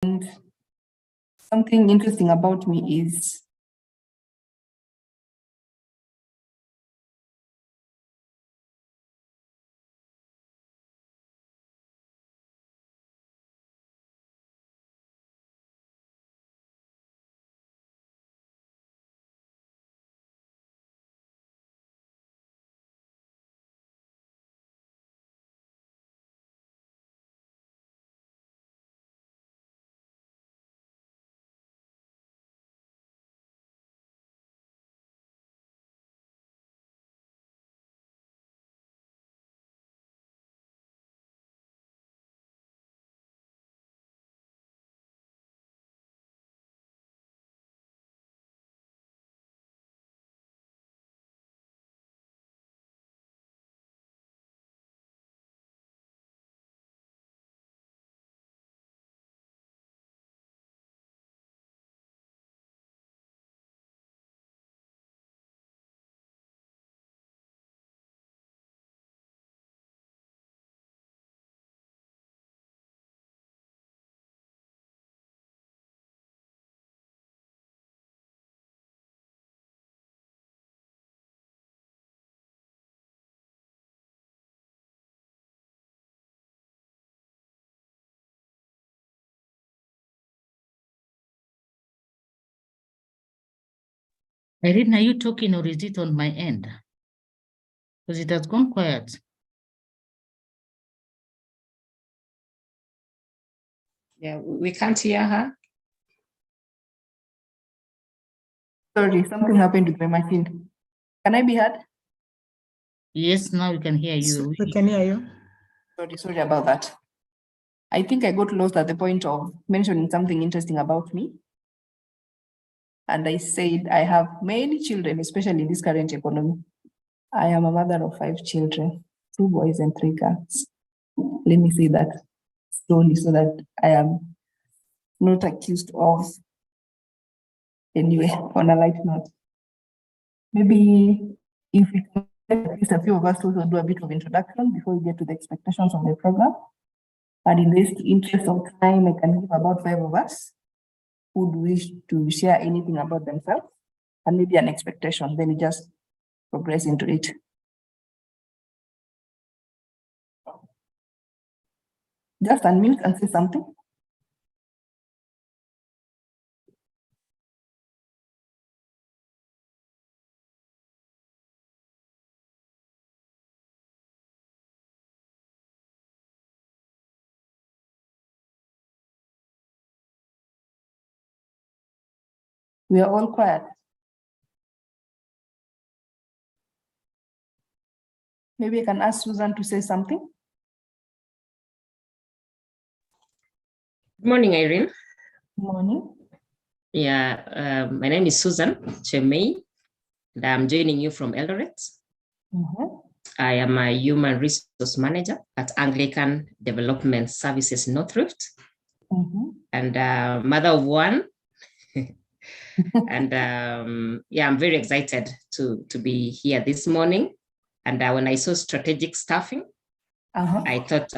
something interesting about me is Irene, are you talking or is it on my end? Because it has gone quiet. Yeah, we can't hear her. sorry, something happened with my machine. Can I be heard? Yes, now we can hear you. We can hear you. Sorry about that. I think I got lost at the point of mentioning something interesting about me. And I said I have many children, especially in this current economy. I am a mother of 5 children, 2 boys and 3 girls. Let me say that slowly so that I am not accused of, anyway, on a light note. Maybe if we can, at least a few of us also do a bit of introduction before we get to the expectations of the program. And in this interest of time, I can give about 5 of us who would wish to share anything about themselves and maybe an expectation. Then we just progress into it. Just unmute and say something. We are all quiet. Maybe I can ask Susan to say something. Good morning, Irene. Good morning. Yeah, my name is Susan Chemei, and I'm joining you from Eldoret. I am a human resource manager at Anglican Development Services North Rift, and mother of 1. And yeah, I'm very excited to be here this morning. And when I saw strategic staffing, I thought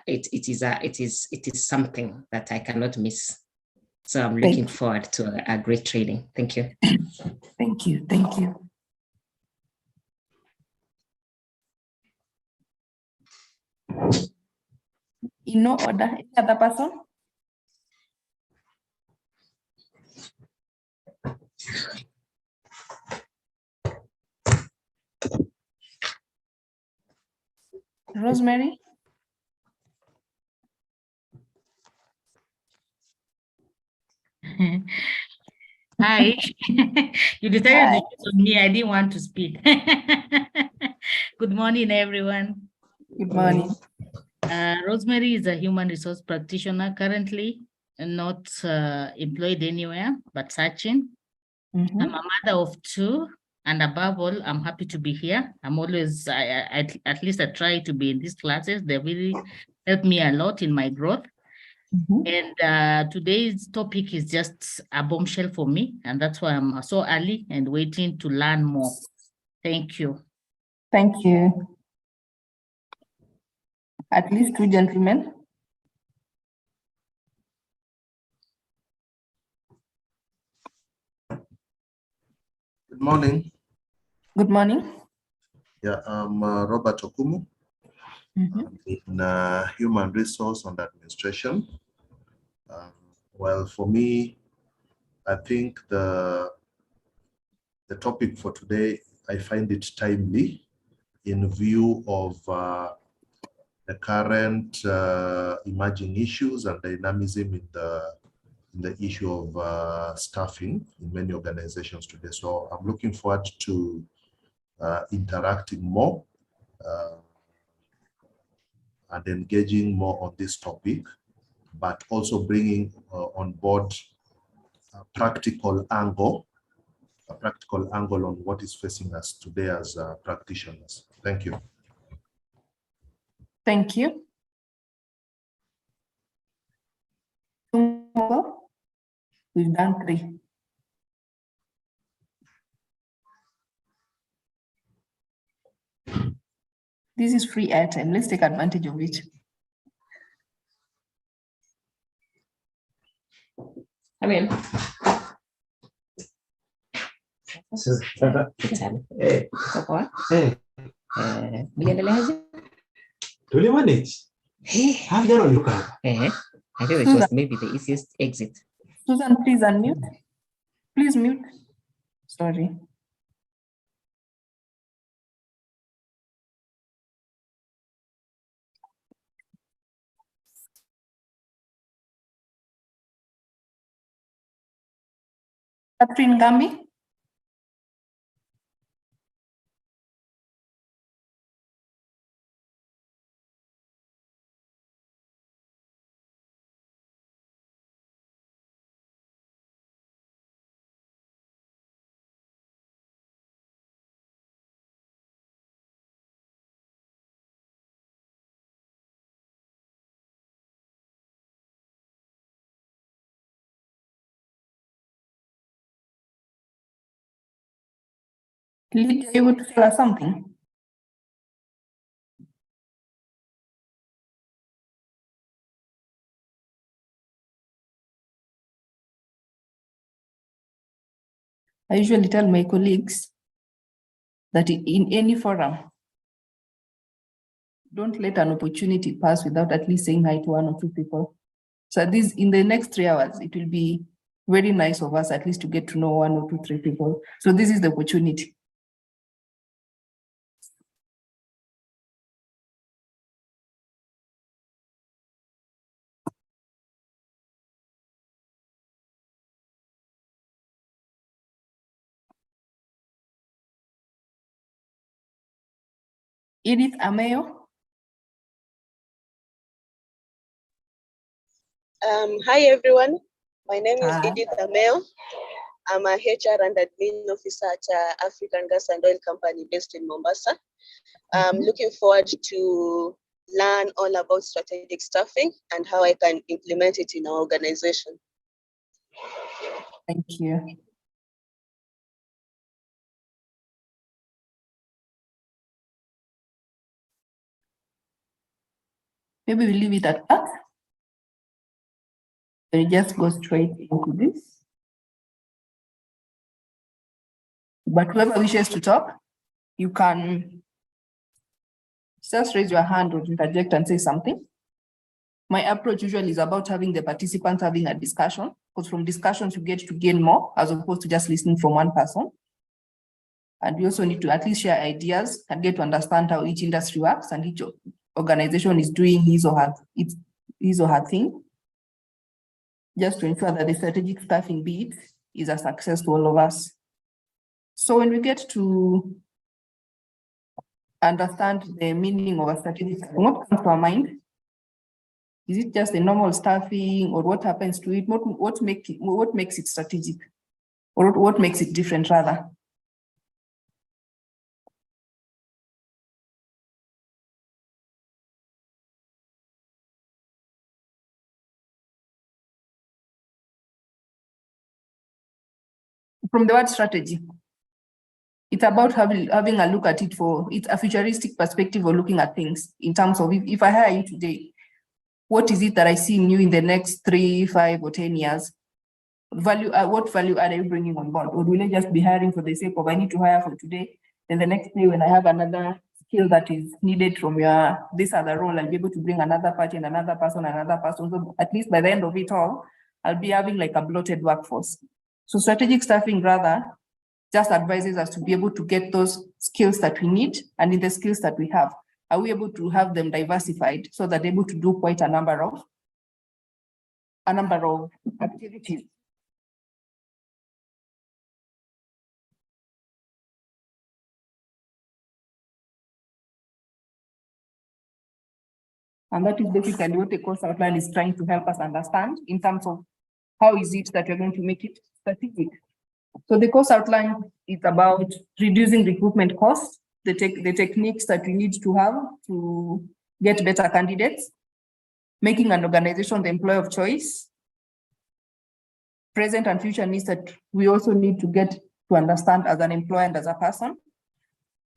it is something that I cannot miss. So I'm looking forward to a great training. Thank you. Thank you. Thank you. In no order, any other person? Rosemary? Hi. You decided to choose me. I didn't want to speak. Good morning, everyone. Good morning. Rosemary is a human resource practitioner currently not employed anywhere, but searching. I'm a mother of 2, and above all, I'm happy to be here. I'm always, at least I try to be in these classes. They really help me a lot in my growth. And today's topic is just a bombshell for me, and that's why I'm so early and waiting to learn more. Thank you. Thank you. At least 2 gentlemen. Morning. Good morning. Yeah, I'm Robert Okumu. I'm in Human Resource and Administration. Well, for me, I think the topic for today, I find it timely in view of the current emerging issues and dynamism in the issue of staffing in many organizations today. So I'm looking forward to interacting more and engaging more on this topic, but also bringing on board a practical angle on what is facing us today as practitioners. Thank you. Thank you. We've done 3. This is free airtime. Let's take advantage of it. I mean, Do you manage? How do you come? I think it was maybe the easiest exit. Susan, please unmute. Please mute. Sorry. Catherine Gambi. Lydia, you would tell us something? I usually tell my colleagues that in any forum, don't let an opportunity pass without at least saying hi to 1 or 2 people. So this, in the next 3 hours, it will be very nice of us at least to get to know 1 or 2, 3 people. So this is the opportunity. Edith Ameo. Hi everyone, my name is Edith Ameo. I'm a HR and admin officer at African Gas and Oil Company based in Mombasa. I'm looking forward to learn all about strategic staffing and how I can implement it in our organization. Thank you. Maybe we leave it at that. We just go straight into this. But whoever wishes to talk, you can just raise your hand or interject and say something. My approach usually is about having the participants having a discussion, because from discussions you get to gain more as opposed to just listening from one person. And we also need to at least share ideas and get to understand how each industry works and each organization is doing his or her thing, just to ensure that the strategic staffing bid is a success to all of us. So when we get to understand the meaning of a strategic staffing, what comes to our mind? Is it just a normal staffing, or what happens to it? What makes it strategic, or what makes it different rather? From the word strategy, it's about having a look at it it's a futuristic perspective of looking at things in terms of if I hire you today, what is it that I see in you in the next 3, 5, or 10 years? what value are you bringing on board? Or will I just be hiring for the sake of I need to hire for today? Then the next day when I have another skill that is needed from this other role, I'll be able to bring another party and another person. So at least by the end of it all, I'll be having like a bloated workforce. So strategic staffing rather just advises us to be able to get those skills that we need, and in the skills that we have, are we able to have them diversified so that they're able to do quite a number of activities. And that is basically what the course outline is trying to help us understand in terms of how is it that we're going to make it strategic. So the course outline is about reducing recruitment costs, the techniques that we need to have to get better candidates, making an organization the employer of choice, present and future needs that we also need to get to understand as an employer and as a person,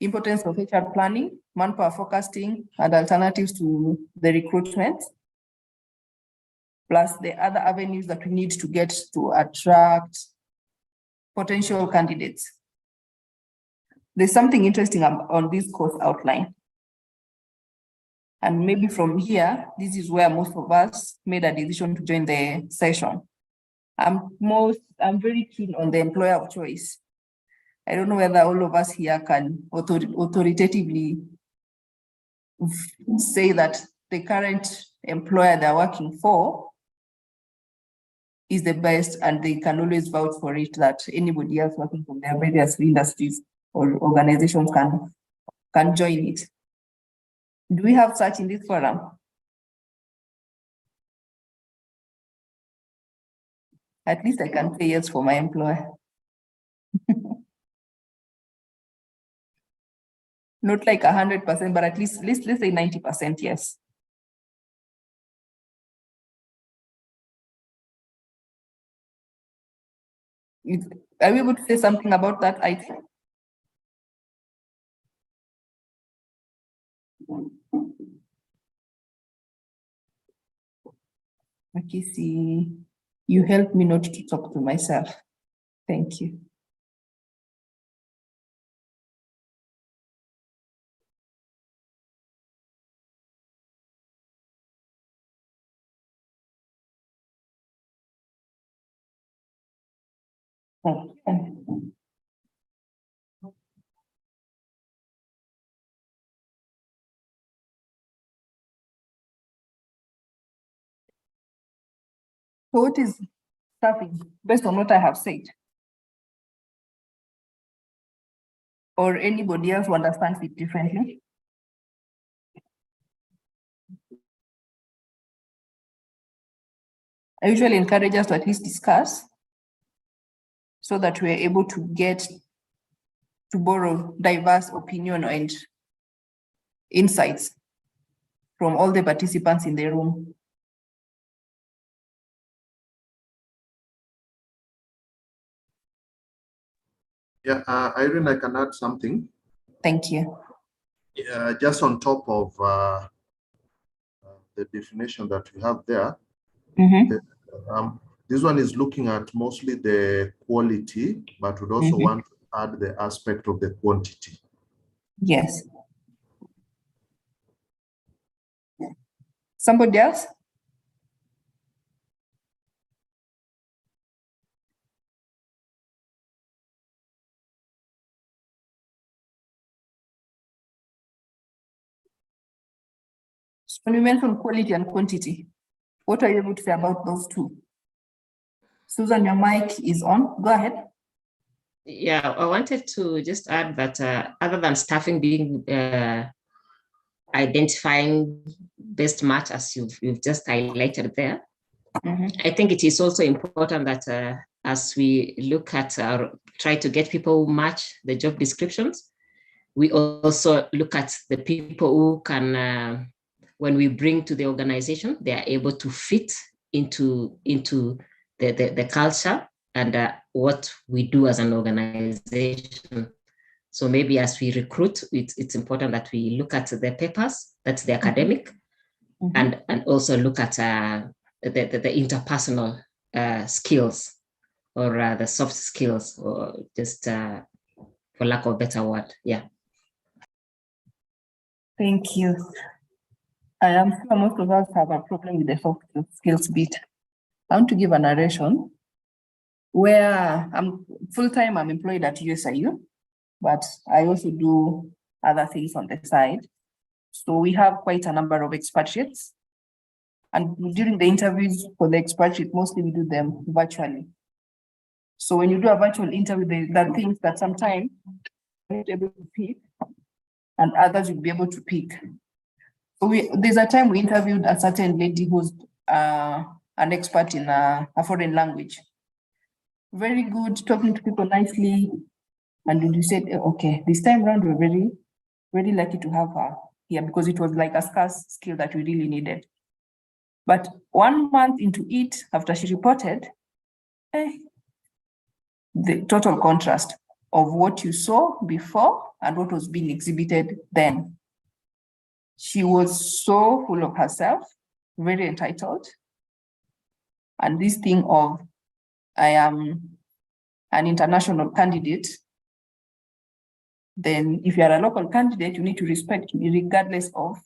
importance of HR planning, manpower forecasting, and alternatives to the recruitment, plus the other avenues that we need to get to attract potential candidates. There's something interesting on this course outline. And maybe from here, this is where most of us made a decision to join the session. I'm very keen on the employer of choice. I don't know whether all of us here can authoritatively say that the current employer they're working for is the best, and they can always vouch for it that anybody else working from their various industries or organizations can join it. Do we have such in this forum? At least I can say yes for my employer. Not like 100%, but at least let's say 90% yes. Are we able to say something about that item? Okay, see, you help me not to talk to myself. Thank you. So what is staffing based on what I have said? Or anybody else who understands it differently? I usually encourage us to at least discuss so that we're able to get to borrow diverse opinion and insights from all the participants in the room. Yeah, Irene, I can add something. Thank you. Just on top of the definition that we have there, this one is looking at mostly the quality, but would also want to add the aspect of the quantity. Yes. Somebody else? When you mention quality and quantity, what are you able to say about those two? Susan, your mic is on. Go ahead. Yeah, I wanted to just add that other than staffing being identifying best match, as you've just highlighted there, I think it is also important that as we look at try to get people who match the job descriptions, we also look at the people who can, when we bring to the organization, they are able to fit into the culture and what we do as an organization. So maybe as we recruit, it's important that we look at the papers, that's the academic, and also look at the interpersonal skills. or the soft skills, or just for lack of a better word. Yeah. Thank you. I am sure most of us have a problem with the soft skills bit. I want to give a narration where I'm full-time, I'm employed at USIU, but I also do other things on the side. So we have quite a number of expatriates. And during the interviews for the expatriate, mostly we do them virtually. So when you do a virtual interview, there are things that sometimes you're not able to pick and others will be able to pick. So there's a time we interviewed a certain lady who's an expert in a foreign language. Very good, talking to people nicely. And we said, okay, this time around, we're very, very lucky to have her here because it was like a scarce skill that we really needed. But 1 month into it, after she reported, the total contrast of what you saw before and what was being exhibited then. She was so full of herself, very entitled. And this thing of, I am an international candidate, then if you are a local candidate, you need to respect me regardless of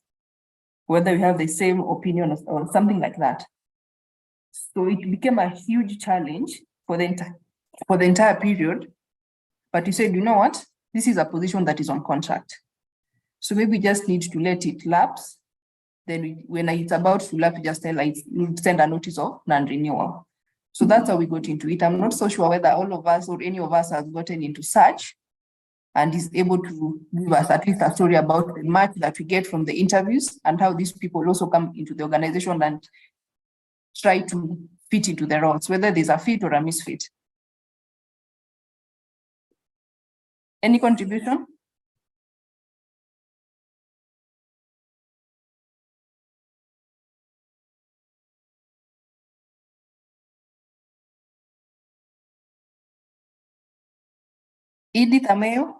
whether you have the same opinion or something like that. So it became a huge challenge for the entire period. But you said, you know what? This is a position that is on contract. So maybe just need to let it lapse. Then when it's about to lapse, just tell like, send a notice of non-renewal. So that's how we got into it. I'm not so sure whether all of us or any of us has gotten into such and is able to give us at least a story about the match that we get from the interviews and how these people also come into the organization and try to fit into the roles, whether there's a fit or a misfit. Any contribution? Edith Ameo?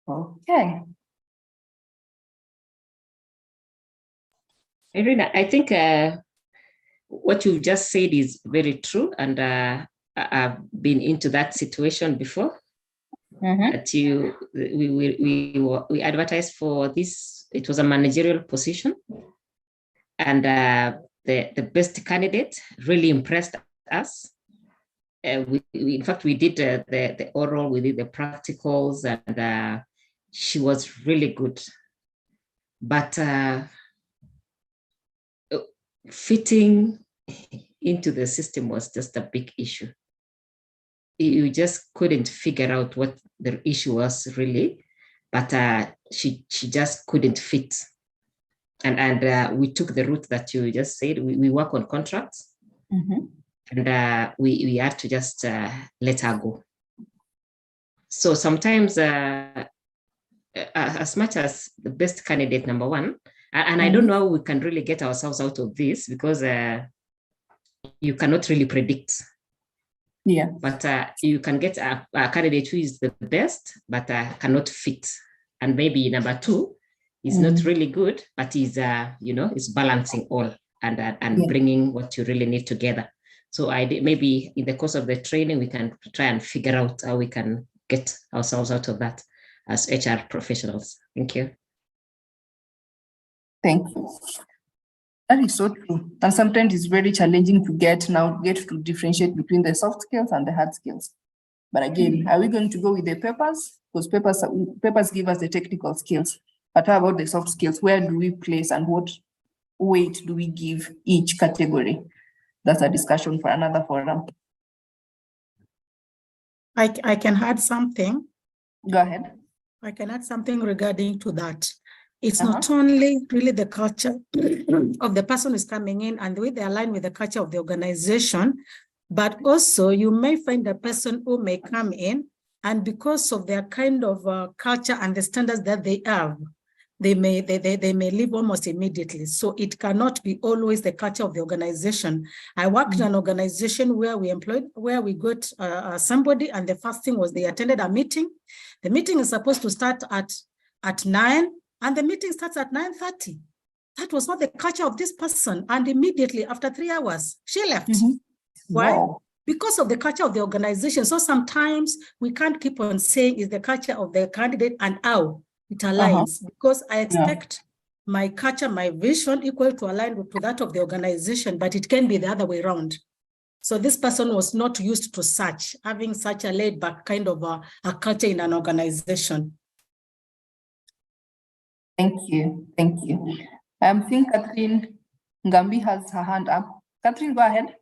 Okay. Irina, I think what you just said is very true, and I've been into that situation before. That we advertised for this. It was a managerial position, and the best candidate really impressed us. In fact, we did the oral, we did the practicals, and she was really good. But fitting into the system was just a big issue. You just couldn't figure out what the issue was really, but she just couldn't fit. And we took the route that you just said. We work on contracts, and we had to just let her go. So sometimes, as much as the best candidate, number one, and I don't know how we can really get ourselves out of this, because you cannot really predict. Yeah. But you can get a candidate who is the best, but cannot fit. And maybe number two is not really good, but is is balancing all and bringing what you really need together. So maybe in the course of the training, we can try and figure out how we can get ourselves out of that as HR professionals. Thank you. Thank you. That is so true. And sometimes it's very challenging to get to differentiate between the soft skills and the hard skills. But again, are we going to go with the papers? Because papers give us the technical skills. But how about the soft skills? Where do we place and what weight do we give each category? That's a discussion for another forum. I can add something. Go ahead. I can add something regarding to that. It's not only really the culture of the person who's coming in and the way they align with the culture of the organization, but also you may find a person who may come in and because of their kind of culture and the standards that they have, they may leave almost immediately. So it cannot be always the culture of the organization. I worked in an organization where we got somebody, and the first thing was they attended a meeting. The meeting is supposed to start at 9, and the meeting starts at 9:30. That was not the culture of this person. And immediately after 3 hours, she left. Why? Wow. Because of the culture of the organization. So sometimes we can't keep on saying is the culture of the candidate and how it aligns, because I expect my culture, my vision equal to align to that of the organization, but it can be the other way around. So this person was not used to having such a laid back kind of a culture in an organization. Thank you. Thank you. I think Catherine Ngambi has her hand up. Catherine, go ahead.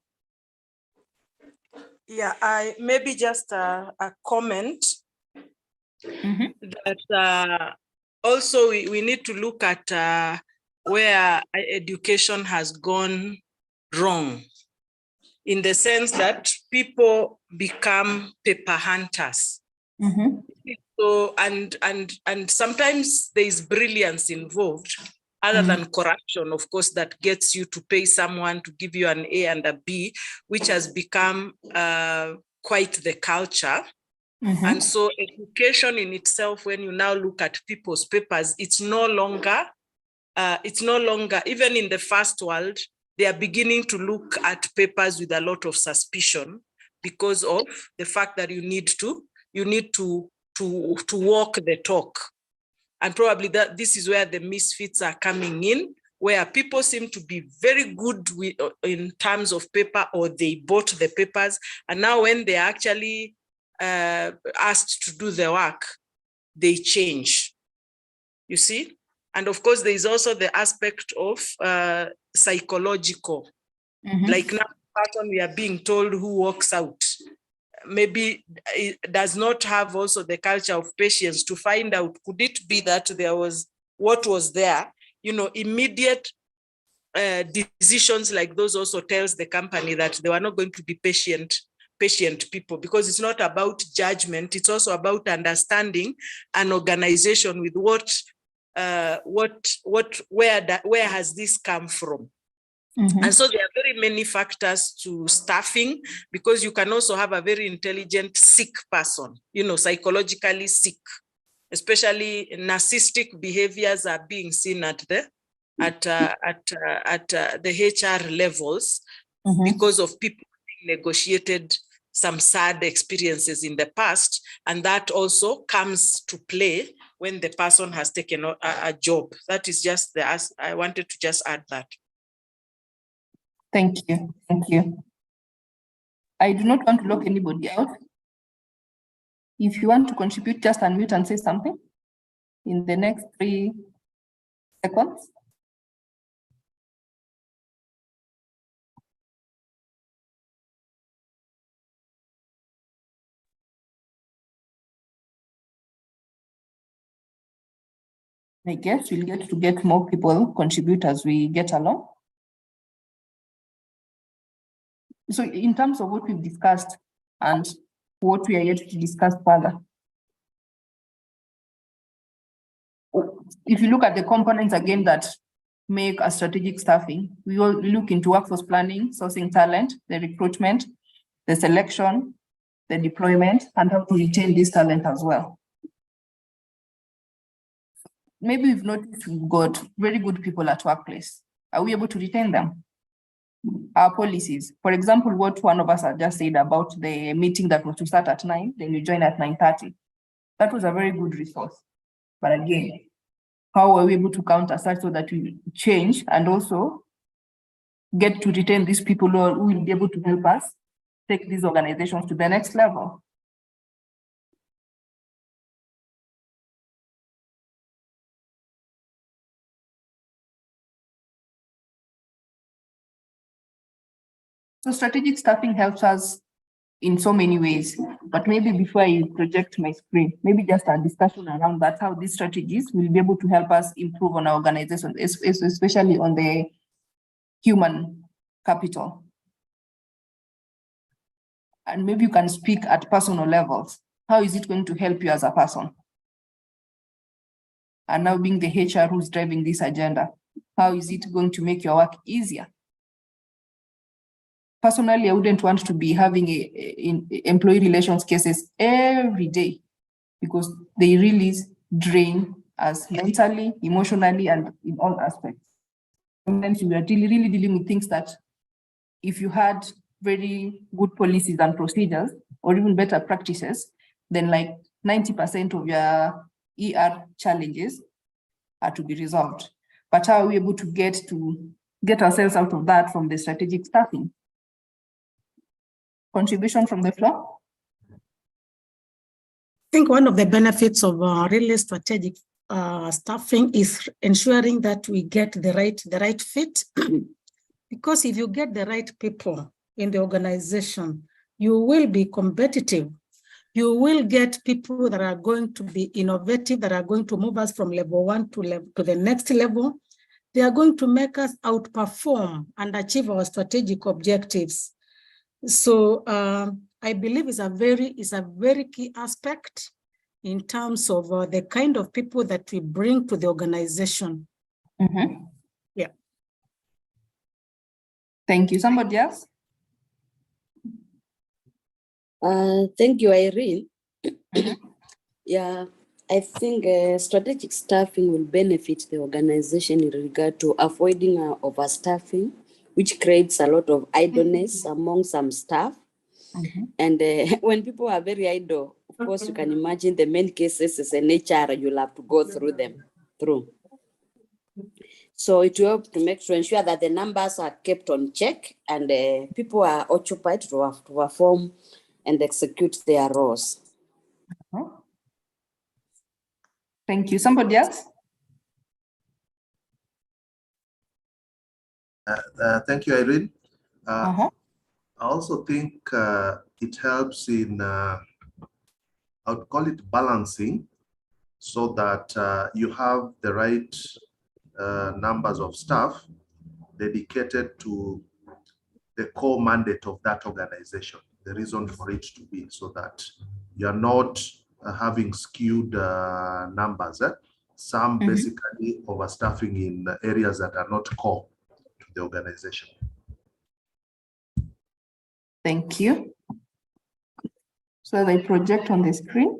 Yeah, I maybe just a comment that also we need to look at where education has gone wrong, in the sense that people become paper hunters. So and sometimes there is brilliance involved, other than corruption, of course, that gets you to pay someone to give you an A and a B, which has become quite the culture. And so education in itself, when you now look at people's papers, it's no longer, even in the first world, they are beginning to look at papers with a lot of suspicion because of the fact that you need to walk the talk. And probably this is where the misfits are coming in, where people seem to be very good in terms of paper, or they bought the papers. And now when they're actually asked to do the work, they change, you see? And of course, there is also the aspect of psychological. Like now, the person we are being told who walks out, maybe it does not have also the culture of patience to find out, could it be that there was what was there, immediate decisions like those also tells the company that they were not going to be patient people, because it's not about judgment, it's also about understanding an organization with where has this come from. And so there are very many factors to staffing, because you can also have a very intelligent, sick person, psychologically sick. Especially narcissistic behaviors are being seen at the HR levels because of people being negotiated some sad experiences in the past, and that also comes to play when the person has taken a job. That is just I wanted to just add that. Thank you. Thank you. I do not want to lock anybody out. If you want to contribute, just unmute and say something in the next 3 seconds. I guess we'll get more people contribute as we get along. So in terms of what we've discussed and what we are yet to discuss further, if you look at the components again that make a strategic staffing, we will look into workforce planning, sourcing talent, the recruitment, the selection, the deployment, and how to retain this talent as well. Maybe we've noticed we've got very good people at workplace. Are we able to retain them? Our policies, for example, what one of us had just said about the meeting that was to start at 9, then you join at 9:30. That was a very good resource. But again, how are we able to counter such so that we change and also get to retain these people who will be able to help us take these organizations to the next level? So strategic staffing helps us in so many ways, but maybe before I project my screen, maybe just a discussion around that, how these strategies will be able to help us improve on our organization, especially on the human capital. And maybe you can speak at personal levels. How is it going to help you as a person? and now being the HR who's driving this agenda, how is it going to make your work easier? Personally, I wouldn't want to be having employee relations cases every day, because they really drain us mentally, emotionally, and in all aspects. Sometimes we are really dealing with things that if you had very good policies and procedures, or even better practices, then like 90% of your ER challenges are to be resolved. But how are we able to get ourselves out of that from the strategic staffing? Contribution from the floor? I think one of the benefits of really strategic staffing is ensuring that we get the right fit. Because if you get the right people in the organization, you will be competitive. You will get people that are going to be innovative, that are going to move us from level 1 to the next level. They are going to make us outperform and achieve our strategic objectives. So I believe it's a very key aspect in terms of the kind of people that we bring to the organization. Mm-hmm. Yeah. Thank you. Somebody else? Thank you, Irene. Mm-hmm. Yeah, I think strategic staffing will benefit the organization in regard to avoiding overstaffing, which creates a lot of idleness among some staff. Mm-hmm. And when people are very idle, of course, you can imagine the many cases as an HR, you'll have to go through. So it will help to ensure that the numbers are kept on check and people are occupied to perform and execute their roles. Thank you. Somebody else? Thank you, Irene. I also think it helps in, I would call it balancing, so that you have the right numbers of staff dedicated to the core mandate of that organization, the reason for it to be, so that you're not having skewed numbers. Some basically overstaffing in areas that are not core to the organization. Thank you. So they project on the screen.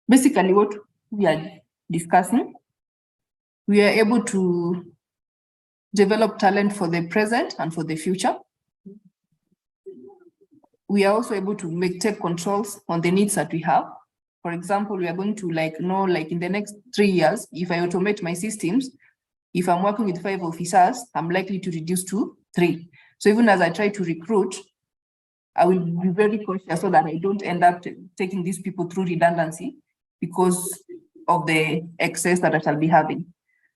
Basically what we are discussing, we are able to develop talent for the present and for the future. We are also able to take controls on the needs that we have. For example, we are going to know in the next 3 years, if I automate my systems, if I'm working with 5 officers, I'm likely to reduce to 3. So even as I try to recruit, I will be very cautious so that I don't end up taking these people through redundancy because of the excess that I shall be having.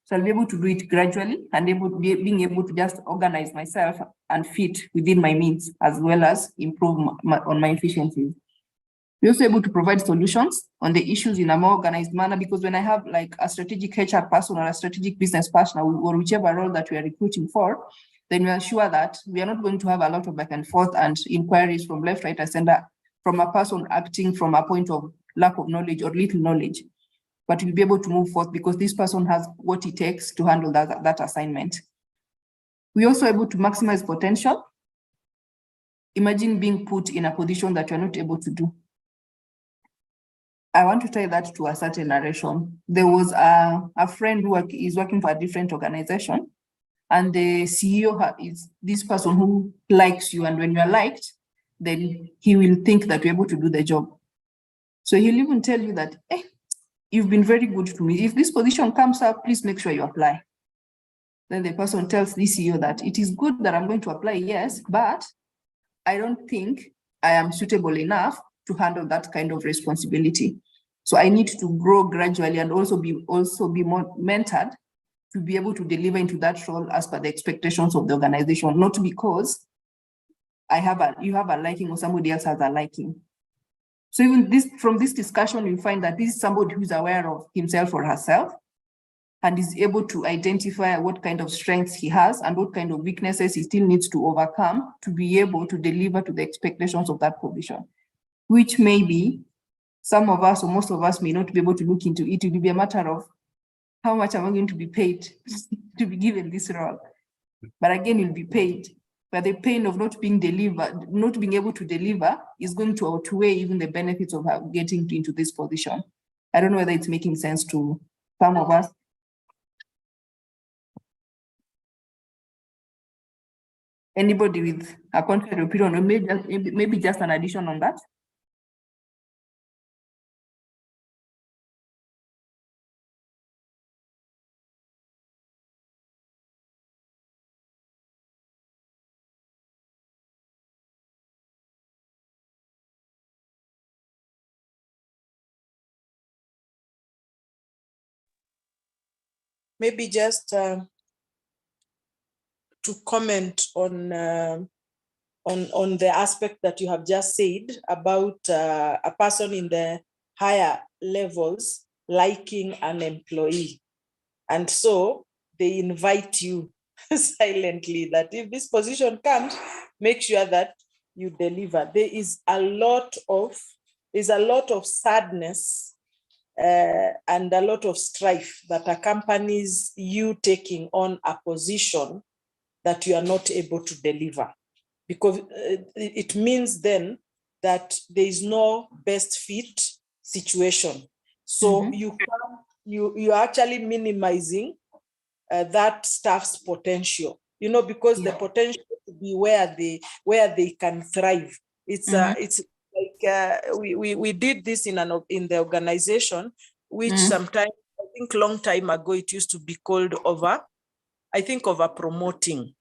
So I'll be able to do it gradually and being able to just organize myself and fit within my means, as well as improve on my efficiencies. We're also able to provide solutions on the issues in a more organized manner, because when I have like a strategic HR person or a strategic business partner or whichever role that we are recruiting for, then we are sure that we are not going to have a lot of back and forth and inquiries from left, right, and center from a person acting from a point of lack of knowledge or little knowledge. But we'll be able to move forth because this person has what it takes to handle that assignment. We're also able to maximize potential. Imagine being put in a position that you're not able to do. I want to tie that to a certain narration. There was a friend who is working for a different organization, and the CEO is this person who likes you, and when you're liked, then he will think that you're able to do the job. So he'll even tell you that, hey, you've been very good to me. If this position comes up, please make sure you apply. Then the person tells the CEO that it is good that I'm going to apply, yes, but I don't think I am suitable enough to handle that kind of responsibility. So I need to grow gradually and also be more mentored to be able to deliver into that role as per the expectations of the organization, not because you have a liking or somebody else has a liking. So even from this discussion, you find that this is somebody who's aware of himself or herself and is able to identify what kind of strengths he has and what kind of weaknesses he still needs to overcome to be able to deliver to the expectations of that position, which may be some of us or most of us may not be able to look into it. It will be a matter of how much am I going to be paid to be given this role? But again, you'll be paid. But the pain of not being able to deliver is going to outweigh even the benefits of getting into this position. I don't know whether it's making sense to some of us. Anybody with a contrary opinion, or maybe just an addition on that? Maybe just to comment on the aspect that you have just said about a person in the higher levels liking an employee. And so they invite you silently that if this position comes, make sure that you deliver. There is a lot of sadness and a lot of strife that accompanies you taking on a position that you are not able to deliver, because it means then that there is no best fit situation. So you're actually minimizing that staff's potential, because the potential to be where they can thrive. It's like we did this in the organization, which sometime, I think long time ago, it used to be called over promoting,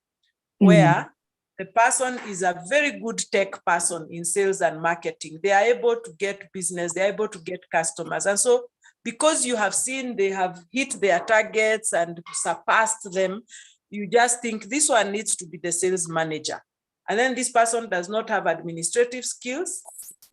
where the person is a very good tech person in sales and marketing. They are able to get business, they're able to get customers. And so because you have seen they have hit their targets and surpassed them, you just think this one needs to be the sales manager. And then this person does not have administrative skills.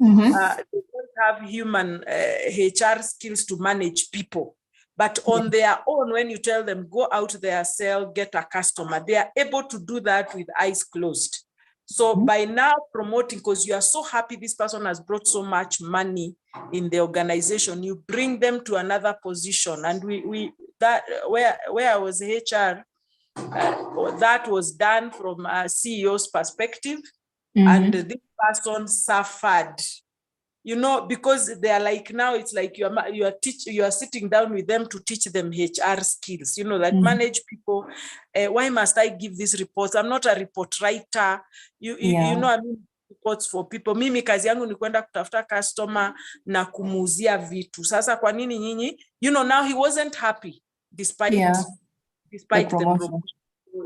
They don't have human HR skills to manage people. But on their own, when you tell them, go out there, sell, get a customer, they are able to do that with eyes closed. So by now promoting, because you are so happy this person has brought so much money in the organization, you bring them to another position. And where I was HR, that was done from a CEO's perspective. And this person suffered. Because they are like, now it's like you are sitting down with them to teach them HR skills, that manage people. Why must I give these reports? I'm not a report writer. I mean, reports for people. Mimi kazi yangu ni kwenda kutafuta customer na kumuuzia vitu. Sasa kwa nini nyinyi? Now he wasn't happy despite the promotion.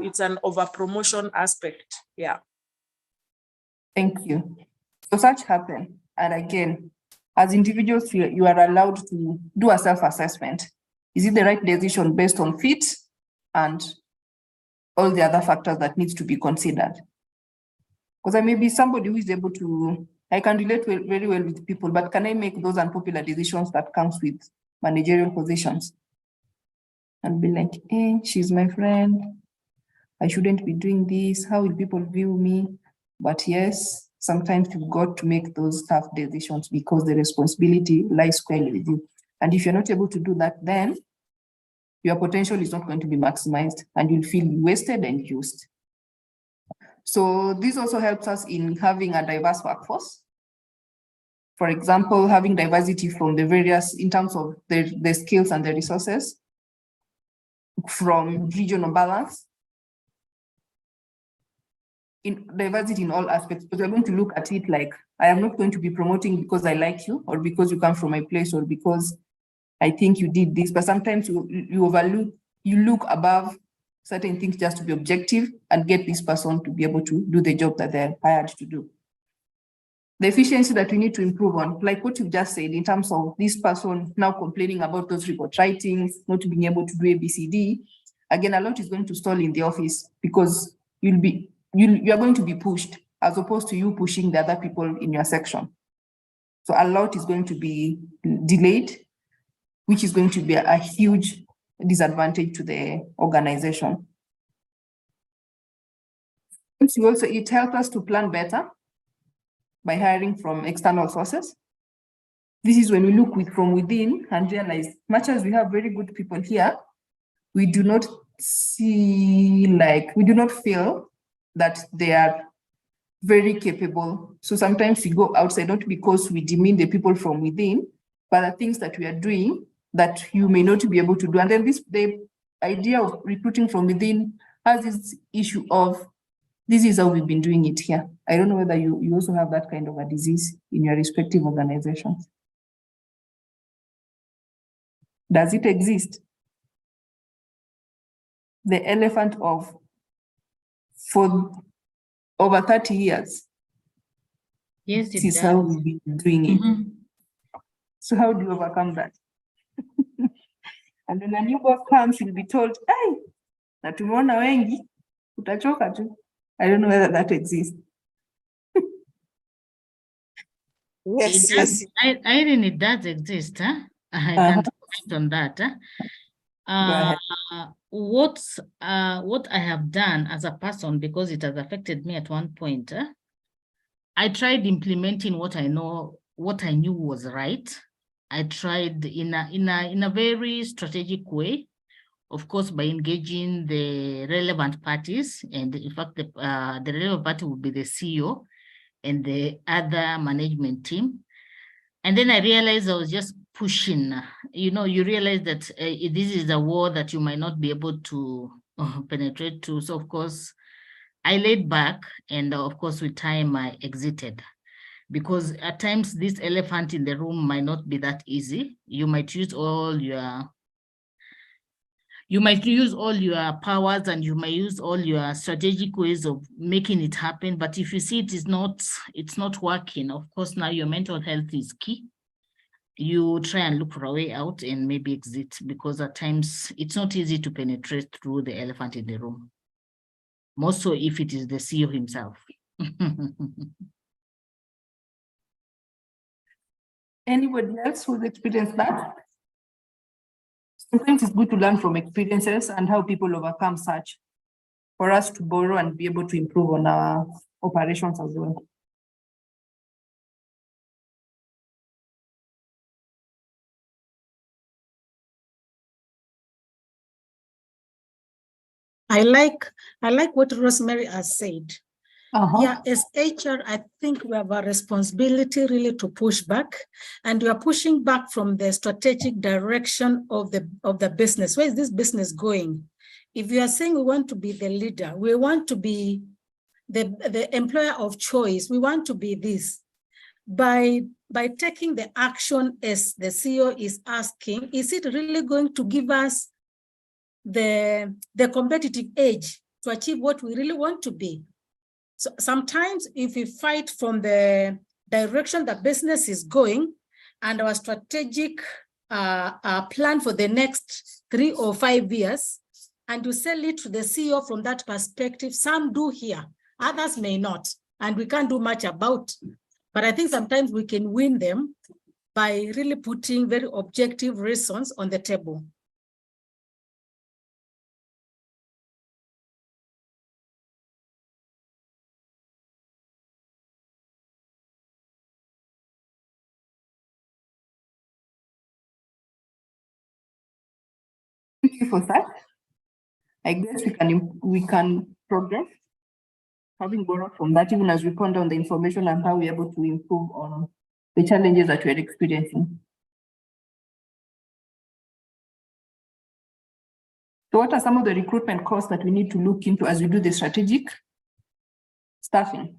It's an over promotion aspect. Yeah. Thank you. So such happen. And again, as individuals, you are allowed to do a self-assessment. Is it the right decision based on fit and all the other factors that needs to be considered? Because I may be somebody who is able to, I can relate very well with people, but can I make those unpopular decisions that comes with managerial positions? And be like, she's my friend. I shouldn't be doing this. How will people view me? But yes, sometimes you've got to make those tough decisions because the responsibility lies squarely with you. And if you're not able to do that, then your potential is not going to be maximized and you'll feel wasted and used. So this also helps us in having a diverse workforce. For example, having diversity from the various, in terms of the skills and the resources, from regional balance, in diversity in all aspects, because we're going to look at it like, I am not going to be promoting because I like you or because you come from my place or because I think you did this, but sometimes you overlook, you look above certain things just to be objective and get this person to be able to do the job that they're hired to do. The efficiency that we need to improve on, like what you've just said, in terms of this person now complaining about those report writings, not being able to do ABCD, again, a lot is going to stall in the office because you are going to be pushed as opposed to you pushing the other people in your section. So a lot is going to be delayed, which is going to be a huge disadvantage to the organization. It helps us to plan better by hiring from external sources. this is when we look from within and realize, much as we have very good people here, we do not feel that they are very capable. So sometimes we go outside, not because we demean the people from within, but the things that we are doing that you may not be able to do. And then the idea of recruiting from within has this issue of, this is how we've been doing it here. I don't know whether you also have that kind of a disease in your respective organizations. Does it exist? The elephant of, for over 30 years. Yes, this is how we've been doing it. So how do you overcome that? And when a new boss comes, you'll be told, hey, na tumeona wengi, utachoka tu. I don't know whether that exists. Yes. Irene, it does exist. Huh? I can comment on that. What I have done as a person, because it has affected me at one point, I tried implementing what I knew was right. I tried in a very strategic way, of course, by engaging the relevant parties, and in fact, the relevant party would be the CEO and the other management team. And then I realized I was just pushing. You realize that this is a war that you might not be able to penetrate to. So of course, I laid back, and of course, with time, I exited. Because at times, this elephant in the room might not be that easy. You might use all your powers, and you might use all your strategic ways of making it happen. But if you see it's not working, of course, now your mental health is key. You try and look for a way out and maybe exit, because at times it's not easy to penetrate through the elephant in the room. More so if it is the CEO himself. Anybody else who's experienced that? Sometimes it's good to learn from experiences and how people overcome such, for us to borrow and be able to improve on our operations as well. I like what Rosemary has said. Yeah, as HR, I think we have a responsibility really to push back, and we are pushing back from the strategic direction of the business. Where is this business going? If you are saying we want to be the leader, we want to be the employer of choice, we want to be this. By taking the action as the CEO is asking, is it really going to give us the competitive edge to achieve what we really want to be? So sometimes if we fight from the direction the business is going and our strategic plan for the next 3 or 5 years, and you sell it to the CEO from that perspective, some do here, others may not, and we can't do much about it. But I think sometimes we can win them by really putting very objective reasons on the table. Thank you for that. I guess we can progress, having borrowed from that, even as we ponder on the information and how we're able to improve on the challenges that we're experiencing. So what are some of the recruitment costs that we need to look into as we do the strategic staffing?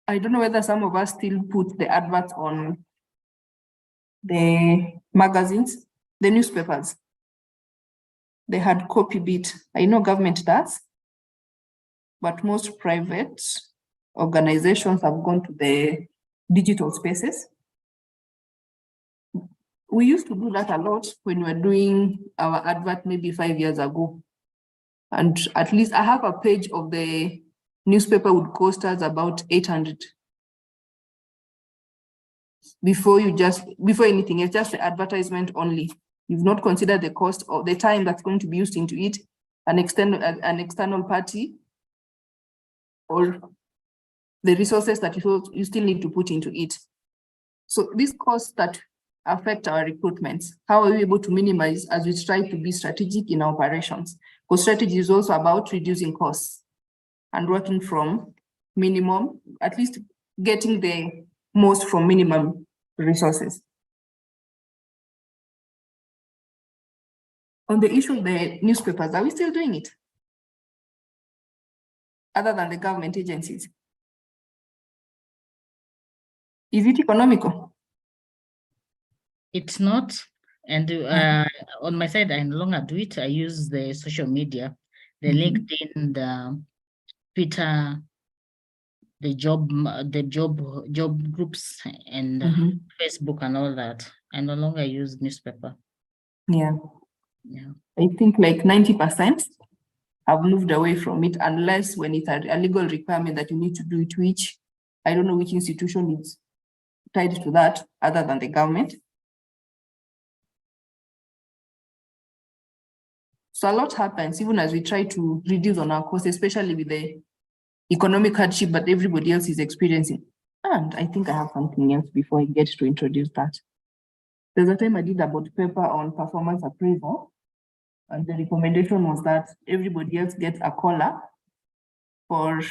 I don't know whether some of us still put the adverts on the magazines, the newspapers. They had copy bit. I know government does, but most private organizations have gone to the digital spaces. We used to do that a lot when we were doing our advert maybe 5 years ago. And at least a half a page of the newspaper would cost us about 800. Before anything, it's just the advertisement only. You've not considered the cost of the time that's going to be used into it, an external party or the resources that you still need to put into it. So these costs that affect our recruitments, how are we able to minimize as we try to be strategic in our operations? Because strategy is also about reducing costs and working from minimum, at least getting the most from minimum resources. On the issue of the newspapers, are we still doing it? Other than the government agencies? Is it economical? It's not. And on my side, I no longer do it. I use the social media, the LinkedIn, the Twitter, the job groups, and Facebook and all that. I no longer use newspaper. Yeah. Yeah. I think like 90% have moved away from it, unless when it's a legal requirement that you need to do it, which I don't know which institution is tied to that other than the government. So a lot happens even as we try to reduce on our costs, especially with the economic hardship that everybody else is experiencing. And I think I have something else before I get to introduce that. There's a time I did about paper on performance appraisal, and the recommendation was that everybody else gets a COLA for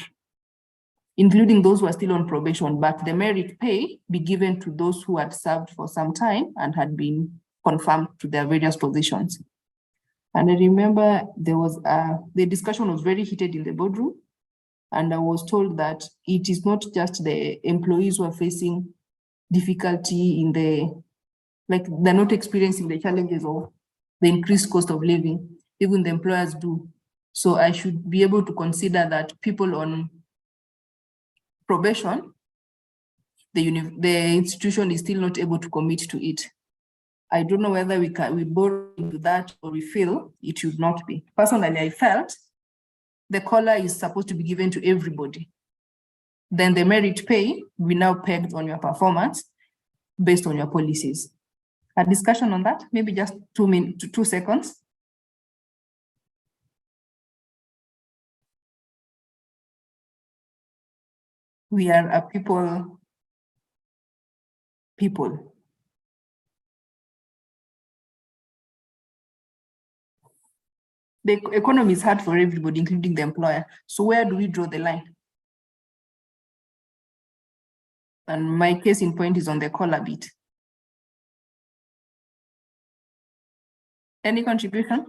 including those who are still on probation, but the merit pay be given to those who had served for some time and had been confirmed to their various positions. And I remember the discussion was very heated in the boardroom, and I was told that it is not just the employees who are facing difficulty in they're not experiencing the challenges of the increased cost of living, even the employers do. So I should be able to consider that people on probation, the institution is still not able to commit to it. I don't know whether we borrow into that or we feel it should not be. Personally, I felt the COLA is supposed to be given to everybody. Then the merit pay, we now pegged on your performance based on your policies. A discussion on that, maybe just 2 seconds. We are a people. The economy is hard for everybody, including the employer. So where do we draw the line? And my case in point is on the COLA bit. Any contribution?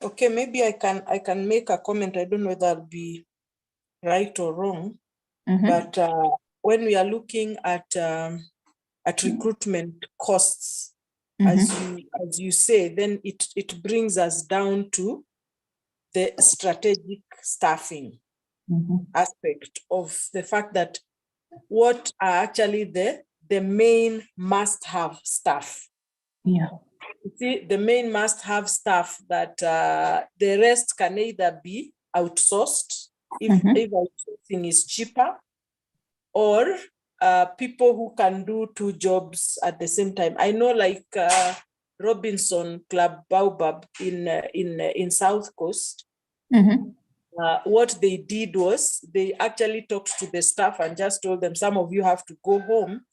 Okay, maybe I can make a comment. I don't know whether that'll be right or wrong, but when we are looking at recruitment costs, as you say, then it brings us down to the strategic staffing aspect of the fact that what are actually the main must-have staff. Yeah. You see, the main must-have staff that the rest can either be outsourced if outsourcing is cheaper, or people who can do 2 jobs at the same time. I know, like Robinson Club Baobab in South Coast. What they did was they actually talked to the staff and just told them, some of you have to go home,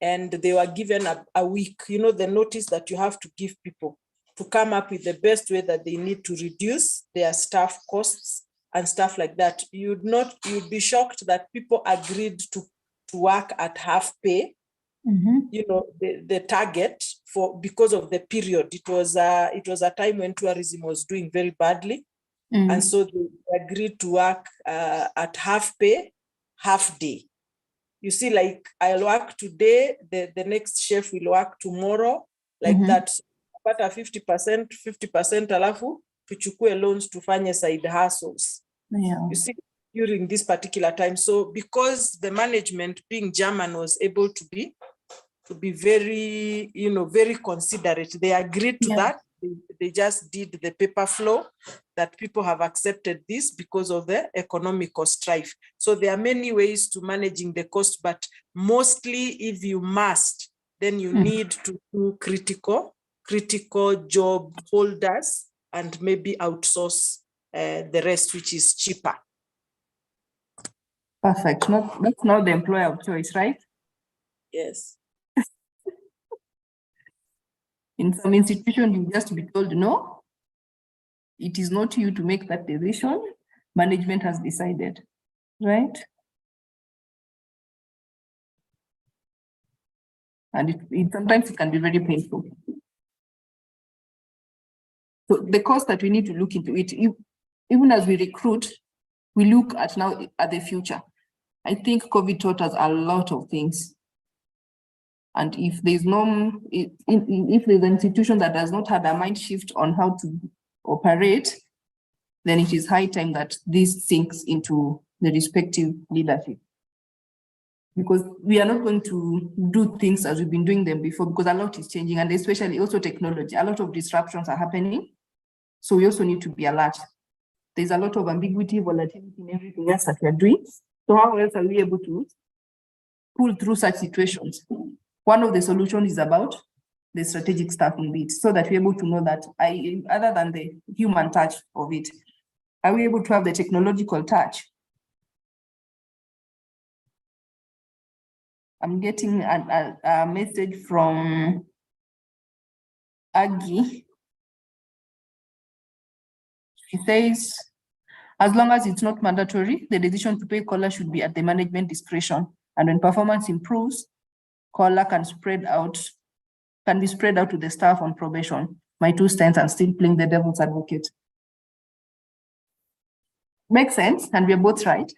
and they were given a week, the notice that you have to give people to come up with the best way that they need to reduce their staff costs and stuff like that. You'd be shocked that people agreed to work at half pay, the target because of the period. It was a time when tourism was doing very badly. And so they agreed to work at half pay, half day. You see, like I'll work today, the next chef will work tomorrow, like that. But 50%, alafu tuchukue loans tufanye side hustles. Yeah. You see, during this particular time. So because the management, being German, was able to be very, very considerate, they agreed to that. They just did the paper flow that people have accepted this because of the economical strife. So there are many ways to managing the cost, but mostly if you must, then you need to do critical job holders and maybe outsource the rest, which is cheaper. Perfect. That's not the employer of choice, right? Yes. In some institutions, you just be told, no, it is not you to make that decision. Management has decided, right? And sometimes it can be very painful. So the cost that we need to look into it, even as we recruit, we look at now at the future. I think COVID taught us a lot of things. And if there's if there's an institution that does not have a mind shift on how to operate, then it is high time that this sinks into the respective leadership. Because we are not going to do things as we've been doing them before, because a lot is changing, and especially also technology. A lot of disruptions are happening. So we also need to be alert. There's a lot of ambiguity, volatility in everything else that we are doing. So how else are we able to pull through such situations? One of the solutions is about the strategic staffing bit, so that we're able to know that other than the human touch of it, are we able to have the technological touch? I'm getting a message from Aggie. She says, as long as it's not mandatory, the decision to pay COLA should be at the management discretion. And when performance improves, COLA can be spread out to the staff on probation. My 2 cents, I'm still playing the devil's advocate. Makes sense, and we're both right.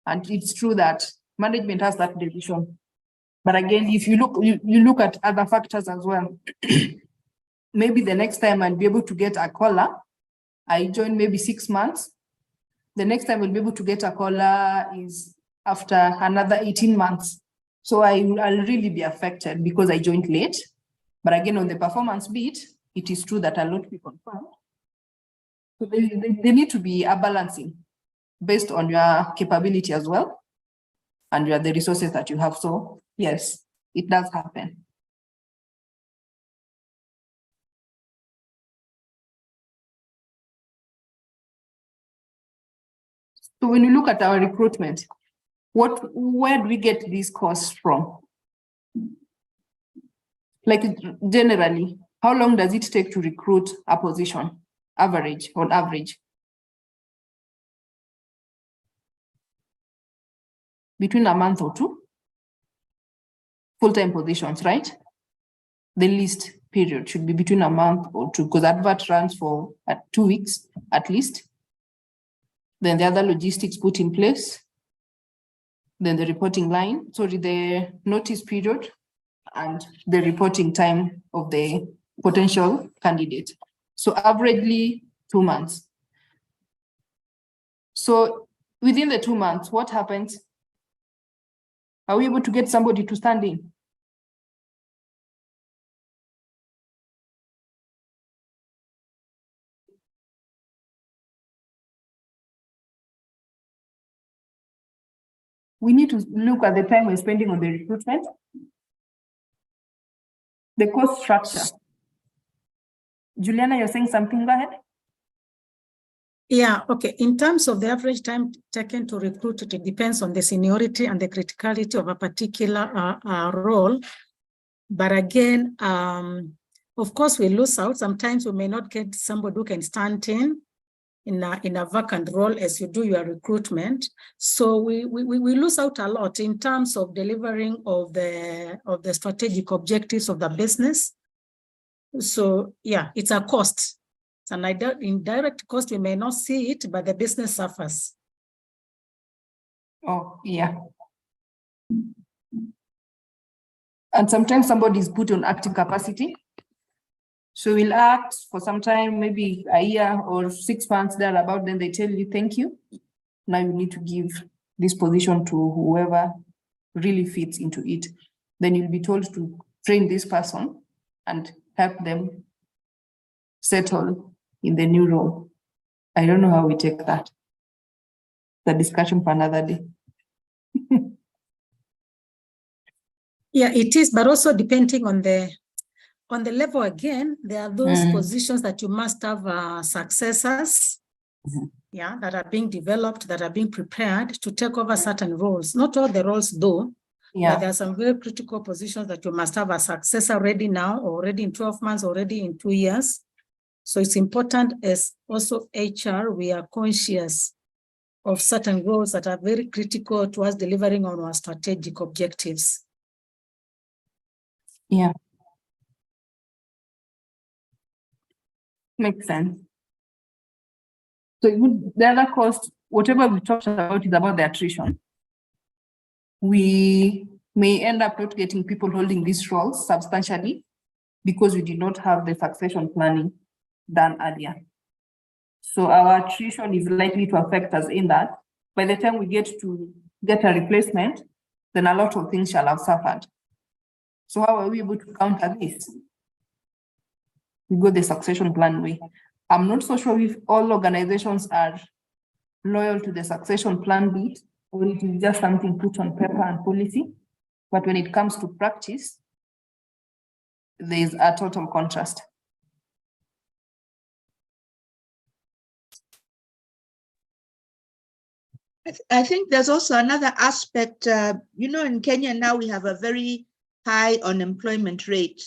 And it's true that management has that decision. But again, if you look at other factors as well, maybe the next time I'll be able to get a COLA, I join maybe 6 months. The next time we'll be able to get a COLA is after another 18 months. So I'll really be affected because I joined late. But again, on the performance bit, it is true that I'll not be confirmed. So there need to be a balancing based on your capability as well, and the resources that you have. So yes, it does happen. So when you look at our recruitment, where do we get these costs from? Like generally, how long does it take to recruit a position? On average. Between a month or 2. Full-time positions, right? The least period should be between a month or 2, because advert runs for 2 weeks at least. Then the other logistics put in place. Then the reporting line, the notice period and the reporting time of the potential candidate. So averagely 2 months. So within the 2 months, what happens? Are we able to get somebody to stand in? We need to look at the time we're spending on the recruitment, the cost structure. Juliana, you're saying something, go ahead. Yeah, okay. In terms of the average time taken to recruit, it depends on the seniority and the criticality of a particular role. But again, of course, we lose out. Sometimes we may not get somebody who can stand in a vacant role as you do your recruitment. So we lose out a lot in terms of delivering of the strategic objectives of the business. So yeah, it's a cost. It's an indirect cost. We may not see it, but the business suffers. Oh, yeah. And sometimes somebody is put on active capacity. So we'll act for some time, maybe a year or 6 months thereabout, then they tell you, thank you. Now you need to give this position to whoever really fits into it. Then you'll be told to train this person and help them settle in the new role. I don't know how we take that. The discussion for another day. Yeah, it is, but also depending on the level again, there are those positions that you must have successors yeah, that are being developed, that are being prepared to take over certain roles. Not all the roles though, but there are some very critical positions that you must have a successor already now, already in 12 months, already in 2 years. So it's important as also HR, we are conscious of certain roles that are very critical towards delivering on our strategic objectives. Yeah. Makes sense. So the other cost, whatever we talked about is about the attrition. We may end up not getting people holding these roles substantially because we did not have the succession planning done earlier. So our attrition is likely to affect us in that by the time we get a replacement, then a lot of things shall have suffered. So how are we able to counter this? We go the succession plan way. I'm not so sure if all organizations are loyal to the succession plan bit, or it is just something put on paper and policy. But when it comes to practice, there is a total contrast. I think there's also another aspect, in Kenya now we have a very high unemployment rate.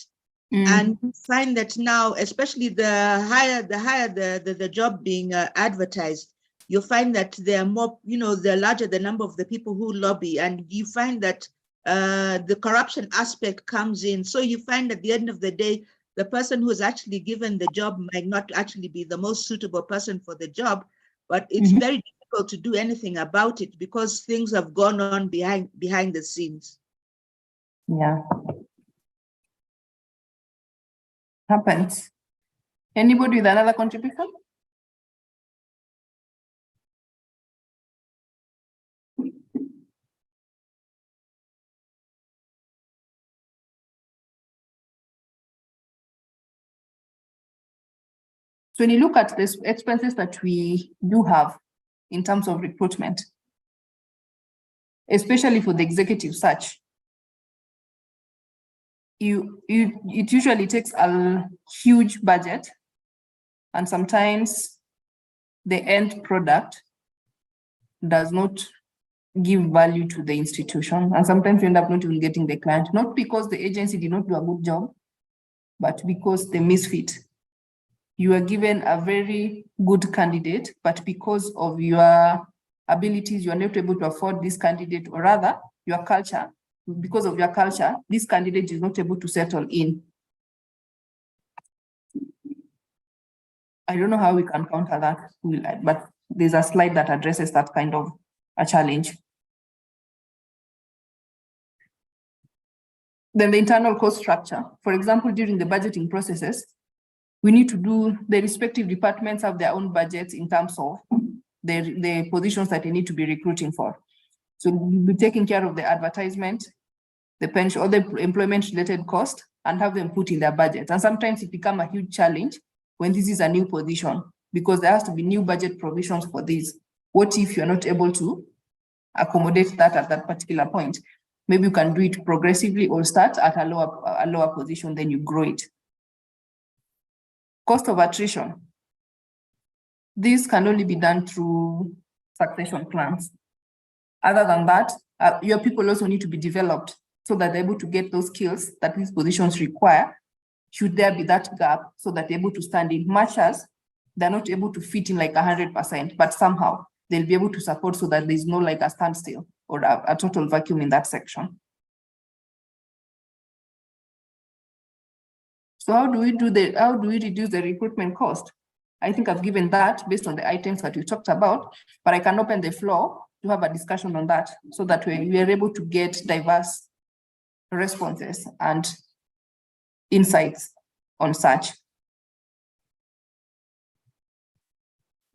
And you find that now, especially the higher the job being advertised, you find that there are more, the larger the number of the people who lobby, and you find that the corruption aspect comes in. So you find at the end of the day, the person who is actually given the job might not actually be the most suitable person for the job, but it's very difficult to do anything about it because things have gone on behind the scenes. Yeah. Happens. Anybody with another contribution? So when you look at the expenses that we do have in terms of recruitment, especially for the executive search, it usually takes a huge budget, and sometimes the end product does not give value to the institution, and sometimes you end up not even getting the client, not because the agency did not do a good job, but because the misfit. You are given a very good candidate, but because of your abilities, you are not able to afford this candidate, or rather your culture, because of your culture, this candidate is not able to settle in. I don't know how we can counter that, but there's a slide that addresses that kind of a challenge. Then the internal cost structure. For example, during the budgeting processes, we need to do, the respective departments have their own budgets in terms of the positions that they need to be recruiting for. So we'll be taking care of the advertisement, the pension, or the employment related cost, and have them put in their budget. And sometimes it becomes a huge challenge when this is a new position, because there has to be new budget provisions for this. What if you're not able to accommodate that at that particular point? Maybe you can do it progressively or start at a lower position, then you grow it. Cost of attrition. This can only be done through succession plans. Other than that, your people also need to be developed so that they're able to get those skills that these positions require, should there be that gap, so that they're able to stand in, much as they're not able to fit in like 100%, but somehow they'll be able to support so that there's no like a standstill or a total vacuum in that section. So how do we reduce the recruitment cost? I think I've given that based on the items that we talked about, but I can open the floor to have a discussion on that so that we are able to get diverse responses and insights on such.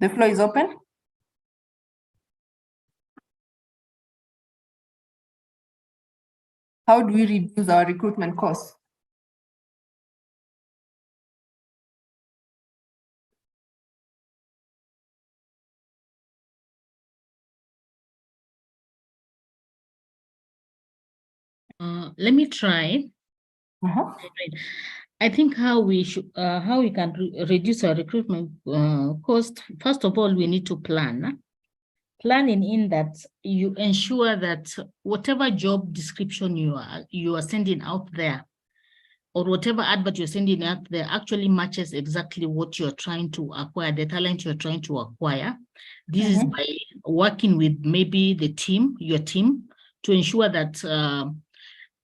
The floor is open. How do we reduce our recruitment costs? Let me try. I think how we can reduce our recruitment cost. First of all, we need to plan. Planning in that you ensure that whatever job description you are sending out there, or whatever advert you're sending out there actually matches exactly what you're trying to acquire, the talent you're trying to acquire. This is by working with maybe your team, to ensure that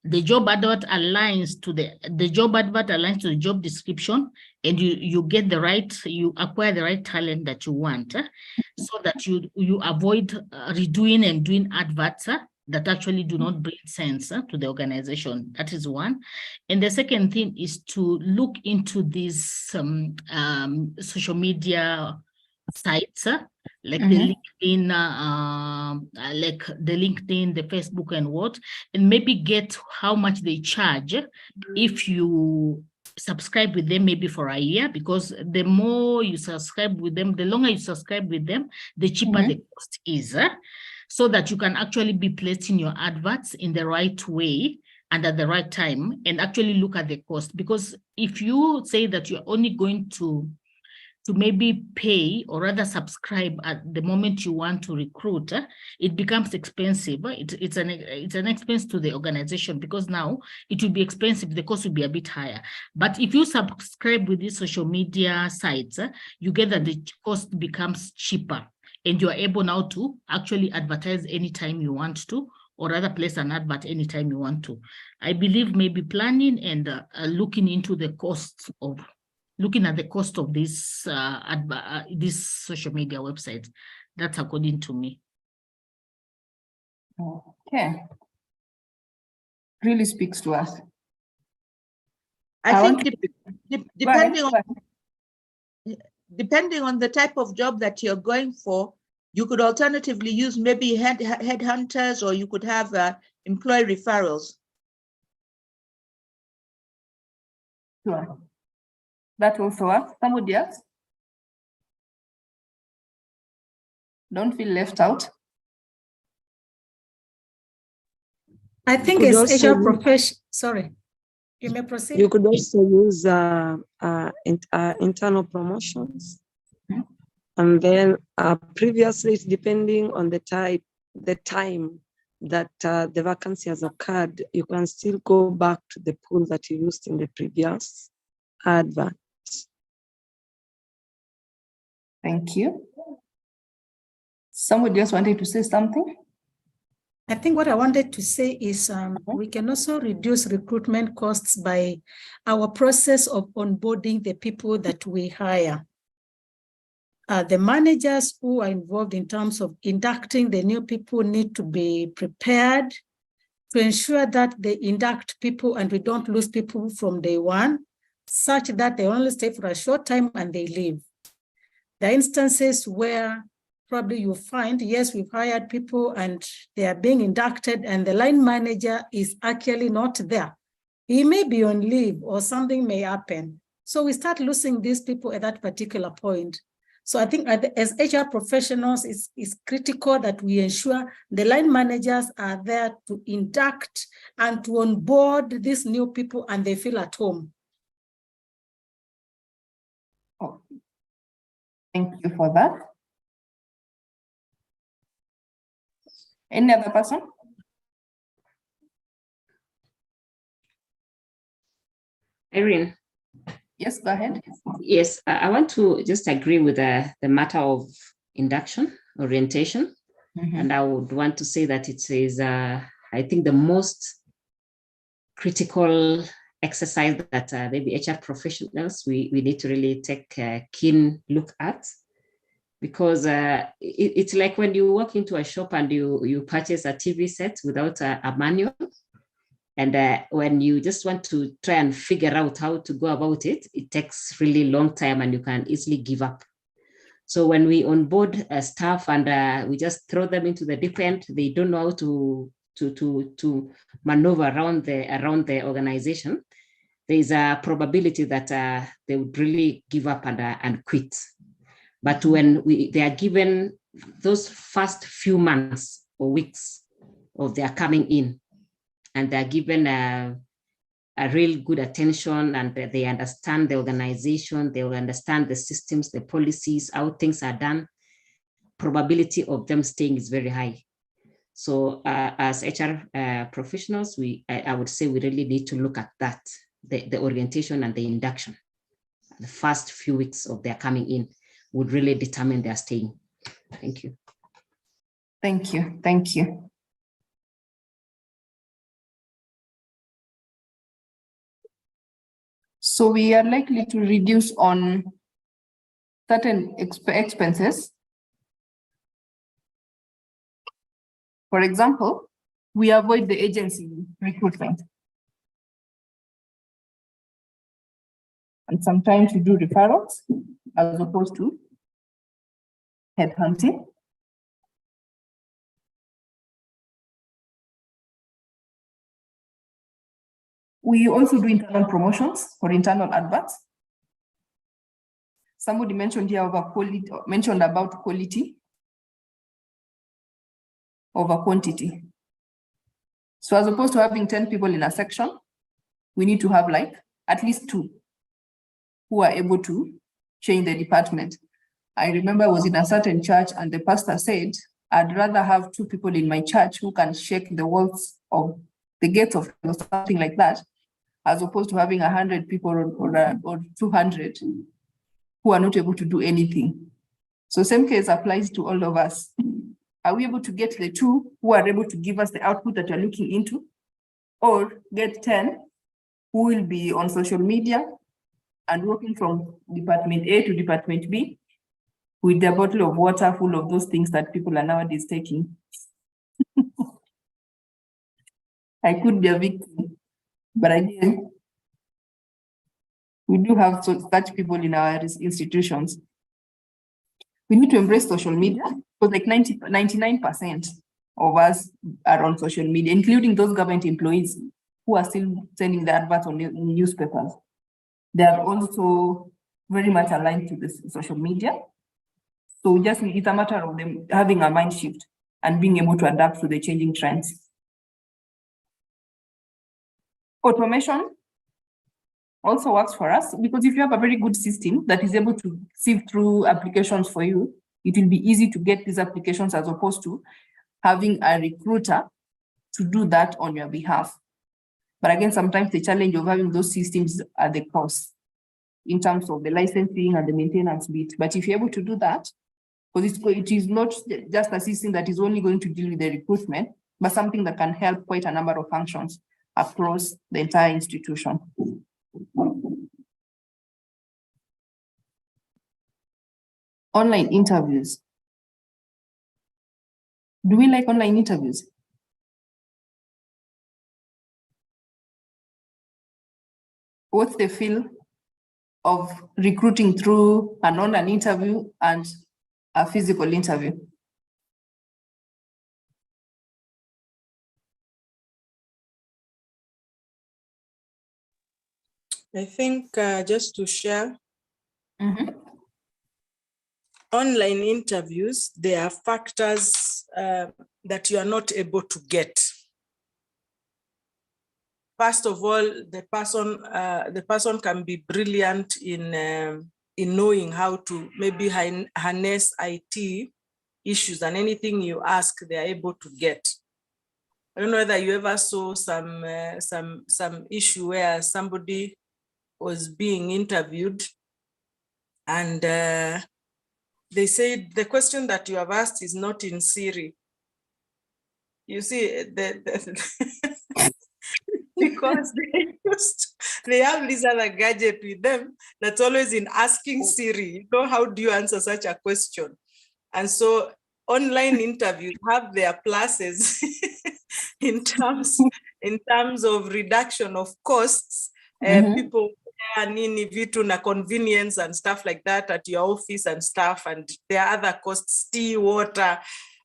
the job advert aligns to the job description, and you acquire the right talent that you want, so that you avoid redoing and doing adverts that actually do not bring sense to the organization. That is one. And the second thing is to look into these social media sites, like the LinkedIn, the Facebook and what, and maybe get how much they charge if you subscribe with them, maybe for a year, because the more you subscribe with them, the longer you subscribe with them, the cheaper the cost is, so that you can actually be placing your adverts in the right way and at the right time, and actually look at the cost. Because if you say that you're only going to maybe pay, or rather subscribe at the moment you want to recruit, it becomes expensive. It's an expense to the organization, because now it will be expensive, the cost will be a bit higher. But if you subscribe with these social media sites, you get that the cost becomes cheaper, and you're able now to actually advertise anytime you want to, or rather place an advert anytime you want to. I believe maybe planning and looking at the cost of this social media website. That's according to me. Okay. Really speaks to us. I think depending on the type of job that you're going for, you could alternatively use maybe headhunters, or you could have employee referrals. Sure. That also works. Somebody else? Don't feel left out. I think as HR profession, sorry, you may proceed. You could also use internal promotions. And then previously, depending on the time that the vacancy has occurred, you can still go back to the pool that you used in the previous advert. Thank you. Somebody else wanted to say something? I think what I wanted to say is we can also reduce recruitment costs by our process of onboarding the people that we hire. The managers who are involved in terms of inducting the new people need to be prepared to ensure that they induct people and we don't lose people from day one, such that they only stay for a short time and they leave. There are instances where probably you find, yes, we've hired people and they are being inducted and the line manager is actually not there. He may be on leave or something may happen. So we start losing these people at that particular point. So I think as HR professionals, it's critical that we ensure the line managers are there to induct and to onboard these new people and they feel at home. Oh, thank you for that. Any other person? Irene. Yes, go ahead. Yes, I want to just agree with the matter of induction, orientation. And I would want to say that it is, I think, the most critical exercise that maybe HR professionals, we need to really take a keen look at. Because it's like when you walk into a shop and you purchase a TV set without a manual. And when you just want to try and figure out how to go about it, it takes really long time and you can easily give up. So when we onboard staff and we just throw them into the deep end, they don't know how to maneuver around the organization. There is a probability that they would really give up and quit. But when they are given those first few months or weeks of their coming in, and they're given a real good attention and they understand the organization, they will understand the systems, the policies, how things are done, probability of them staying is very high. So as HR professionals, I would say we really need to look at that, the orientation and the induction. The first few weeks of their coming in would really determine their staying. Thank you. Thank you. Thank you. So we are likely to reduce on certain expenses. For example, we avoid the agency recruitment. And sometimes we do referrals as opposed to headhunting. We also do internal promotions or internal adverts. Somebody mentioned here about quality over quantity. So as opposed to having 10 people in a section, we need to have like at least 2 who are able to change the department. I remember I was in a certain church and the pastor said, I'd rather have 2 people in my church who can shake the walls of the gates of or something like that, as opposed to having 100 people or 200 who are not able to do anything. So same case applies to all of us. Are we able to get the 2 who are able to give us the output that we're looking into, or get 10 who will be on social media and working from department A to department B with their bottle of water full of those things that people are nowadays taking? I could be a victim, but again, we do have such people in our institutions. We need to embrace social media because like 99% of us are on social media, including those government employees who are still sending the adverts on newspapers. They are also very much aligned to this social media. So just it's a matter of them having a mind shift and being able to adapt to the changing trends. Automation also works for us because if you have a very good system that is able to sift through applications for you, it will be easy to get these applications as opposed to having a recruiter to do that on your behalf. But again, sometimes the challenge of having those systems are the cost in terms of the licensing and the maintenance bit. But if you're able to do that, because it is not just a system that is only going to deal with the recruitment, but something that can help quite a number of functions across the entire institution. Online interviews. Do we like online interviews? What's the feel of recruiting through an online interview and a physical interview? I think just to share, online interviews, there are factors that you are not able to get. First of all, the person can be brilliant in knowing how to maybe harness IT issues, and anything you ask, they are able to get. I don't know whether you ever saw some issue where somebody was being interviewed and they said the question that you have asked is not in Siri. You see, because they have this other gadget with them that's always in asking Siri, you know, how do you answer such a question? And so online interviews have their pluses in terms of reduction of costs. People need vitu na convenience and stuff like that at your office and stuff, and there are other costs, tea, water,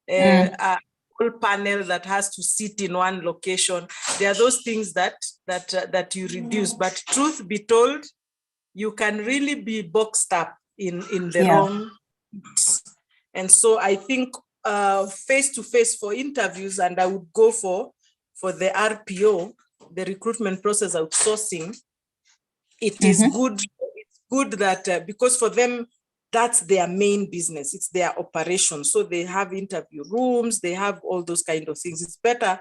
a whole panel that has to sit in one location. There are those things that you reduce, but truth be told, you can really be boxed up in the wrong. And so I think face-to-face for interviews, and I would go for the RPO, the recruitment process outsourcing, it is good. It's good that because for them, that's their main business. It's their operation. So they have interview rooms, they have all those kind of things. It's better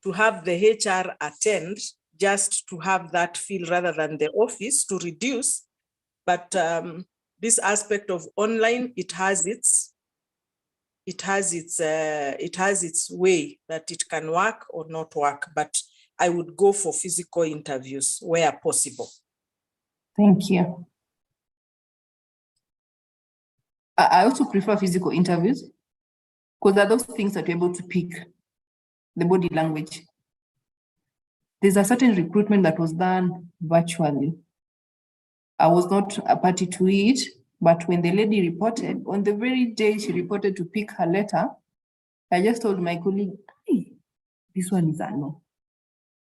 to have the HR attend just to have that feel rather than the office to reduce. But this aspect of online, it has its way that it can work or not work. But I would go for physical interviews where possible. Thank you. I also prefer physical interviews because there are those things that you're able to pick, the body language. There's a certain recruitment that was done virtually. I was not a party to it, but when the lady reported, on the very day she reported to pick her letter, I just told my colleague, hey, this one is a no.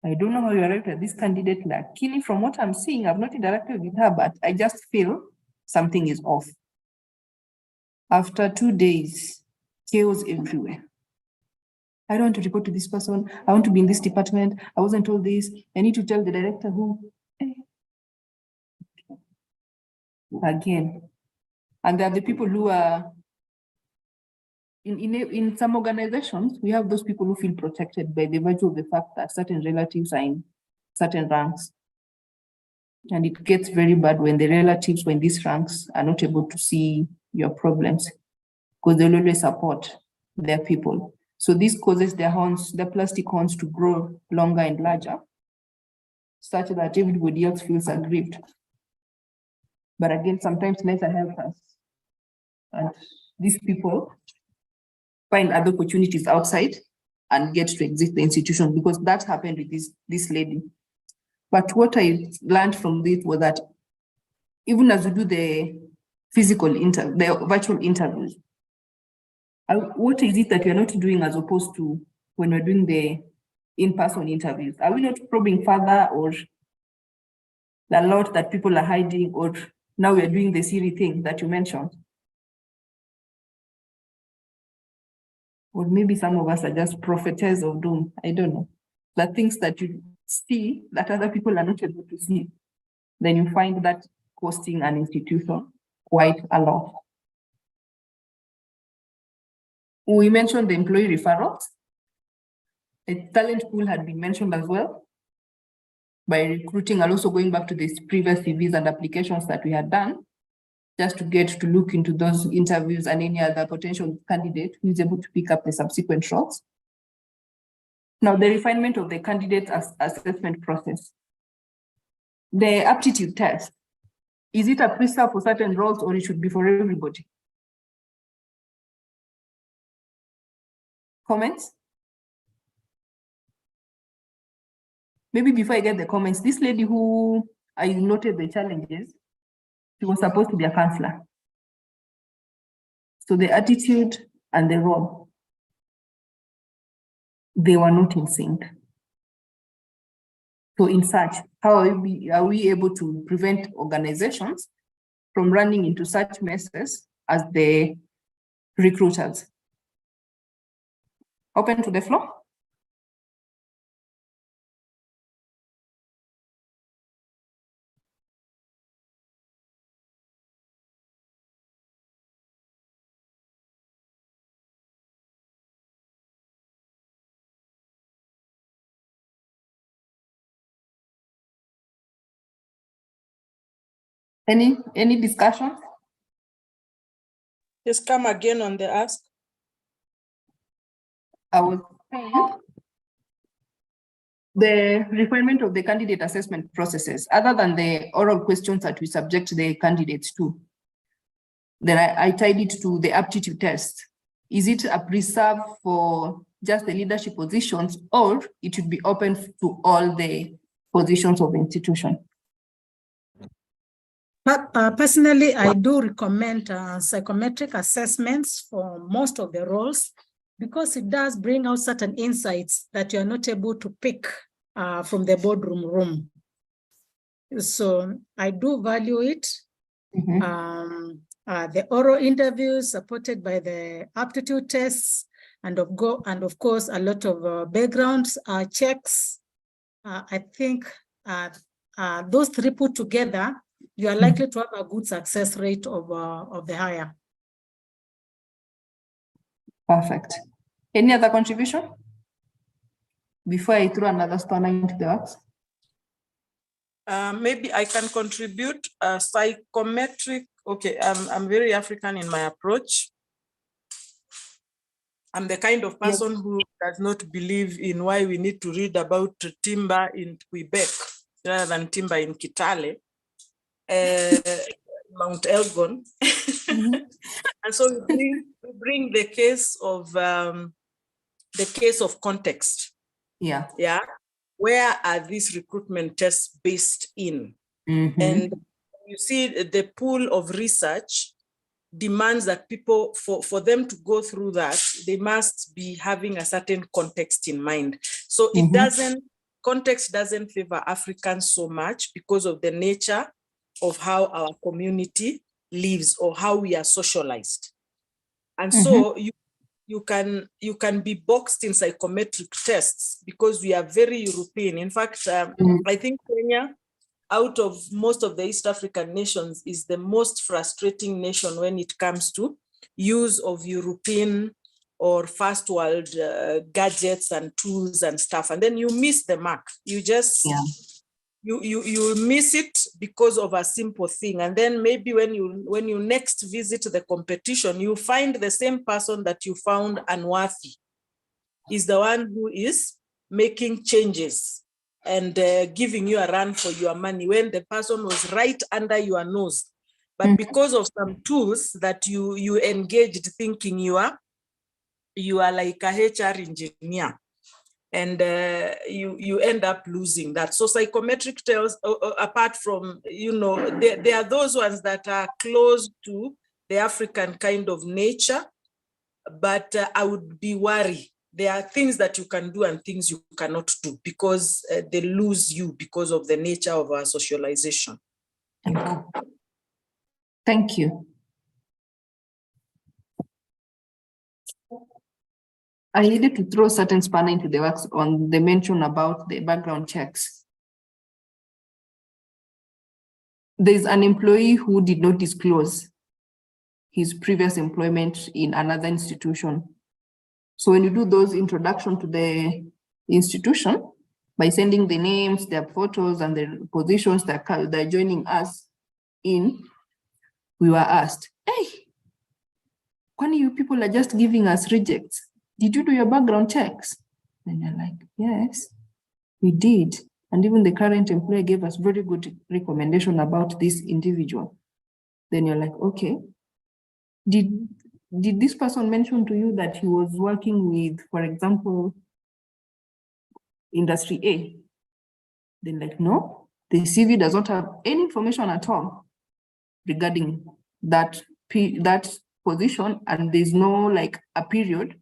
I don't know how you arrived at this candidate. Lakini from what I'm seeing, I've not interacted with her, but I just feel something is off. After 2 days, chaos everywhere. I don't want to report to this person. I want to be in this department. I wasn't told this. I need to tell the director who. Again. And there are the people who are, in some organizations, we have those people who feel protected by the virtue of the fact that certain relatives are in certain ranks. And it gets very bad when the relatives, when these ranks are not able to see your problems, because they'll always support their people. So this causes their horns, the plastic horns, to grow longer and larger, such that everybody else feels aggrieved. But again, sometimes neither help us. And these people find other opportunities outside and get to exit the institution, because that happened with this lady. But what I learned from this was that even as we do the the virtual interviews, what is it that we're not doing as opposed to when we're doing the in-person interviews? Are we not probing further, or the lot that people are hiding, or now we're doing the Siri thing that you mentioned? Or maybe some of us are just prophetess of doom. I don't know. The things that you see that other people are not able to see, then you find that costing an institution quite a lot. We mentioned the employee referrals. A talent pool had been mentioned as well by recruiting, and also going back to these previous CVs and applications that we had done, just to get to look into those interviews and any other potential candidate who is able to pick up the subsequent roles. Now, the refinement of the candidate assessment process. The aptitude test, is it a preserve for certain roles, or it should be for everybody? Comments? Maybe before I get the comments, this lady who I noted the challenges, she was supposed to be a counselor. So the attitude and the role, they were not in sync. So in such, how are we able to prevent organizations from running into such messes as the recruiters? Open to the floor. Any discussion? Just come again on the ask. I was saying the requirement of the candidate assessment processes, other than the oral questions that we subject the candidates to. Then I tied it to the aptitude test. Is it a preserve for just the leadership positions, or it should be open to all the positions of the institution? But personally, I do recommend psychometric assessments for most of the roles, because it does bring out certain insights that you are not able to pick from the boardroom room. So I do value it. The oral interviews supported by the aptitude tests, and of course, a lot of background checks I think those three put together, you are likely to have a good success rate of the hire. Perfect. Any other contribution? Before I throw another spanner into the works? Maybe I can contribute a psychometric. Okay, I'm very African in my approach. I'm the kind of person who does not believe in why we need to read about timber in Quebec rather than timber in Kitale, Mount Elgon. And so we bring the case of context. Yeah. Where are these recruitment tests based in? And you see the pool of research demands that people, for them to go through that, they must be having a certain context in mind. So context doesn't favor Africans so much because of the nature of how our community lives or how we are socialized. And so you can be boxed in psychometric tests because we are very European. In fact, I think Kenya, out of most of the East African nations, is the most frustrating nation when it comes to use of European or first world gadgets and tools and stuff. And then you miss the mark. You just, you miss it because of a simple thing. And then maybe when you next visit the competition, you find the same person that you found unworthy is the one who is making changes and giving you a run for your money when the person was right under your nose. But because of some tools that you engaged thinking you are like a HR engineer, and you end up losing that. So psychometric tells, apart from, there are those ones that are close to the African kind of nature, but I would be worried. There are things that you can do and things you cannot do because they lose you because of the nature of our socialization. Thank you. I needed to throw certain spanner into the works on the mention about the background checks. There's an employee who did not disclose his previous employment in another institution. So when you do those introduction to the institution, by sending the names, their photos, and the positions that they're joining us in, we were asked, hey, when you people are just giving us rejects, did you do your background checks? And they're like, yes, we did. And even the current employer gave us very good recommendation about this individual. Then you're like, okay, did this person mention to you that he was working with, for example, industry A? Then like, no, the CV does not have any information at all regarding that position, and there's no like a period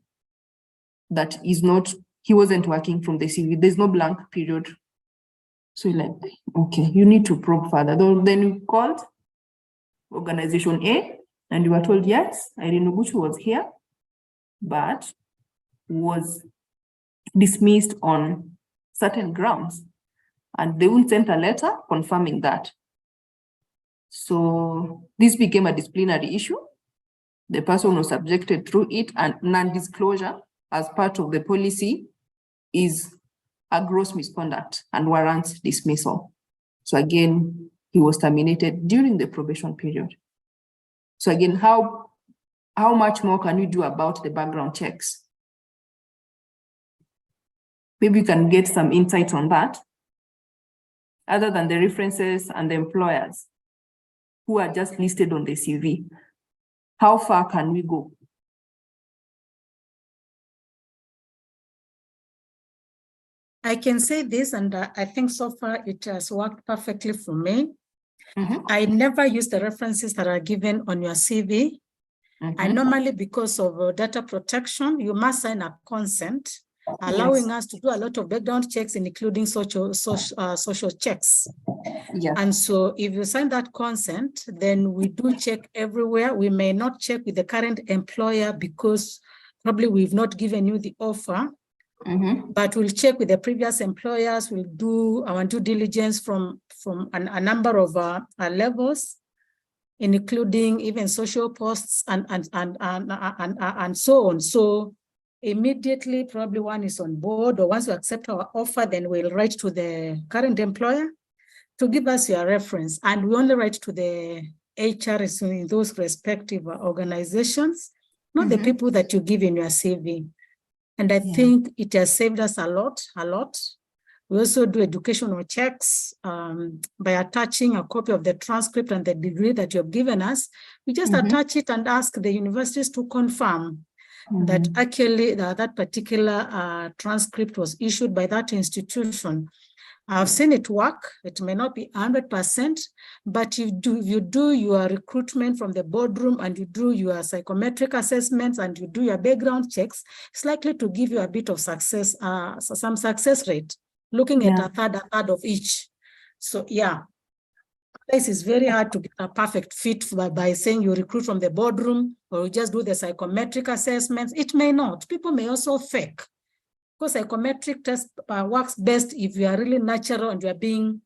that is not, he wasn't working from the CV. There's no blank period. So you're like, okay, you need to probe further. Then we called organization A, and you were told, yes, Irene Oguchu was here, but was dismissed on certain grounds. And they wouldn't send a letter confirming that. So this became a disciplinary issue. The person was subjected through it, and non-disclosure as part of the policy is a gross misconduct and warrants dismissal. So again, he was terminated during the probation period. So again, how much more can you do about the background checks? Maybe you can get some insight on that, other than the references and the employers who are just listed on the CV. How far can we go? I can say this, and I think so far it has worked perfectly for me. I never use the references that are given on your CV. And normally, because of data protection, you must sign a consent, allowing us to do a lot of background checks, including social checks. And so if you sign that consent, then we do check everywhere. We may not check with the current employer because probably we've not given you the offer. But we'll check with the previous employers. We'll do our due diligence from a number of levels, including even social posts and so on. So immediately, probably one is on board, or once we accept our offer, then we'll write to the current employer to give us your reference. And we only write to the HRs in those respective organizations, not the people that you give in your CV. And I think it has saved us a lot. We also do educational checks by attaching a copy of the transcript and the degree that you have given us. We just attach it and ask the universities to confirm that actually that particular transcript was issued by that institution. I've seen it work. It may not be 100%, but you do your recruitment from the boardroom and you do your psychometric assessments and you do your background checks, it's likely to give you a bit of success, some success rate, looking at a third of each. So this is very hard to get a perfect fit by saying you recruit from the boardroom or you just do the psychometric assessments. It may not. People may also fake. Because psychometric test works best if you are really natural and you are being,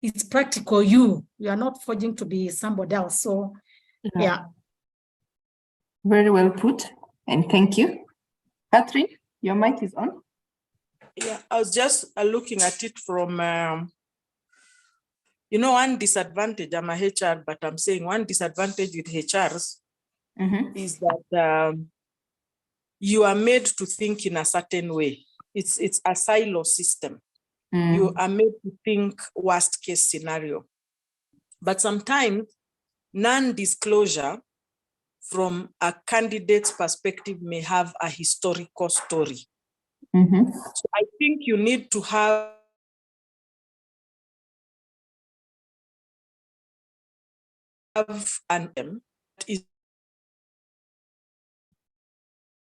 it's practical. You are not forging to be somebody else. So, Very well put. And thank you. Catherine, your mic is on. Yeah, I was just looking at it from, one disadvantage. I'm a HR, but I'm saying one disadvantage with HRs is that you are made to think in a certain way. It's a silo system. You are made to think worst case scenario. But sometimes non-disclosure from a candidate's perspective may have a historical story. So I think you need to have an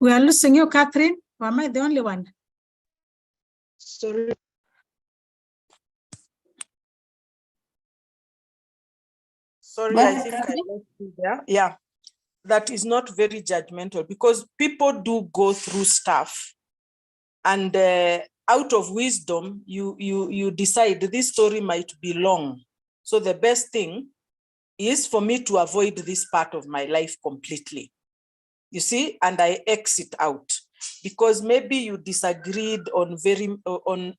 We are losing you, Catherine. Or am I the only one? Sorry. Sorry, I think I lost you there. Yeah, that is not very judgmental because people do go through stuff, and out of wisdom, you decide this story might be long. So the best thing is for me to avoid this part of my life completely. You see, and I exit out because maybe you disagreed on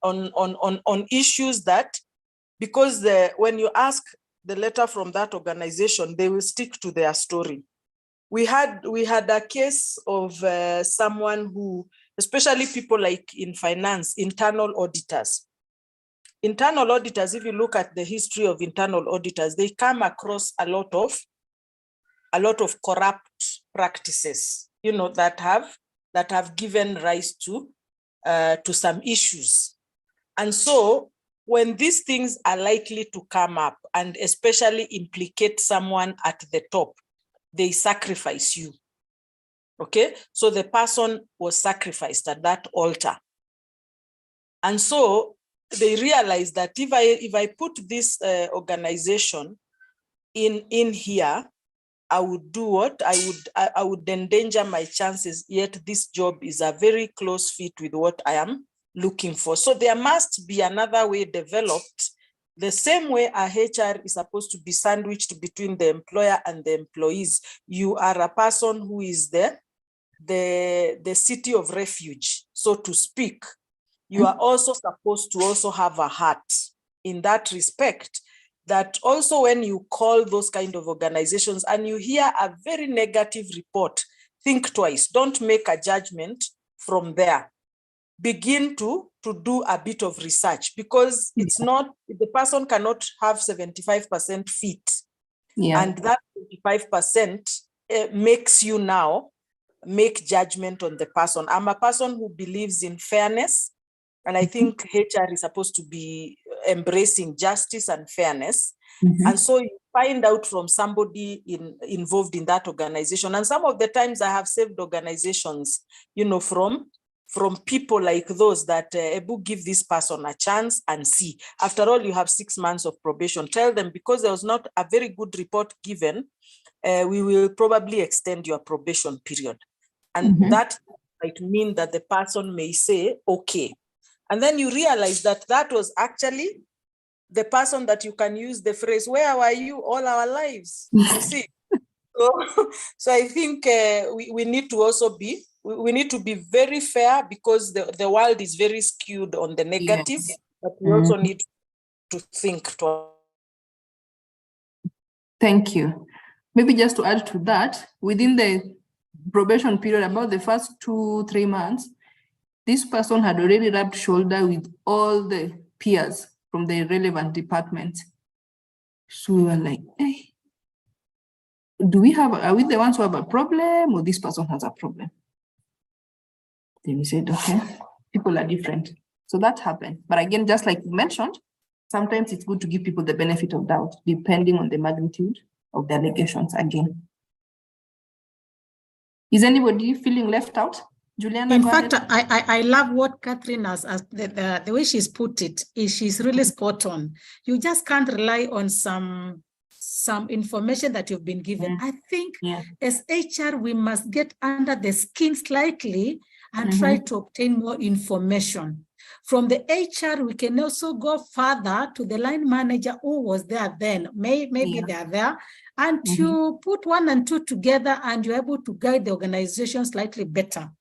on issues that, because when you ask the letter from that organization, they will stick to their story. We had a case of someone who, especially people like in finance, internal auditors. Internal auditors, if you look at the history of internal auditors, they come across a lot of corrupt practices, that have given rise to some issues. And so when these things are likely to come up and especially implicate someone at the top, they sacrifice you. Okay, so the person was sacrificed at that altar. And so they realized that if I put this organization in here, I would do what? I would endanger my chances, yet this job is a very close fit with what I am looking for. So there must be another way developed, the same way a HR is supposed to be sandwiched between the employer and the employees. You are a person who is the city of refuge, so to speak. You are also supposed to also have a heart in that respect, that also when you call those kind of organizations and you hear a very negative report, think twice. Don't make a judgment from there. Begin to do a bit of research, because it's not, the person cannot have 75% fit. And that 25% makes you now make judgment on the person. I'm a person who believes in fairness, and I think HR is supposed to be embracing justice and fairness. And so you find out from somebody involved in that organization. And some of the times I have saved organizations, from people like those that Ebu, give this person a chance and see. After all, you have 6 months of probation. Tell them, because there was not a very good report given, we will probably extend your probation period. And that might mean that the person may say, okay. And then you realize that that was actually the person that you can use the phrase, where were you all our lives? You see? So I think we need to also be, we need to be very fair, because the world is very skewed on the negative, yes. But we also need to think. Thank you. Maybe just to add to that, within the probation period, about the first 2-3 months, this person had already rubbed shoulder with all the peers from the relevant departments. So we were like, hey, are we the ones who have a problem, or this person has a problem? Then we said, okay, people are different. So that happened. But again, just like you mentioned, sometimes it's good to give people the benefit of doubt, depending on the magnitude of the allegations again. Is anybody feeling left out? Juliana, in fact, I love what Catherine has, the way she's put it, is she's really spot on. You just can't rely on some information that you've been given. I think as HR, we must get under the skin slightly and try to obtain more information. From the HR, we can also go further to the line manager who was there then. Maybe they're there. And you put 1 and 2 together, and you're able to guide the organization slightly better.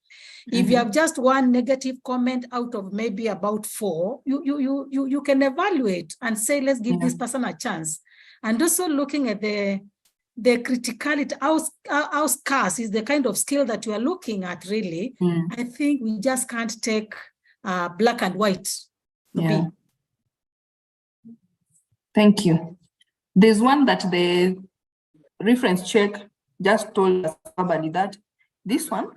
If you have just one negative comment out of maybe about 4, you can evaluate and say, let's give this person a chance. And also looking at the criticality, how scarce is the kind of skill that you are looking at, really. I think we just can't take black and white. Thank you. There's one that the reference check just told us about, that this one,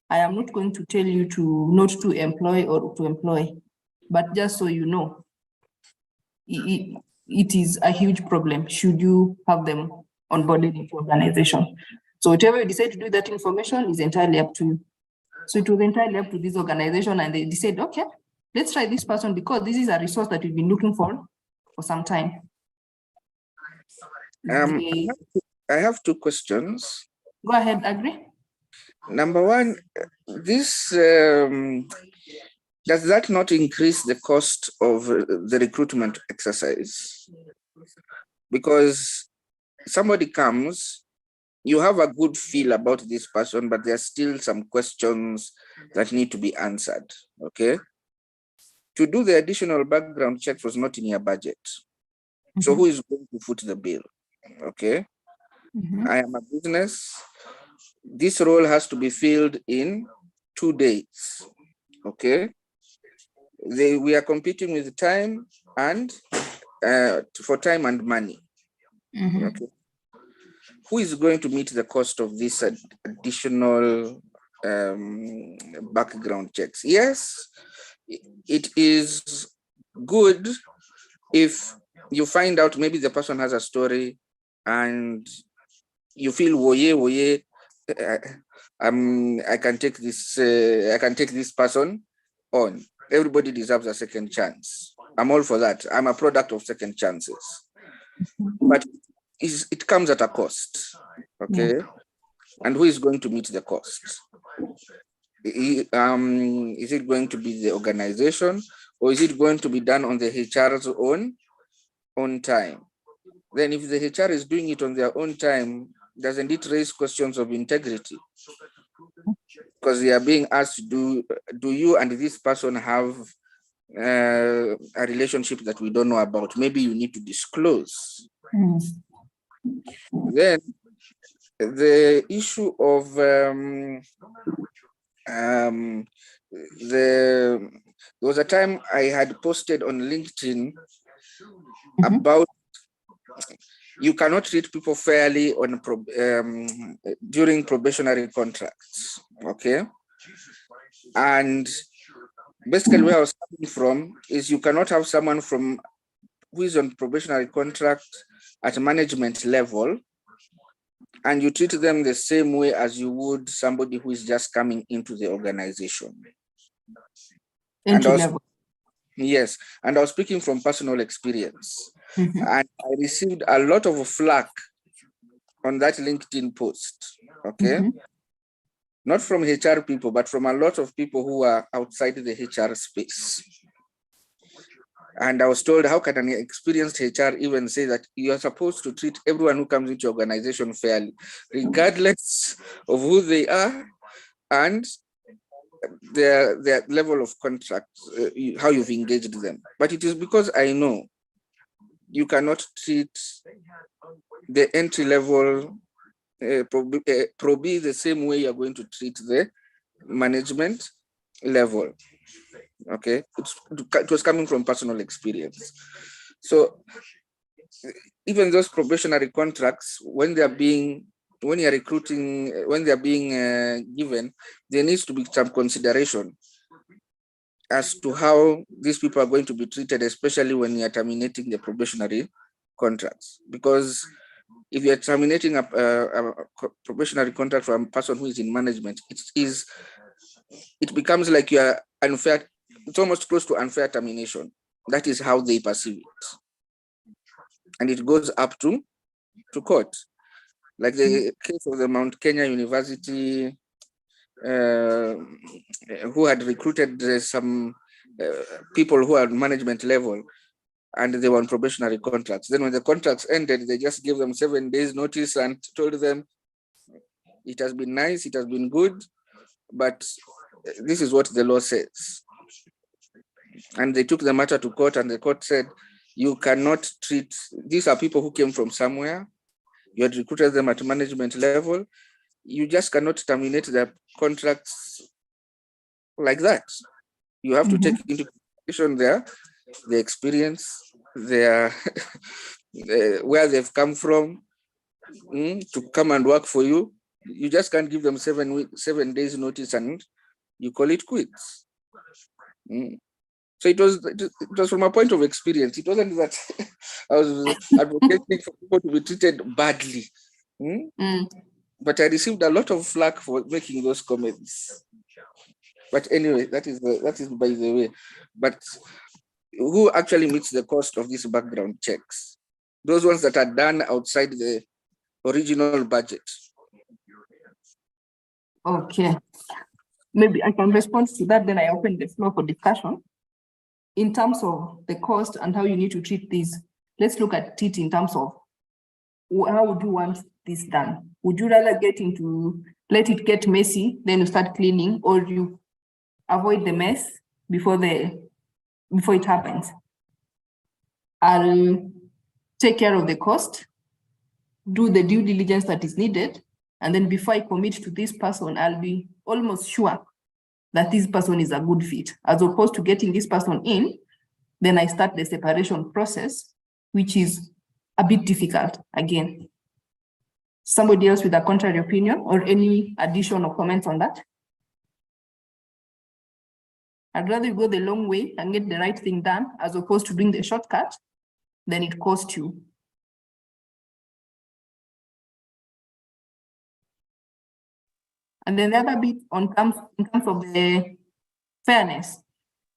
I am not going to tell you not to employ or to employ, but just so you know, it is a huge problem should you have them onboarded into organization. So whatever you decide to do with that information is entirely up to you. So it was entirely up to this organization, and they said, okay, let's try this person because this is a resource that we've been looking for some time. I have 2 questions. Go ahead, Agri. Number 1, this does that not increase the cost of the recruitment exercise? Because somebody comes, you have a good feel about this person, but there are still some questions that need to be answered, okay? To do the additional background check was not in your budget. So who is going to foot the bill, okay? I am a business. This role has to be filled in 2 days, okay? We are competing with time and for time and money. Okay. Who is going to meet the cost of this additional background checks? Yes, it is good if you find out maybe the person has a story and you feel woye, I can take this person on. Everybody deserves a second chance. I'm all for that. I'm a product of second chances. But it comes at a cost, okay? And who is going to meet the cost? Is it going to be the organization, or is it going to be done on the HR's own time? Then if the HR is doing it on their own time, doesn't it raise questions of integrity? Because they are being asked, do you and this person have a relationship that we don't know about? Maybe you need to disclose. Then the issue of there was a time I had posted on LinkedIn about you cannot treat people fairly on during probationary contracts, okay? And basically where I was coming from is you cannot have someone who is on probationary contract at management level and you treat them the same way as you would somebody who is just coming into the organization. Yes, and I was speaking from personal experience. And I received a lot of flack on that LinkedIn post, okay? not from HR people, but from a lot of people who are outside the HR space. And I was told, how can an experienced HR even say that you're supposed to treat everyone who comes into your organization fairly, regardless of who they are and their level of contract, how you've engaged them. But it is because I know you cannot treat the entry level probably the same way you're going to treat the management level. Okay, it was coming from personal experience. So even those probationary contracts, when you're recruiting, when they're being given, there needs to be some consideration as to how these people are going to be treated, especially when you're terminating the probationary contracts. Because if you're terminating a probationary contract from a person who is in management, it becomes like you're unfair. It's almost close to unfair termination. That is how they perceive it. And it goes up to court. Like the case of the Mount Kenya University, who had recruited some people who are management level, and they were on probationary contracts. Then when the contracts ended, they just gave them 7 days notice and told them, it has been nice, it has been good, but this is what the law says. And they took the matter to court, and the court said, you cannot treat, these are people who came from somewhere, you had recruited them at management level, you just cannot terminate their contracts like that. You have to take into consideration their experience, their where they've come from to come and work for you. You just can't give them 7 days notice and you call it quits. So it was from a point of experience. It wasn't that I was advocating for people to be treated badly. But I received a lot of flack for making those comments. But anyway, that is by the way. But who actually meets the cost of these background checks? Those ones that are done outside the original budget. Okay. Maybe I can respond to that, then I open the floor for discussion. In terms of the cost and how you need to treat these, let's look at it in terms of how would you want this done? Would you rather let it get messy, then you start cleaning, or you avoid the mess before it happens? I'll take care of the cost, do the due diligence that is needed, and then before I commit to this person, I'll be almost sure that this person is a good fit, as opposed to getting this person in, then I start the separation process, which is a bit difficult again. Somebody else with a contrary opinion or any additional comments on that? I'd rather you go the long way and get the right thing done as opposed to doing the shortcut, then it costs you. And then the other bit in terms of the fairness,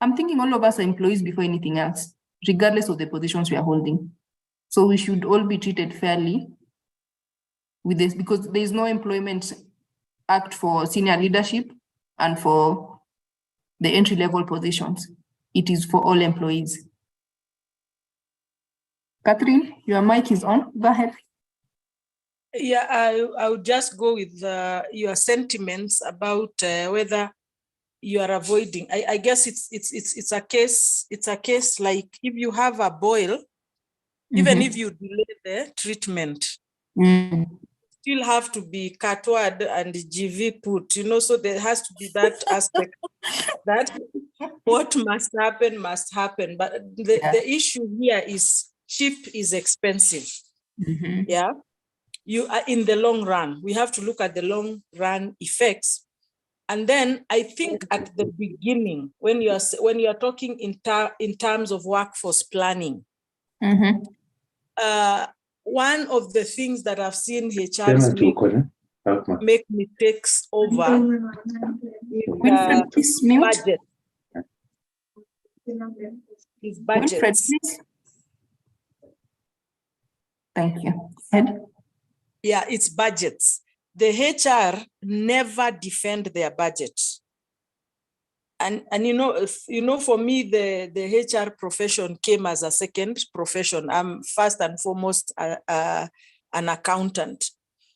I'm thinking all of us are employees before anything else, regardless of the positions we are holding. So we should all be treated fairly with this, because there is no employment act for senior leadership and for the entry-level positions. It is for all employees. Catherine, your mic is on. Go ahead. Yeah, I would just go with your sentiments about whether you are avoiding. I guess it's a case like if you have a boil, even if you delay the treatment, still have to be catward and GV put, so there has to be that aspect that what must happen. But the issue here is cheap is expensive. Yeah. You are in the long run. We have to look at the long run effects. And then I think at the beginning, when you are talking in terms of workforce planning, one of the things that I've seen HRs make mistakes over is budget. Is budgets. Thank you. Ed? Yeah, it's budgets. the HR never defend their budget. And for me, the HR profession came as a second profession. I'm first and foremost an accountant.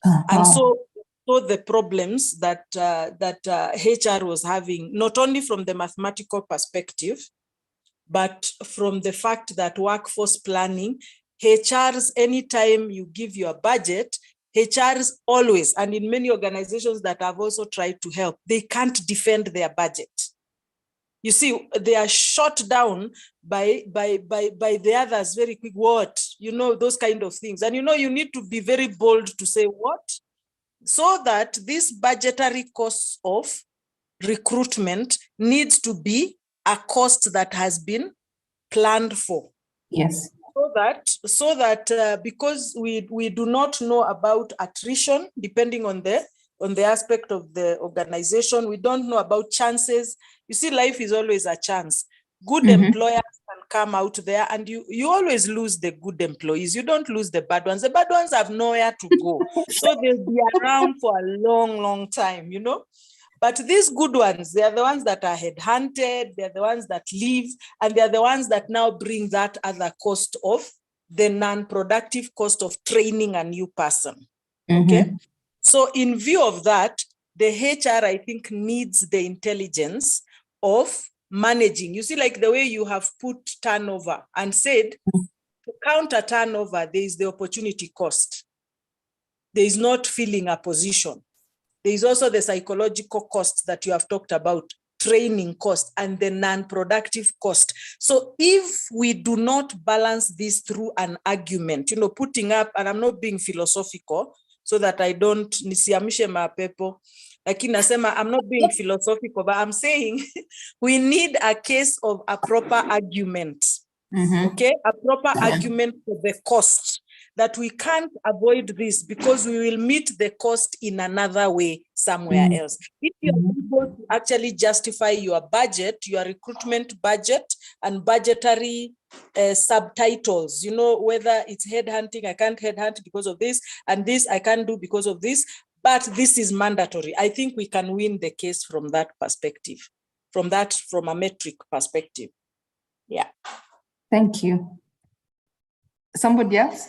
And so the problems that HR was having, not only from the mathematical perspective, but from the fact that workforce planning, HRs, anytime you give your budget, HRs always, and in many organizations that have also tried to help, they can't defend their budget. You see, they are shot down by the others very quick. What? Those kind of things. And you need to be very bold to say what? So that this budgetary cost of recruitment needs to be a cost that has been planned for. Yes. So that because we do not know about attrition, depending on the aspect of the organization, we don't know about chances. You see, life is always a chance. Good employers can come out there, and you always lose the good employees. You don't lose the bad ones. The bad ones have nowhere to go. So they'll be around for a long, long time, But these good ones, they are the ones that are headhunted, they're the ones that leave, and they're the ones that now bring that other cost of the non-productive cost of training a new person. Okay? So in view of that, the HR, I think, needs the intelligence of managing. You see, like the way you have put turnover and said, to counter turnover, there is the opportunity cost. There is not filling a position. There is also the psychological cost that you have talked about, training cost, and the non-productive cost. So if we do not balance this through an argument, putting up, and I'm not being philosophical, so that I don't nisiamishe mapepo, I'm not being philosophical, but I'm saying we need a case of a proper argument. Okay, a proper argument for the cost, that we can't avoid this because we will meet the cost in another way somewhere else. If you're able to actually justify your budget, your recruitment budget and budgetary subtitles, whether it's headhunting, I can't headhunt because of this, and this I can't do because of this, but this is mandatory. I think we can win the case from that perspective, from a metric perspective. Yeah. Thank you. Somebody else?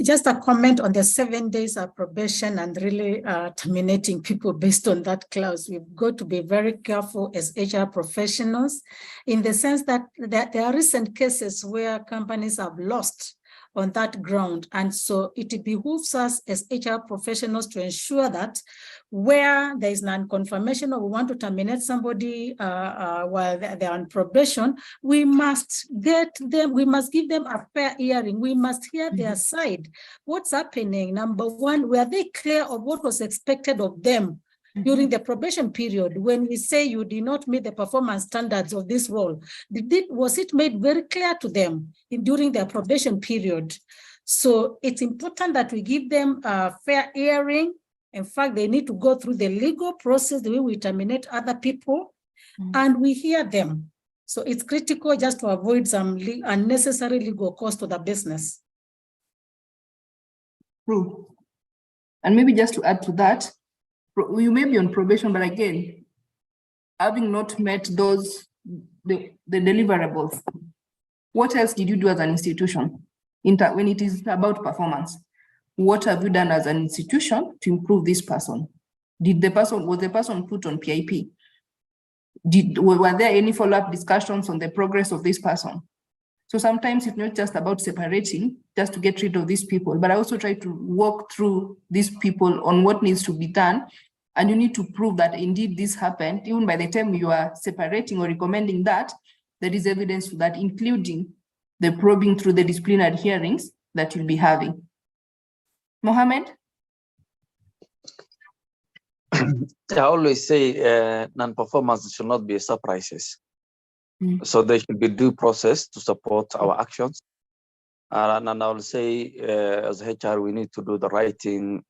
Just a comment on the 7 days of probation and really terminating people based on that clause. We've got to be very careful as HR professionals, in the sense that there are recent cases where companies have lost on that ground. And so it behooves us as HR professionals to ensure that where there is non-confirmation or we want to terminate somebody while they're on probation, we must give them a fair hearing. We must hear their side. What's happening? Number one, were they clear of what was expected of them during the probation period? When we say you did not meet the performance standards of this role, was it made very clear to them during their probation period? So it's important that we give them a fair hearing. In fact, they need to go through the legal process, the way we terminate other people, and we hear them. So it's critical just to avoid some unnecessary legal cost to the business. True. And maybe just to add to that, you may be on probation, but again, having not met the deliverables, what else did you do as an institution when it is about performance? What have you done as an institution to improve this person? Was the person put on PIP? Were there any follow-up discussions on the progress of this person? So sometimes it's not just about separating, just to get rid of these people, but I also try to walk through these people on what needs to be done. And you need to prove that indeed this happened. Even by the time you are separating or recommending that, there is evidence to that, including the probing through the disciplinary hearings that you'll be having. Mohammed? I always say non-performance should not be surprises. So there should be due process to support our actions. And I will say, as HR, we need to do the right thing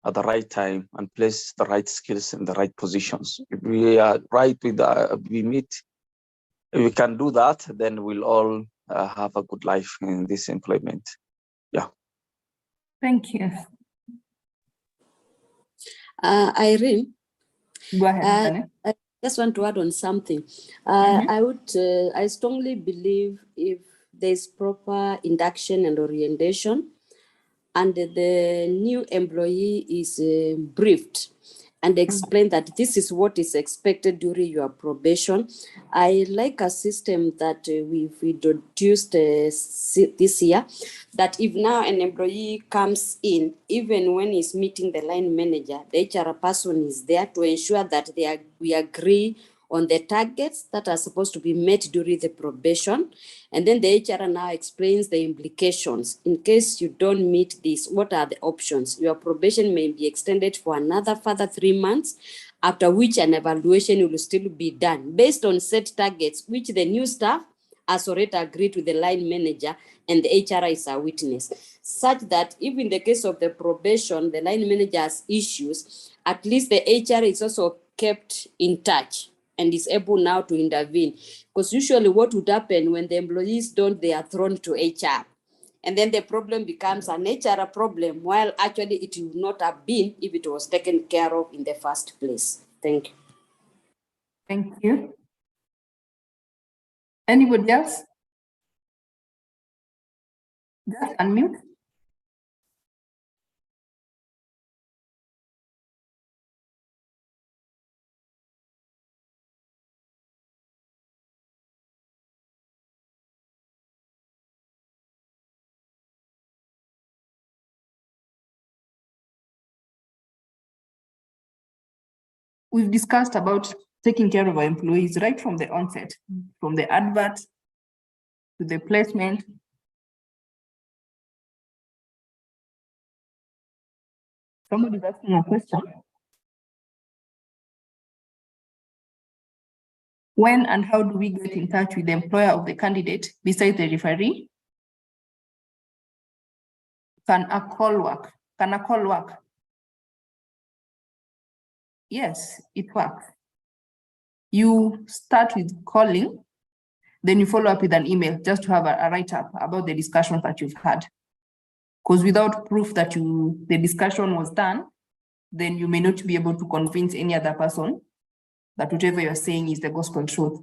at the right time and place the right skills in the right positions. If we are right with if we can do that, then we'll all have a good life in this employment. Yeah. Thank you. Irene. Go ahead, I just want to add on something. I strongly believe if there's proper induction and orientation, and the new employee is briefed and explain that this is what is expected during your probation. I like a system that we've introduced this year, that if now an employee comes in, even when he's meeting the line manager, the HR person is there to ensure that we agree on the targets that are supposed to be met during the probation. And then the HR now explains the implications. In case you don't meet this, what are the options? Your probation may be extended for another further 3 months, after which an evaluation will still be done based on set targets, which the new staff has already agreed with the line manager, and the HR is a witness, such that if in the case of the probation, the line manager has issues, at least the HR is also kept in touch and is able now to intervene. Because usually what would happen when the employees don't, they are thrown to HR. And then the problem becomes an HR problem, while actually it would not have been if it was taken care of in the first place. Thank you. Thank you. Anybody else? Just unmute. We've discussed about taking care of our employees right from the onset, from the advert to the placement. Somebody's asking a question. When and how do we get in touch with the employer of the candidate besides the referee? Can a call work? Can a call work? Yes, it works. You start with calling, then you follow up with an email just to have a write-up about the discussions that you've had. Because without proof that the discussion was done, then you may not be able to convince any other person that whatever you're saying is the gospel truth.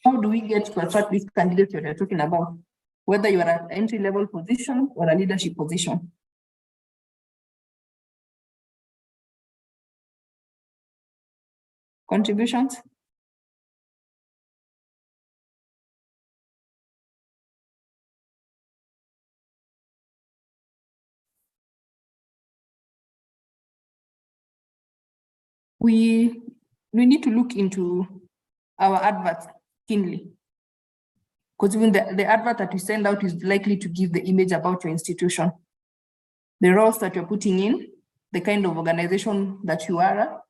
How do we get to attract these candidates you're talking about, whether you are at entry-level position or a leadership position? Contributions? We need to look into our adverts keenly, because even the advert that we send out is likely to give the image about your institution, the roles that you're putting in, the kind of organization that you are,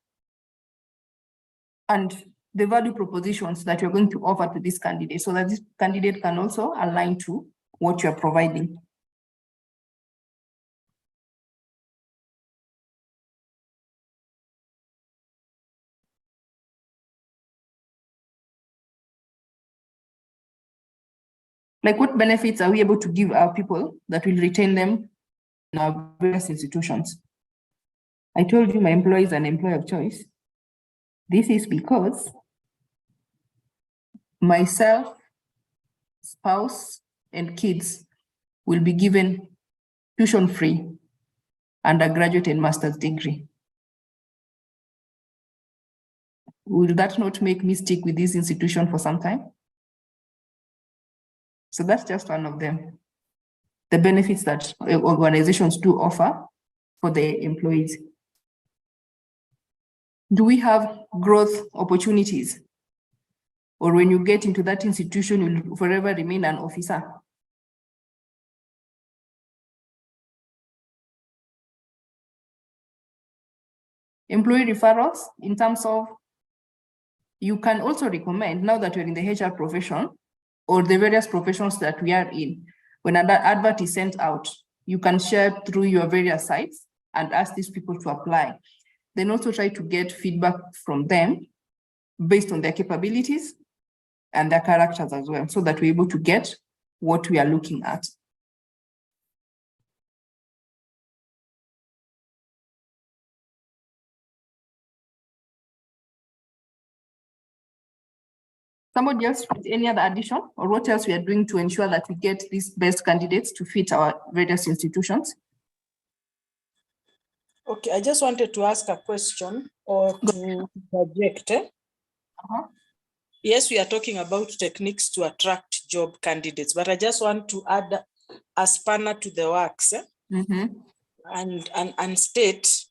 and the value propositions that you're going to offer to this candidate, so that this candidate can also align to what you're providing. Like, what benefits are we able to give our people that will retain them in our various institutions? I told you my employee is an employee of choice. This is because myself, spouse, and kids will be given tuition free undergraduate and master's degree. Will that not make me stick with this institution for some time? So that's just one of them. The benefits that organizations do offer for the employees. Do we have growth opportunities? Or when you get into that institution, you'll forever remain an officer? Employee referrals, in terms of, you can also recommend, now that you're in the HR profession or the various professions that we are in, when an advert is sent out, you can share through your various sites and ask these people to apply. Then also try to get feedback from them based on their capabilities and their characters as well, so that we're able to get what we are looking at. Somebody else with any other addition, or what else we are doing to ensure that we get these best candidates to fit our various institutions? Okay, I just wanted to ask a question or to project. Yes, we are talking about techniques to attract job candidates, but I just want to add a spanner to the works and state,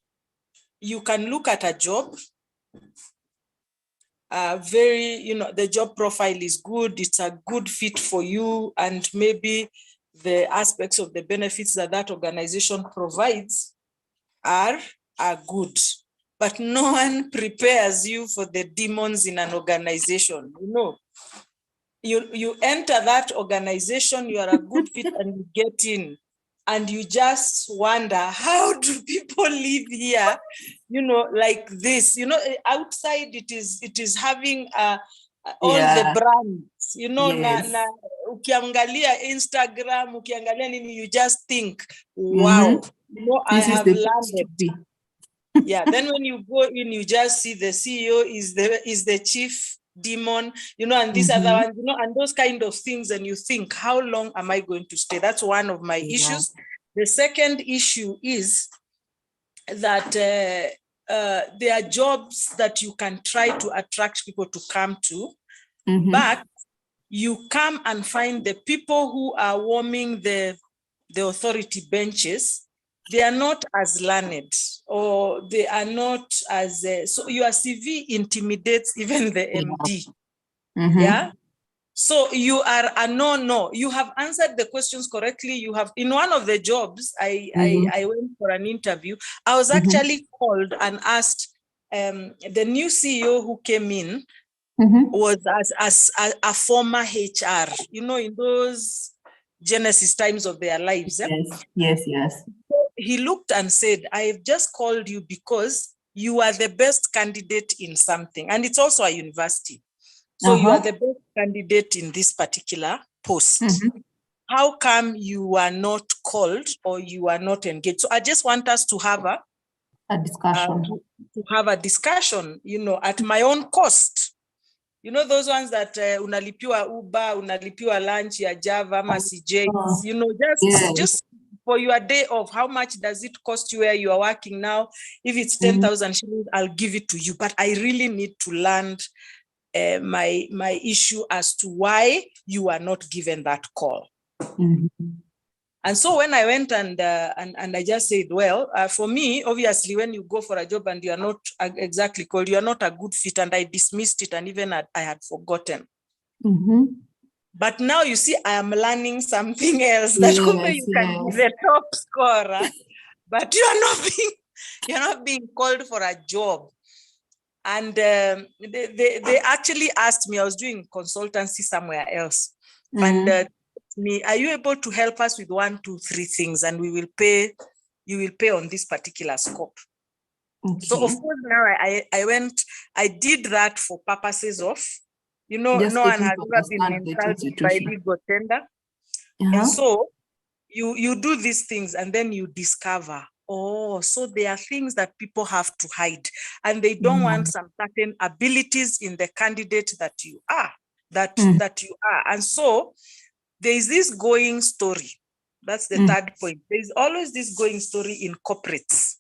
you can look at a job, the job profile is good, it's a good fit for you, and maybe the aspects of the benefits that that organization provides are good. But no one prepares you for the demons in an organization. You enter that organization, you are a good fit and you get in, and you just wonder, how do people live here, like this? Outside it is having all the brands, Yes. ukiangalia Instagram, ukiangalia nini, you just think, wow, I have landed. Yeah, then when you go in, you just see the CEO is the chief demon, and these other ones, and those kind of things, and you think, how long am I going to stay? That's one of my issues. The second issue is that there are jobs that you can try to attract people to come to, but you come and find the people who are warming the authority benches, they are not as learned, or they are not as, so your CV intimidates even the MD. Yeah. So you are a no. You have answered the questions correctly. You have, in one of the jobs, I went for an interview. I was actually called and asked, the new CEO who came in was as a former HR, in those Genesis times of their lives. Yes. He looked and said, I've just called you because you are the best candidate in something. And it's also a university. So you are the best candidate in this particular post. How come you are not called or you are not engaged? So I just want us to have a discussion, at my own cost. Those ones that unalipiwa Uber, unalipiwa lunch ya Java, CJ, just for your day off. How much does it cost you where you are working now? If it's 10,000 shillings, I'll give it to you. But I really need to learn my issue as to why you are not given that call. And so when I went and I just said, well, for me, obviously, when you go for a job and you are not exactly called, you are not a good fit, and I dismissed it, and even I had forgotten. But now you see, I am learning something else, that you can be the top scorer, but you're not being called for a job. And they actually asked me, I was doing consultancy somewhere else, and me, are you able to help us with 1, 2, 3 things, and you will pay on this particular scope. So of course now I did that for purposes of, no one has ever been insulted by legal tender. And so you do these things, and then you discover, so there are things that people have to hide, and they don't want some certain abilities in the candidate that you are, and so there is this going story. That's the third point. There is always this going story in corporates.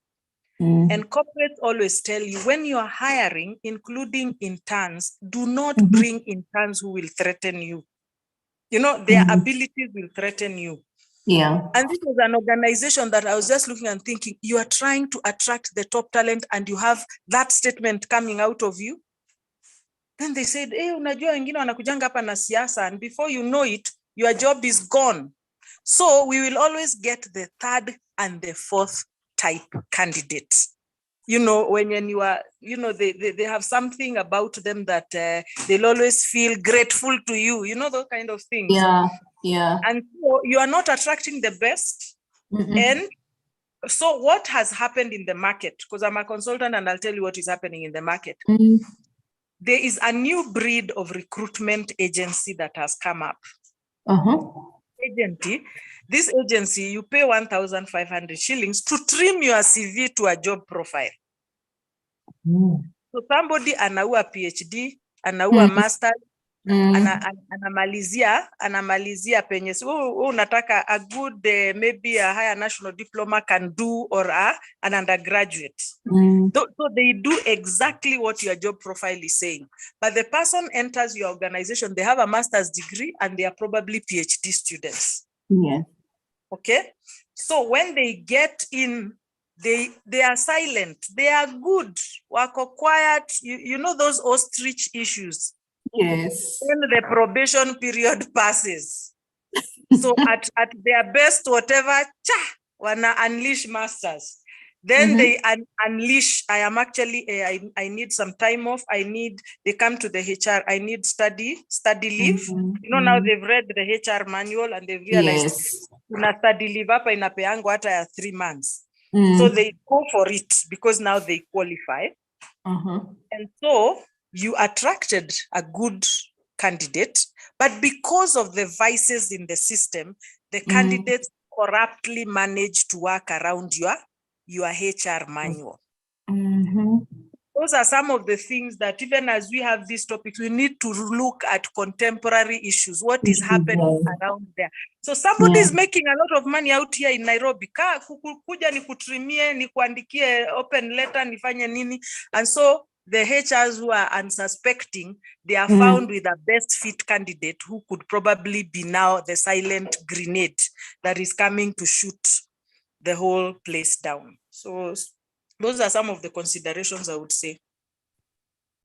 And corporates always tell you, when you are hiring, including interns, do not bring interns who will threaten you. Their abilities will threaten you. Yeah. And this was an organization that I was just looking and thinking, you are trying to attract the top talent, and you have that statement coming out of you. Then they said, unajua wengine wanakujanga hapa na siasa, and before you know it, your job is gone. So we will always get the third and the fourth type candidates. When you are, they have something about them that they'll always feel grateful to you, those kind of things. Yeah. And so you are not attracting the best. And so what has happened in the market, because I'm a consultant and I'll tell you what is happening in the market. There is a new breed of recruitment agency that has come up. This agency, you pay 1,500 shillings to trim your CV to a job profile. So somebody anaua PhD, anaua master, anamalizia penye so unataka a good maybe a higher national diploma can do or an undergraduate. So they do exactly what your job profile is saying, but the person enters your organization, they have a master's degree and they are probably PhD students. Yeah. Okay, so when they get in, they are silent, they are good, wako quiet, you know those ostrich issues. Yes. When the probation period passes, so at their best, whatever, wanna unleash masters. Then they unleash, I am actually, I need some time off. They come to the HR, I need study leave. You know, now they've read the HR manual and they've realized una study leave hapa inapeangwa hata ya 3 months. So they go for it because now they qualify. And so you attracted a good candidate, but because of the vices in the system, the candidates corruptly manage to work around your HR manual. Those are some of the things that even as we have these topics, we need to look at contemporary issues, what is happening around there. So somebody is making a lot of money out here in Nairobi. Kuja nikutrimie, nikuandikie open letter, nifanye nini. And so the HRs who are unsuspecting, they are found with a best fit candidate who could probably be now the silent grenade that is coming to shoot the whole place down. So those are some of the considerations I would say.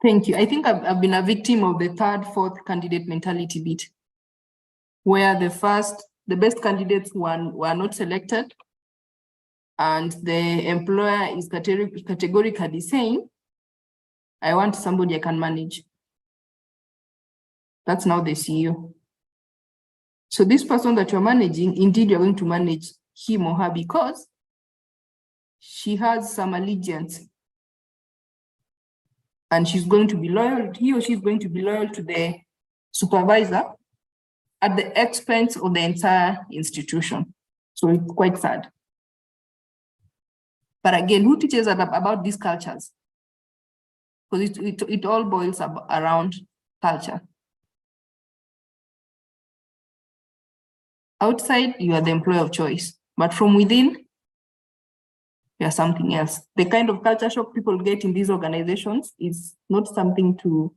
Thank you. I think I've been a victim of the third, fourth candidate mentality bit, where the best candidates were not selected, and the employer is categorically saying, I want somebody I can manage. That's now the CEO. So this person that you're managing, indeed you're going to manage him or her because she has some allegiance and she's going to be loyal, he or she is going to be loyal to the supervisor at the expense of the entire institution. So it's quite sad. But again, who teaches about these cultures? Because it all boils around culture. Outside, you are the employer of choice, but from within, you are something else. The kind of culture shock people get in these organizations is not something to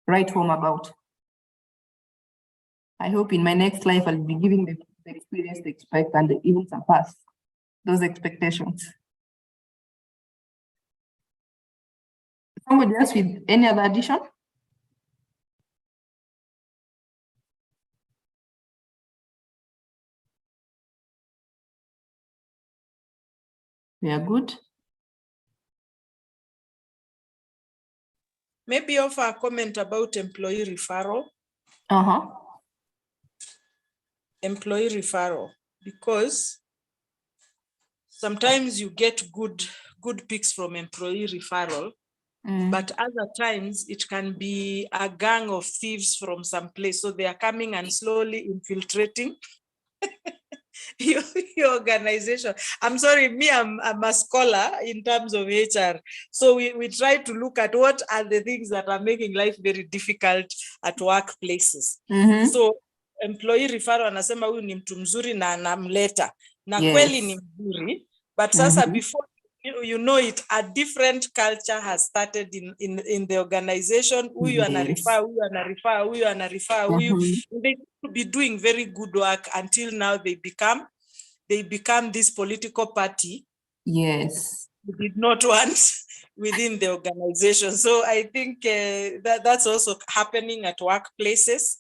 write home about. I hope in my next life, I'll be giving the experience to expect and even surpass those expectations. Somebody else with any other addition? We are good. Maybe offer a comment about employee referral. Employee referral, because sometimes you get good picks from employee referral, but other times it can be a gang of thieves from some place. So they are coming and slowly infiltrating your organization. I'm sorry, me, I'm a scholar in terms of HR. So we try to look at what are the things that are making life very difficult at workplaces. So employee referral anasema huyu ni mtu mzuri na anamleta. Na kweli ni mzuri, but sasa before you know it, a different culture has started in the organization. Huyu anarifaa, huyu anarifaa, huyu anarifaa, huyu. They could be doing very good work until now they become this political party. Yes. We did not want within the organization. So I think that's also happening at workplaces.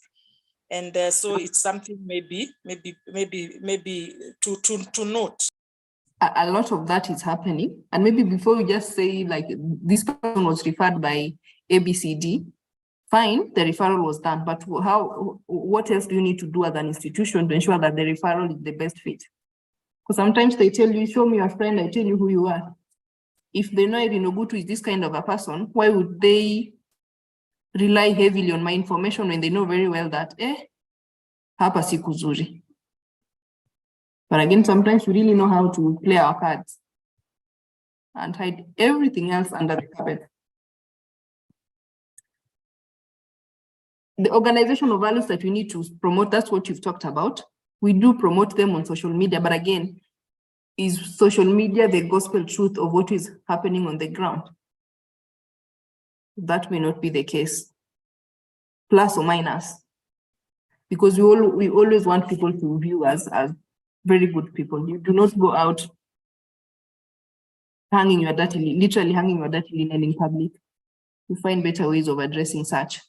And so it's something maybe to note. A lot of that is happening. And maybe before we just say like this person was referred by ABCD, fine, the referral was done, but what else do you need to do as an institution to ensure that the referral is the best fit? Because sometimes they tell you, show me your friend, I tell you who you are. If they know Irinogutu is this kind of a person, why would they rely heavily on my information when they know very well that, hapa si kuzuri? But again, sometimes we really know how to play our cards and hide everything else under the carpet. The organizational values that we need to promote, that's what you've talked about. We do promote them on social media, but again, is social media the gospel truth of what is happening on the ground? That may not be the case, plus or minus, because we always want people to view us as very good people. You do not go out hanging your dirty, literally hanging your dirty linen in public. You find better ways of addressing such.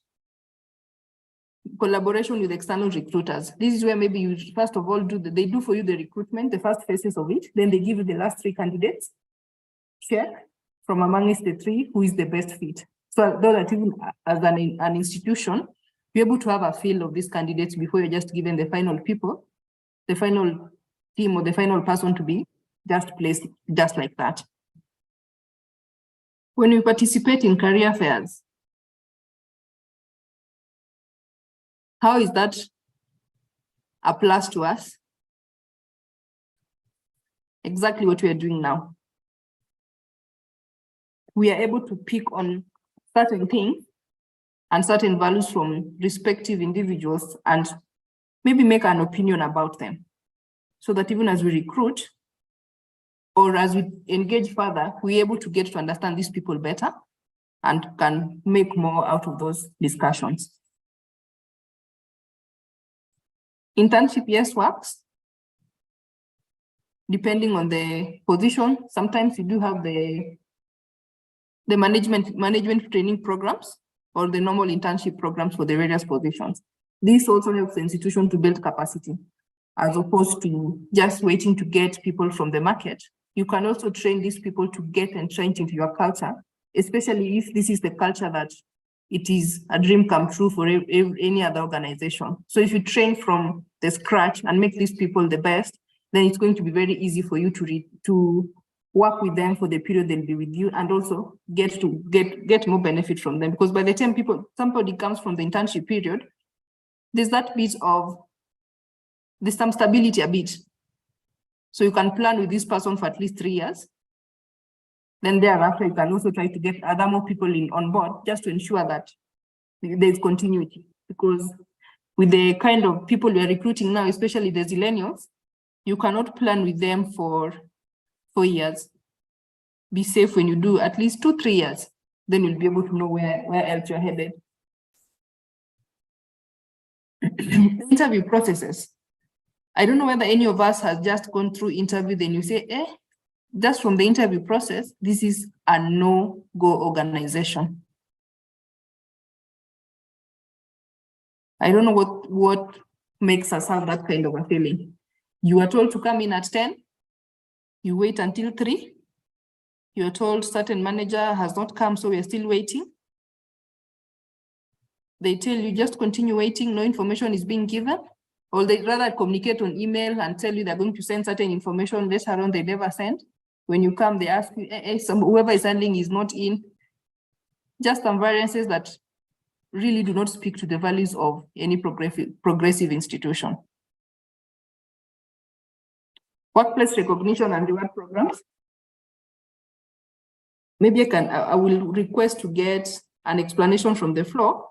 Collaboration with external recruiters. This is where maybe you first of all they do for you the recruitment, the first phases of it. Then they give you the last 3 candidates. Check from amongst the 3 who is the best fit. So that even as an institution, you're able to have a feel of these candidates before you're just given the final people, the final team or the final person to be just placed just like that. When we participate in career fairs, how is that a plus to us? Exactly what we are doing now. We are able to pick on certain things and certain values from respective individuals and maybe make an opinion about them, so that even as we recruit or as we engage further, we're able to get to understand these people better and can make more out of those discussions. Internship, yes, works. Depending on the position, sometimes you do have the management training programs or the normal internship programs for the various positions. This also helps the institution to build capacity, as opposed to just waiting to get people from the market. You can also train these people to get entrenched into your culture, especially if this is the culture that it is a dream come true for any other organization. So if you train from the scratch and make these people the best, then it's going to be very easy for you to work with them for the period they'll be with you, and also get more benefit from them. Because by the time somebody comes from the internship period, there's that bit of, there's some stability a bit. So you can plan with this person for at least 3 years. Then thereafter, you can also try to get other more people on board, just to ensure that there's continuity. Because with the kind of people we are recruiting now, especially the zillennials, you cannot plan with them for 4 years. Be safe when you do at least 2-3 years. Then you'll be able to know where else you're headed. Interview processes. I don't know whether any of us has just gone through interview, then you say, just from the interview process, this is a no-go organization. I don't know what makes us have that kind of a feeling. You are told to come in at 10, you wait until 3, you're told certain manager has not come, so we're still waiting. They tell you just continue waiting, no information is being given, or they rather communicate on email and tell you they're going to send certain information, later on they never send. When you come, they ask you, whoever is handling is not in. Just some variances that really do not speak to the values of any progressive institution. Workplace recognition and reward programs. Maybe I will request to get an explanation from the floor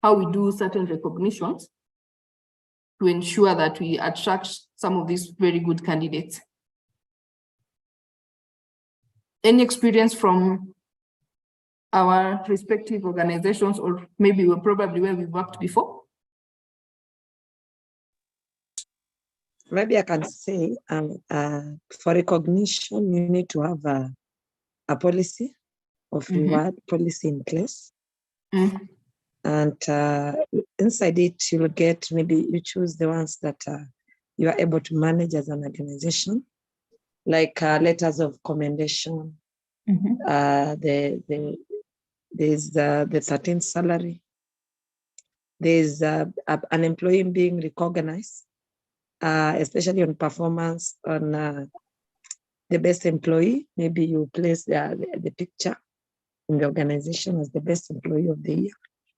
how we do certain recognitions to ensure that we attract some of these very good candidates. Any experience from our respective organizations, or maybe we're probably where we worked before? Maybe I can say for recognition, you need to have a policy of reward policy in place. And inside it, you'll get, maybe you choose the ones that you are able to manage as an organization, like letters of commendation, there's the 13th salary, there's an employee being recognized, especially on performance, on the best employee. Maybe you place the picture in the organization as the best employee of the year,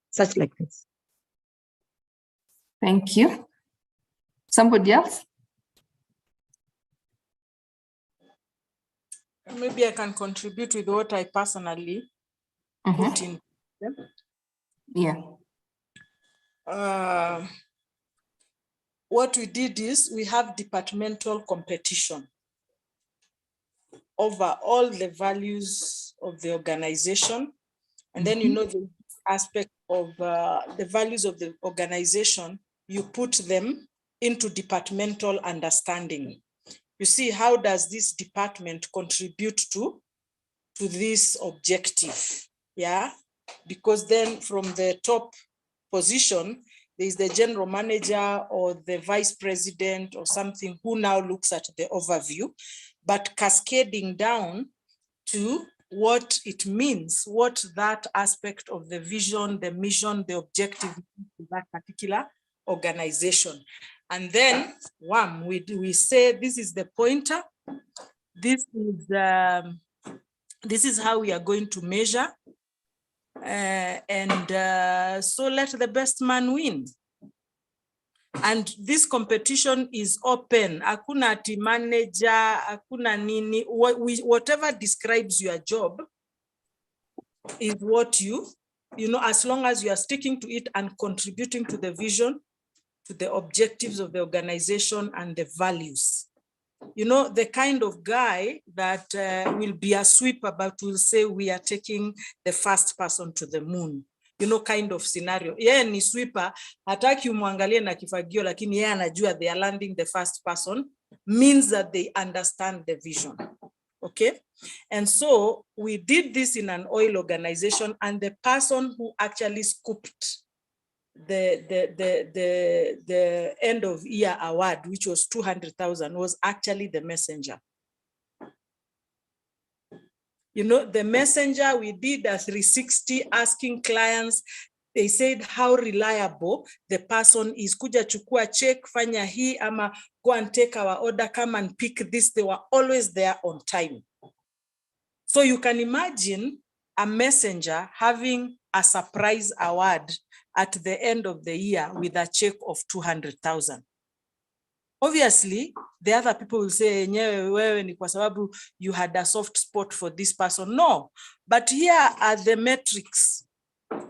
such like this. Thank you. Somebody else? Maybe I can contribute with what I personally put in them. Yeah. what we did is we have departmental competition over all the values of the organization. And then, you know, the aspect of the values of the organization, you put them into departmental understanding. You see, how does this department contribute to this objective? Yeah, because then from the top position, there is the general manager or the vice president or something who now looks at the overview, but cascading down to what it means, what that aspect of the vision, the mission, the objective of that particular organization. And then we say this is the pointer. This is how we are going to measure. So let the best man win. And this competition is open. Hakuna ati manager, hakuna nini. Whatever describes your job is what you know, as long as you are sticking to it and contributing to the vision, to the objectives of the organization and the values. You know, the kind of guy that will be a sweeper, but will say we are taking the first person to the moon. You know, kind of scenario. Yeye ni sweeper, hataki umwangalie na kifagio, lakini yeye anajua they are landing the first person, means that they understand the vision. Okay? And so we did this in an oil organization, and the person who actually scooped the end of year award, which was 200,000, was actually the messenger. You know, the messenger, we did a 360 asking clients. They said how reliable the person is. Kuja chukua check, fanya hii, ama go and take our order, come and pick this. They were always there on time. So you can imagine a messenger having a surprise award at the end of the year with a check of 200,000. Obviously, the other people will say, wewe ni kwa sababu you had a soft spot for this person. No, but here are the metrics.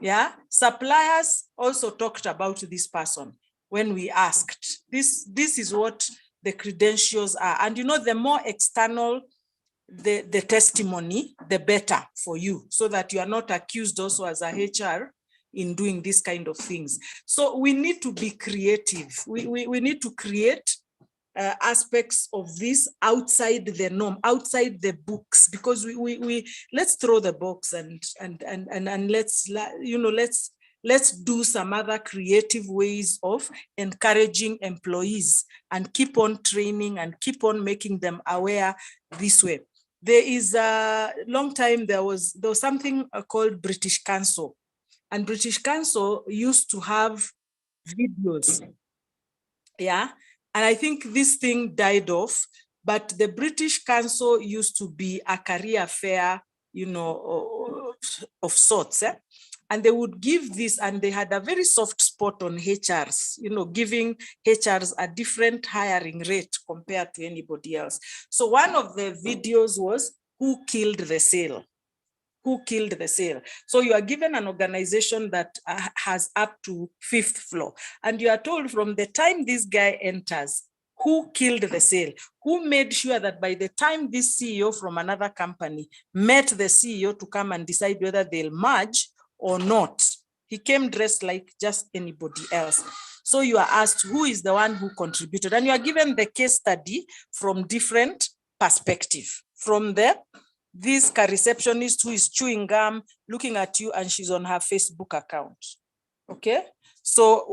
Yeah, suppliers also talked about this person when we asked. This is what the credentials are. And you know, the more external the testimony, the better for you, so that you are not accused also as a HR in doing this kind of things. So we need to be creative. We need to create aspects of this outside the norm, outside the books, because we let's throw the box and let's, you know, let's do some other creative ways of encouraging employees and keep on training and keep on making them aware this way. There is a long time, there was something called British Council, and British Council used to have videos. Yeah. And I think this thing died off, but the British Council used to be a career fair, you know, of sorts. Eh? And they would give this, and they had a very soft spot on HRs, you know, giving HRs a different hiring rate compared to anybody else. So one of the videos was who killed the sale. Who killed the sale? So you are given an organization that has up to 5th floor, and you are told from the time this guy enters, who killed the sale? Who made sure that by the time this CEO from another company met the CEO to come and decide whether they'll merge or not? He came dressed like just anybody else. So you are asked who is the one who contributed, and you are given the case study from different perspectives. From this receptionist who is chewing gum, looking at you, and she's on her Facebook account. Okay, so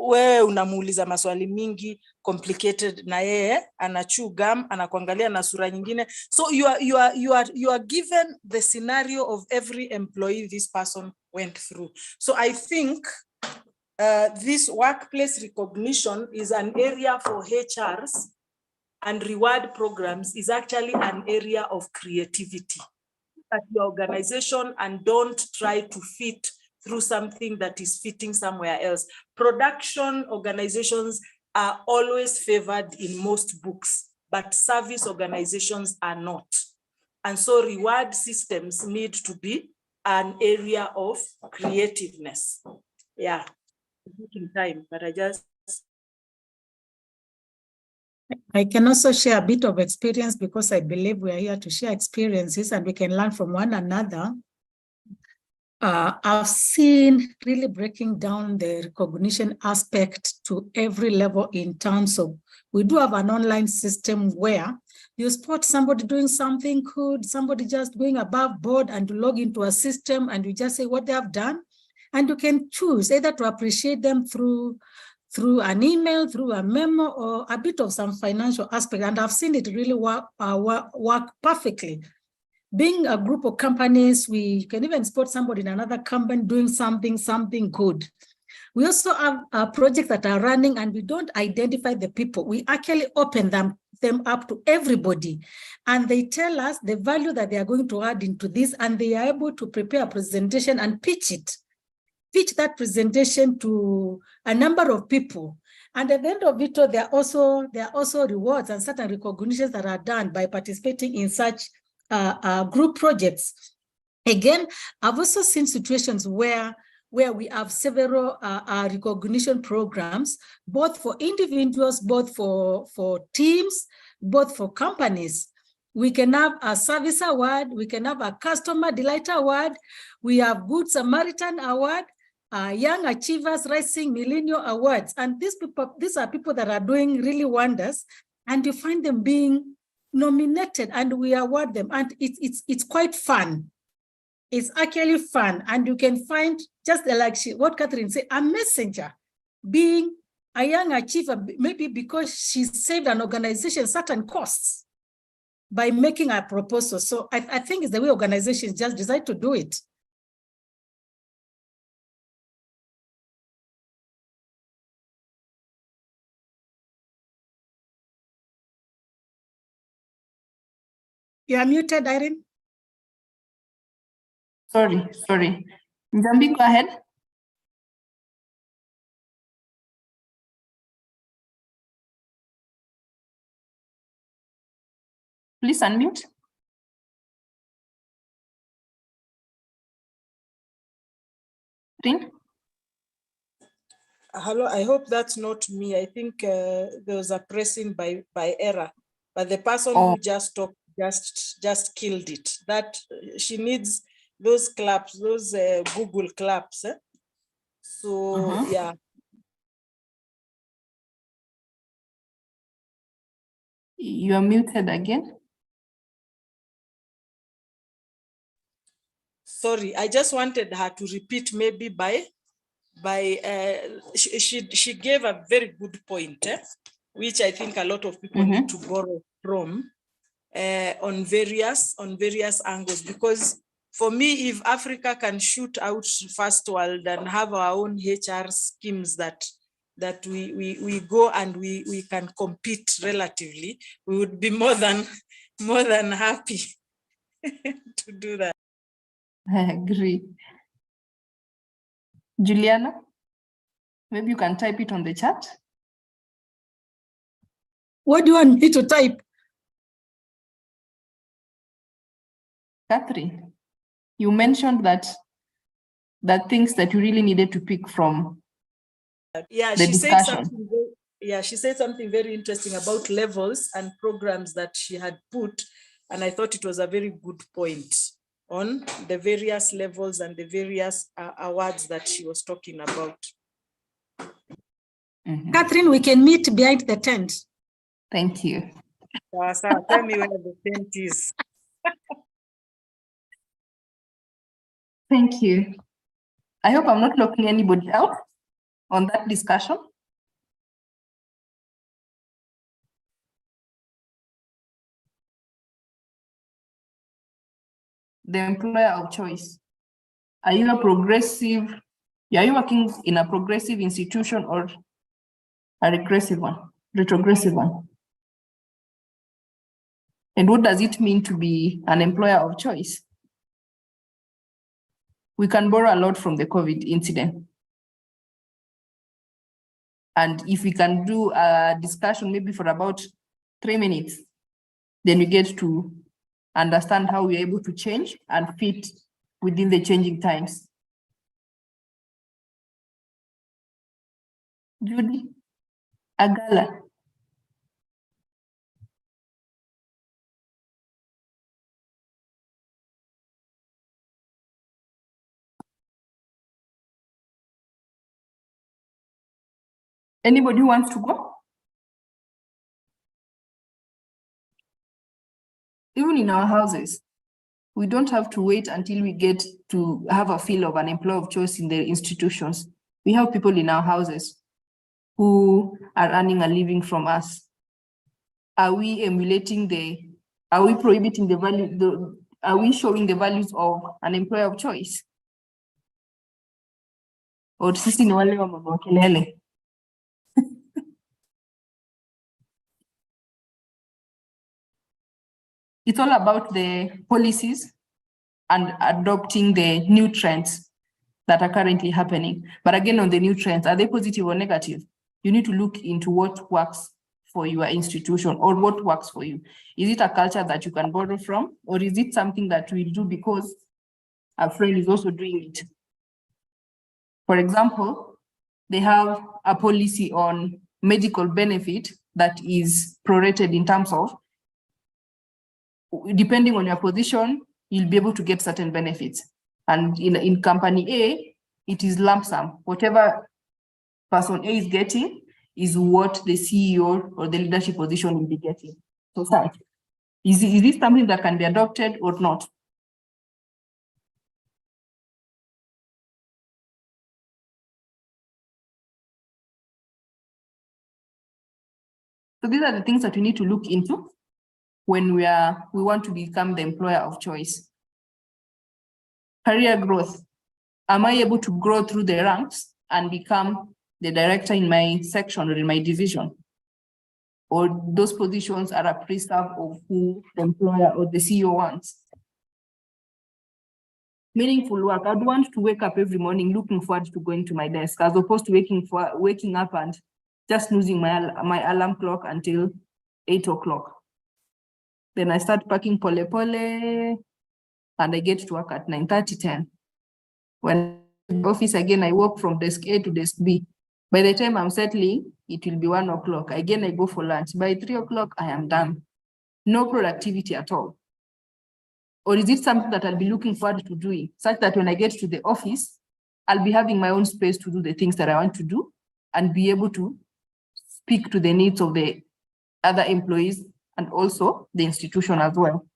wewe unamuuliza maswali mingi complicated, na yeye ana chew gum, anakuangalia na sura nyingine. So you are given the scenario of every employee this person went through. So I think this workplace recognition is an area for HRs, and reward programs is actually an area of creativity at your organization, and don't try to fit through something that is fitting somewhere else. Production organizations are always favored in most books, but service organizations are not. And so reward systems need to be an area of creativeness. Yeah. in time, but I can also share a bit of experience because I believe we are here to share experiences and we can learn from one another. I've seen really breaking down the recognition aspect to every level in terms of, we do have an online system where you spot somebody doing something good, somebody just going above board, and you log into a system and you just say what they have done. And you can choose either to appreciate them through an email, through a memo, or a bit of some financial aspect. And I've seen it really work perfectly. Being a group of companies, we can even spot somebody in another company doing something good. We also have projects that are running and we don't identify the people. We actually open them up to everybody. And they tell us the value that they are going to add into this, and they are able to prepare a presentation and pitch that presentation to a number of people. And at the end of it, there are also rewards and certain recognitions that are done by participating in such group projects. Again, I've also seen situations where we have several recognition programs, both for individuals, both for teams, both for companies. We can have a service award, we can have a customer delight award, we have Good Samaritan award, Young Achievers Rising Millennial Awards. And these are people that are doing really wonders, and you find them being nominated and we award them, and it's quite fun. It's actually fun, and you can find, just like what Catherine said, a messenger being a young achiever, maybe because she saved an organization certain costs by making a proposal. So I think it's the way organizations just decide to do it. You are muted, Irene. Sorry. Nzambi, go ahead. Please unmute. Hello, I hope that's not me. I think there was a pressing by error, but the person who just talked just killed it. That she needs those claps, those Google claps. So yeah. You are muted again. Sorry, I just wanted her to repeat maybe she gave a very good point, which I think a lot of people need to borrow from on various angles, because for me, if Africa can shoot out first world and have our own HR schemes that we go and we can compete relatively, we would be more than happy to do that. I agree. Juliana, maybe you can type it on the chat. What do you want me to type? Catherine, you mentioned that things that you really needed to pick from. Yeah, the she discussion. she said something very interesting about levels and programs that she had put, and I thought it was a very good point on the various levels and the various awards that she was talking about. Catherine, we can meet behind the tent. Thank you. Tell me where the tent is. Thank you. I hope I'm not locking anybody out on that discussion. The employer of choice. Are you a progressive? Are you working in a progressive institution or a regressive one, retrogressive one? And what does it mean to be an employer of choice? We can borrow a lot from the COVID incident. And if we can do a discussion maybe for about 3 minutes, then we get to understand how we're able to change and fit within the changing times. Judy Agala. Anybody who wants to go? Even in our houses, we don't have to wait until we get to have a feel of an employer of choice in the institutions. We have people in our houses who are earning a living from us. Are we emulating are we prohibiting the value, are we showing the values of an employer of choice? Or sisi ni wale wa mama wa kelele? It's all about the policies and adopting the new trends that are currently happening. But again, on the new trends, are they positive or negative? You need to look into what works for your institution or what works for you. Is it a culture that you can borrow from, or is it something that we do because a friend is also doing it? For example, they have a policy on medical benefit that is prorated in terms of, depending on your position, you'll be able to get certain benefits. And in company A, it is lump sum. Whatever person A is getting is what the CEO or the leadership position will be getting. So is this something that can be adopted or not? So these are the things that we need to look into when we want to become the employer of choice. Career growth. Am I able to grow through the ranks and become the director in my section or in my division? Or those positions are a preserve of who the employer or the CEO wants? Meaningful work. I'd want to wake up every morning looking forward to going to my desk, as opposed to waking up and just losing my alarm clock until 8 o'clock. Then I start packing pole pole and I get to work at 9:30, 10. When in the office again, I walk from desk A to desk B. By the time I'm settling, it will be 1 o'clock. Again, I go for lunch. By 3 o'clock, I am done. No productivity at all. Or is it something that I'll be looking forward to doing, such that when I get to the office, I'll be having my own space to do the things that I want to do and be able to speak to the needs of the other employees and also the institution as well.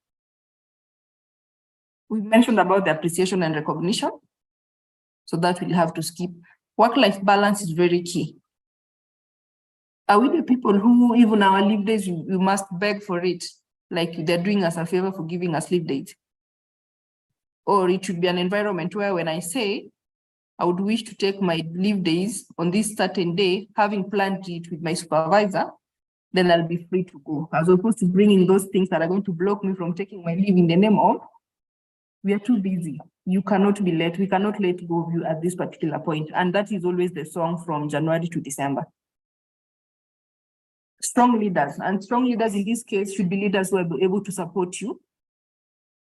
We've mentioned about the appreciation and recognition, so that we'll have to skip. Work-life balance is very key. Are we the people who, even our leave days, we must beg for it, like they're doing us a favor for giving us leave days? Or it should be an environment where when I say, I would wish to take my leave days on this certain day, having planned it with my supervisor, then I'll be free to go, as opposed to bringing those things that are going to block me from taking my leave in the name of, we are too busy. You cannot be late. We cannot let go of you at this particular point. And that is always the song from January to December. Strong leaders, and strong leaders in this case should be leaders who are able to support you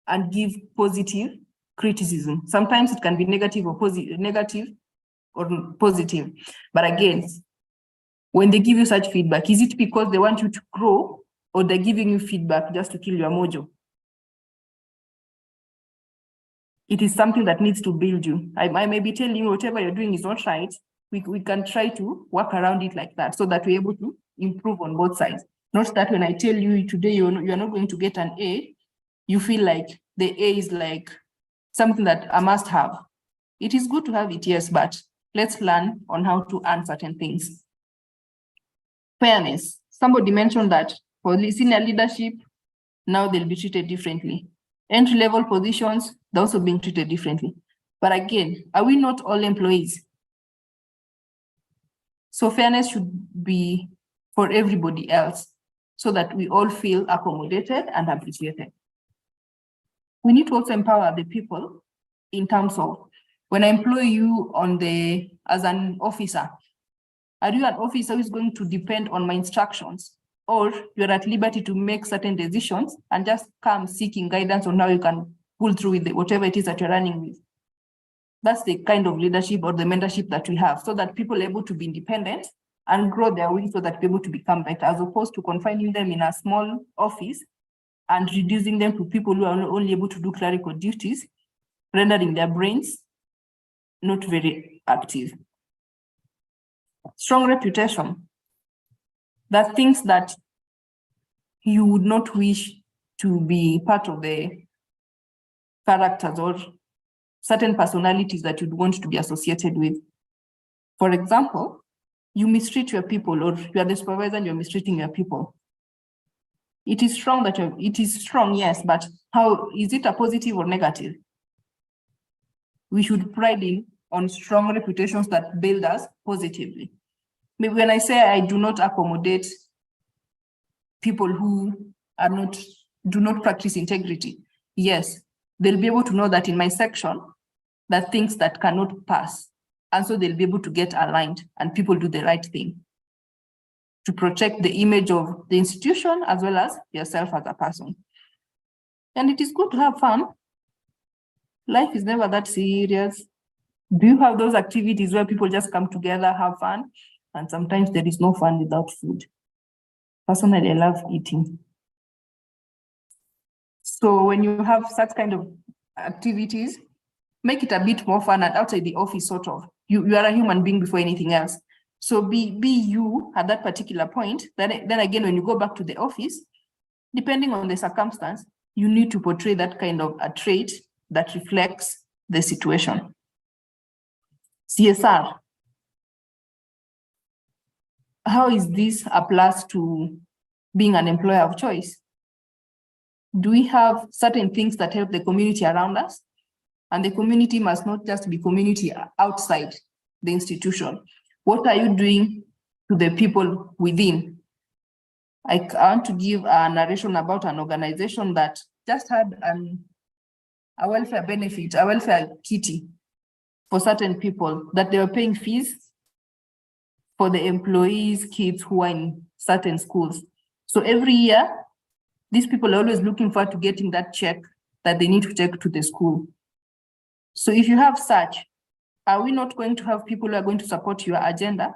and give positive criticism. Sometimes it can be negative or positive. But again, when they give you such feedback, is it because they want you to grow, or they're giving you feedback just to kill your mojo? It is something that needs to build you. I may be telling you whatever you're doing is not right. We can try to work around it like that, so that we're able to improve on both sides. Not that when I tell you today you're not going to get an A, you feel like the A is like something that I must have. It is good to have it, yes, but let's learn on how to earn certain things. Fairness. Somebody mentioned that for senior leadership, now they'll be treated differently. Entry-level positions, they're also being treated differently. But again, are we not all employees? So fairness should be for everybody else, so that we all feel accommodated and appreciated. We need to also empower the people in terms of, when I employ you as an officer, are you an officer who is going to depend on my instructions, or you're at liberty to make certain decisions and just come seeking guidance on how you can pull through with whatever it is that you're running with? That's the kind of leadership or the mentorship that we have, so that people are able to be independent and grow their wings so that they're able to become better, as opposed to confining them in a small office and reducing them to people who are only able to do clerical duties, rendering their brains not very active. Strong reputation. That things that you would not wish to be part of the characters or certain personalities that you'd want to be associated with. For example, you mistreat your people, or you are the supervisor and you're mistreating your people. It is strong that it is strong, yes, but how is it a positive or negative? We should pride on strong reputations that build us positively. Maybe when I say I do not accommodate people who do not practice integrity, yes, they'll be able to know that in my section, there are things that cannot pass. And so they'll be able to get aligned and people do the right thing to protect the image of the institution as well as yourself as a person. And it is good to have fun. Life is never that serious. Do you have those activities where people just come together, have fun? And sometimes there is no fun without food. Personally, I love eating. So when you have such kind of activities, make it a bit more fun and outside the office, sort of. You are a human being before anything else. So be you at that particular point. Then again, when you go back to the office, depending on the circumstance, you need to portray that kind of a trait that reflects the situation. CSR. How is this a plus to being an employer of choice? Do we have certain things that help the community around us? And the community must not just be community outside the institution. What are you doing to the people within? I want to give a narration about an organization that just had a welfare benefit, a welfare kitty for certain people, that they were paying fees for the employees' kids who are in certain schools. So every year, these people are always looking forward to getting that check that they need to take to the school. So if you have such, are we not going to have people who are going to support your agenda?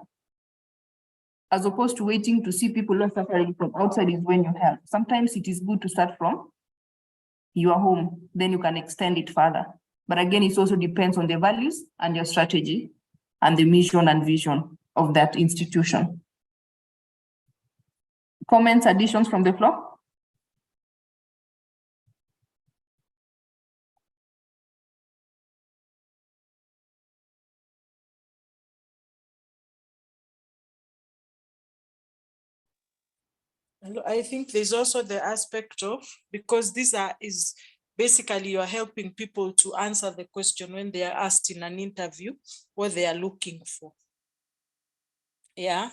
As opposed to waiting to see people who are suffering from outside is when you help. Sometimes it is good to start from your home, then you can extend it further. But again, it also depends on the values and your strategy and the mission and vision of that institution. Comments, additions from the floor? I think there's also the aspect of, because is basically you're helping people to answer the question when they are asked in an interview what they are looking for. Yeah,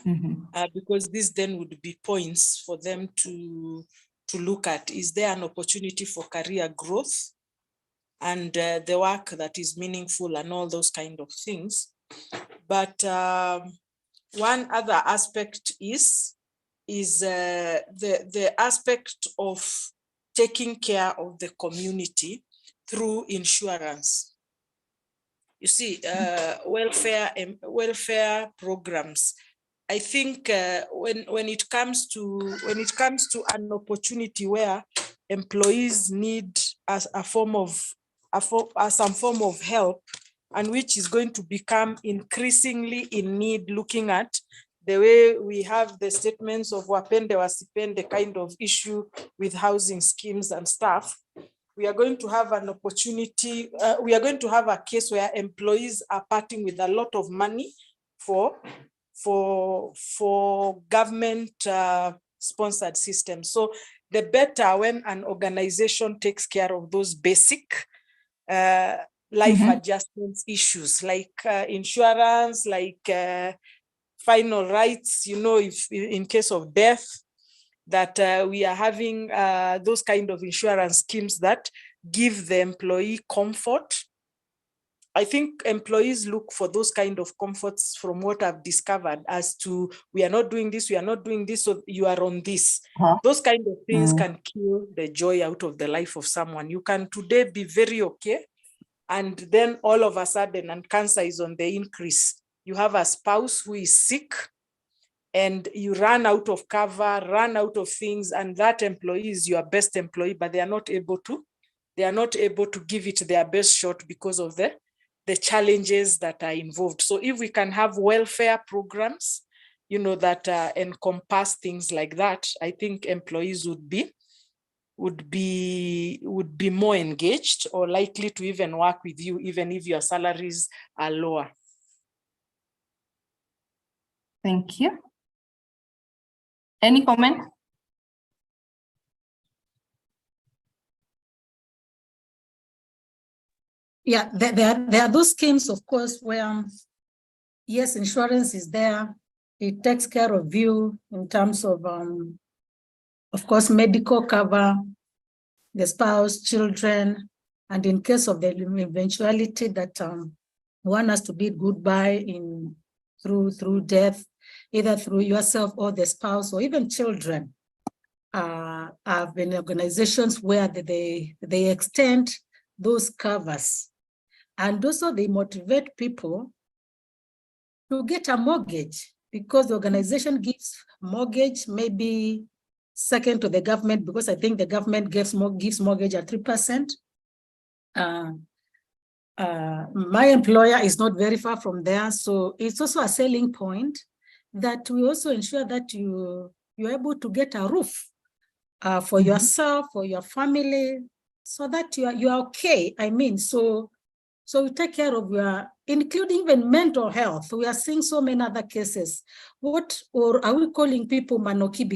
because this then would be points for them to look at. Is there an opportunity for career growth and the work that is meaningful and all those kind of things? But one other aspect is the aspect of taking care of the community through insurance. You see, welfare programs. I think when it comes to an opportunity where employees need some form of help, and which is going to become increasingly in need, looking at the way we have the statements of wapende wasipende kind of issue with housing schemes and stuff, we are going to have an opportunity, we are going to have a case where employees are parting with a lot of money for government sponsored systems. So the better when an organization takes care of those basic life adjustments issues, like insurance, like final rights, you know, if in case of death, that we are having those kind of insurance schemes that give the employee comfort. I think employees look for those kind of comforts from what I've discovered as to, we are not doing this, we are not doing this, so you are on this. Those kind of things can kill the joy out of the life of someone. You can today be very okay, and then all of a sudden, and cancer is on the increase. You have a spouse who is sick, and you run out of cover, run out of things, and that employee is your best employee, but they are not able to give it their best shot because of the challenges that are involved. So if we can have welfare programs, that encompass things like that, I think employees would be more engaged or likely to even work with you, even if your salaries are lower. Thank you. Any comment? Yeah, there are those schemes, of course, where yes, insurance is there. It takes care of you in terms of course, medical cover, the spouse, children, and in case of the eventuality that one has to bid goodbye through death, either through yourself or the spouse or even children. Have been organizations where they extend those covers, and also they motivate people to get a mortgage, because the organization gives mortgage maybe second to the government, because I think the government gives mortgage at 3%. My employer is not very far from there, so it's also a selling point that we also ensure that you're able to get a roof for yourself, for your family, so that you are okay. I mean, so we take care of including even mental health. We are seeing so many other cases. Or are we calling people manoki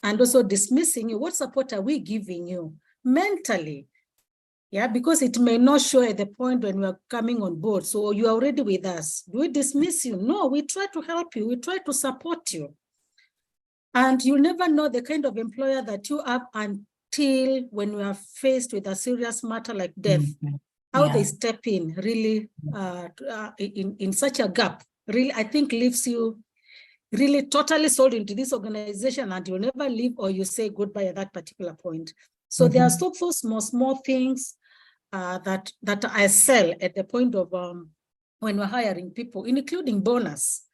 and also dismissing you? What support are we giving you mentally? Yeah, because it may not show at the point when we are coming on board. So you are already with us. Do we dismiss you? No, we try to help you. We try to support you. And you never know the kind of employer that you have until when you are faced with a serious matter like death, how they step in really in such a gap, really, I think leaves you really totally sold into this organization, and you'll never leave, or you say goodbye at that particular point. So there are so small things that I sell at the point of when we're hiring people, including bonus.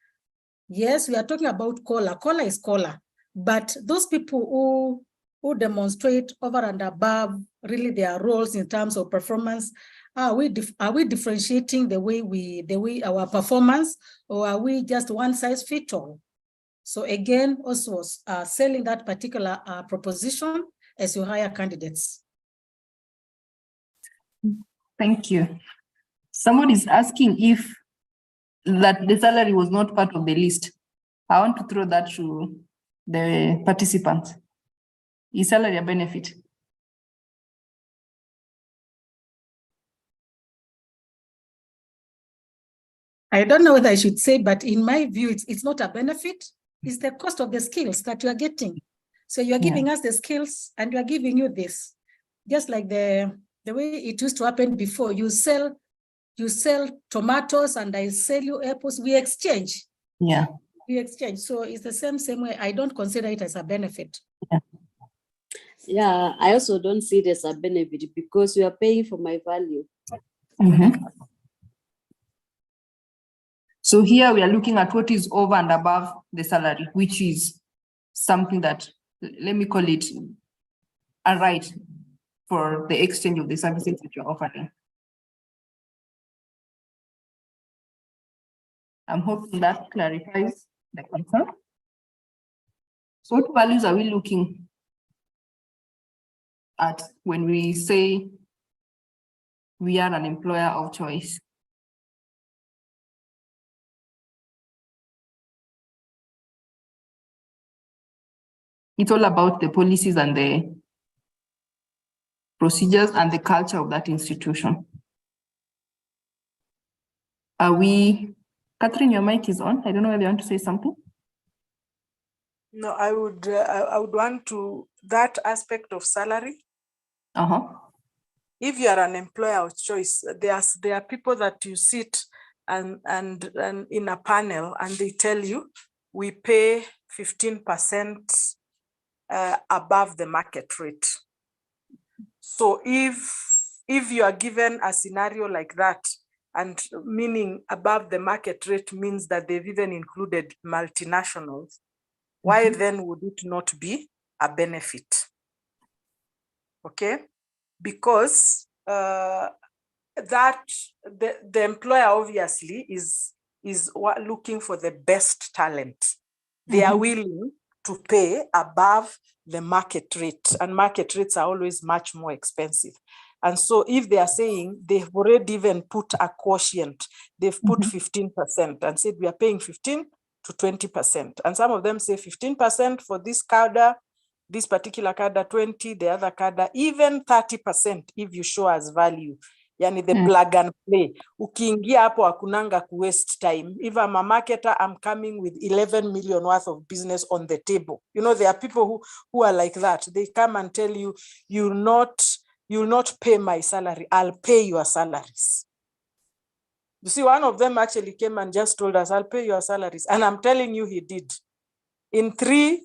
Yes, we are talking about COLA. COLA is COLA. But those people who demonstrate over and above really their roles in terms of performance, are we differentiating the way our performance, or are we just one size fits all? So again, also selling that particular proposition as you hire candidates. Thank you. Somebody is asking if that the salary was not part of the list. I want to throw that to the participants. Is salary a benefit? I don't know whether I should say, but in my view, it's not a benefit. It's the cost of the skills that you are getting. So you are giving us the skills, and we are giving you this. Just like the way it used to happen before. You sell tomatoes and I sell you apples. We exchange. Yeah. We exchange. So it's the same way. I don't consider it as a benefit. Yeah, I also don't see it as a benefit because you are paying for my value. So here we are looking at what is over and above the salary, which is something that, let me call it a right for the exchange of the services that you're offering. I'm hoping that clarifies the concern. So what values are we looking at when we say we are an employer of choice? It's all about the policies and the procedures and the culture of that institution. Are we, Catherine, your mic is on. I don't know whether you want to say something. No, I would want to, that aspect of salary. If you are an employer of choice, there are people that you sit and in a panel and they tell you, we pay 15% above the market rate. So if you are given a scenario like that, and meaning above the market rate means that they've even included multinationals, why then would it not be a benefit? Okay, because that the employer obviously is looking for the best talent. They are willing to pay above the market rate, and market rates are always much more expensive. And so if they are saying they've already even put a quotient, they've put 15% and said we are paying 15 to 20%. And some of them say 15% for this cadre, this particular cadre 20, the other cadre, even 30% if you show us value. Yani the plug and play. Ukiingia hapo hakunanga ku waste time. If I'm a marketer, I'm coming with 11 million worth of business on the table. You know, there are people who are like that. They come and tell you, you'll not pay my salary. I'll pay your salaries. You see, one of them actually came and just told us, I'll pay your salaries. And I'm telling you, he did. In 3-4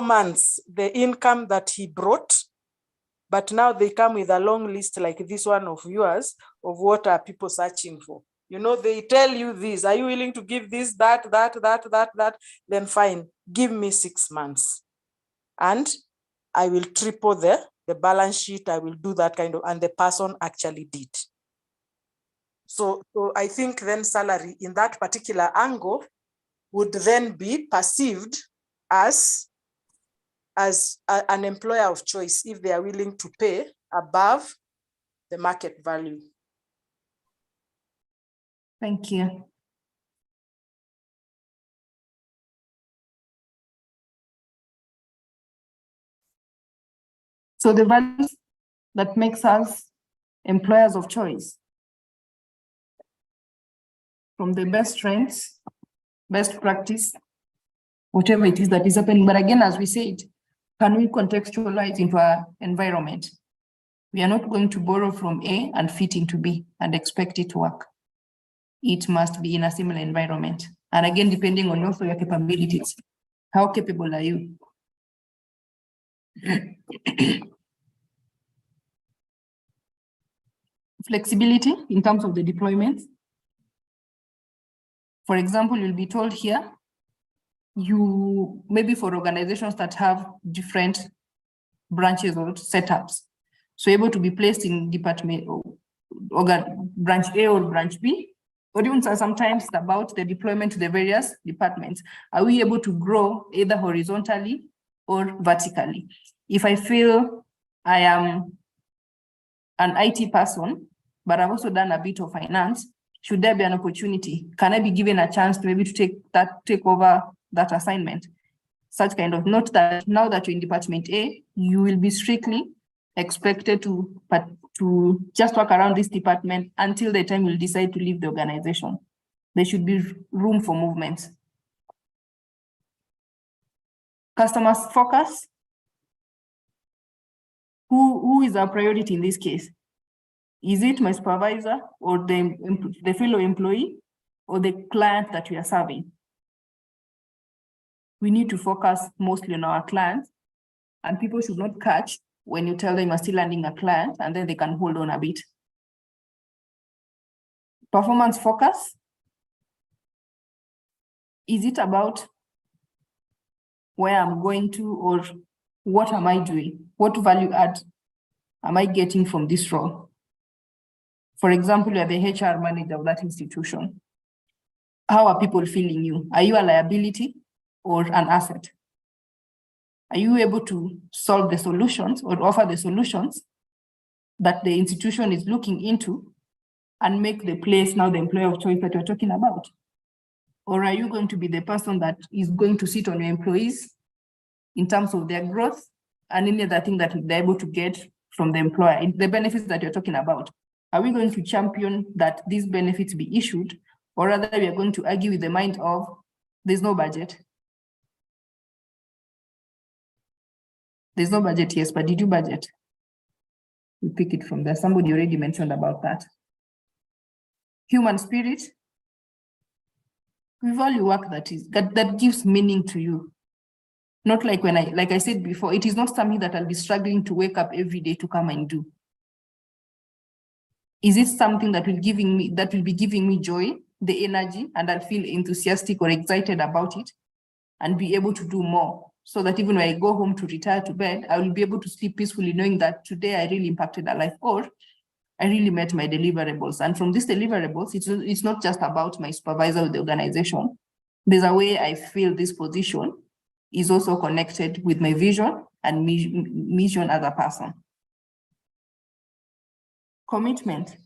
months, the income that he brought, but now they come with a long list like this one of yours of what are people searching for. You know, they tell you this, are you willing to give this, that, then fine, give me 6 months. And I will triple the balance sheet, I will do that kind of, and the person actually did. So I think then salary in that particular angle would then be perceived as an employer of choice if they are willing to pay above the market value. Thank you. So the values that makes us employers of choice, from the best trends, best practice, whatever it is that is happening. But again, as we said, can we contextualize into our environment? We are not going to borrow from A and fit into B and expect it to work. It must be in a similar environment. And again, depending on also your capabilities, how capable are you? Flexibility in terms of the deployment. For example, you'll be told here, you maybe for organizations that have different branches or setups, so able to be placed in department or branch A or branch B, or even sometimes about the deployment to the various departments. Are we able to grow either horizontally or vertically? If I feel I am an IT person, but I've also done a bit of finance, should there be an opportunity? Can I be given a chance to maybe to take over that assignment? Such kind of, not that now that you're in department A, you will be strictly expected to just work around this department until the time you'll decide to leave the organization. There should be room for movement. Customers focus. Who is our priority in this case? Is it my supervisor or the fellow employee or the client that we are serving? We need to focus mostly on our clients, and people should not catch when you tell them you're still landing a client and then they can hold on a bit. Performance focus. Is it about where I'm going to, or what am I doing? What value add am I getting from this role? For example, you're the HR manager of that institution. How are people feeling you? Are you a liability or an asset? Are you able to solve the solutions or offer the solutions that the institution is looking into and make the place now the employer of choice that you're talking about? Or are you going to be the person that is going to sit on your employees in terms of their growth and any other thing that they're able to get from the employer, the benefits that you're talking about? Are we going to champion that these benefits be issued, or rather we are going to argue with the mind of there's no budget? There's no budget, yes, but did you budget? We pick it from there. Somebody already mentioned about that. Human spirit. We value work that gives meaning to you. Not like like I said before, it is not something that I'll be struggling to wake up every day to come and do. Is this something that will be giving me joy, the energy, and I'll feel enthusiastic or excited about it and be able to do more, so that even when I go home to retire to bed, I will be able to sleep peacefully knowing that today I really impacted a life, or I really met my deliverables. And from these deliverables, it's not just about my supervisor or the organization. There's a way I feel this position is also connected with my vision and mission as a person. Commitment.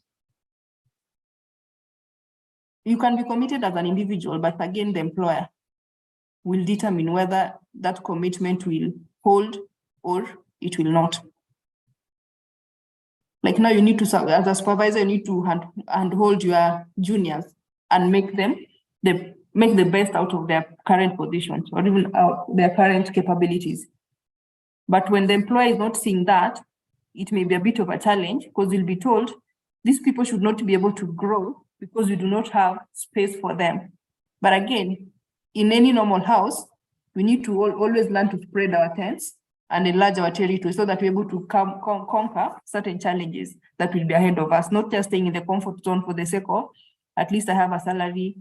You can be committed as an individual, but again, the employer will determine whether that commitment will hold or it will not. Like now you need to, as a supervisor, you need to handhold your juniors and make the best out of their current positions or even their current capabilities. But when the employer is not seeing that, it may be a bit of a challenge, because you'll be told these people should not be able to grow because we do not have space for them. But again, in any normal house, we need to always learn to spread our tents and enlarge our territory so that we're able to conquer certain challenges that will be ahead of us, not just staying in the comfort zone for the sake of, at least I have a salary,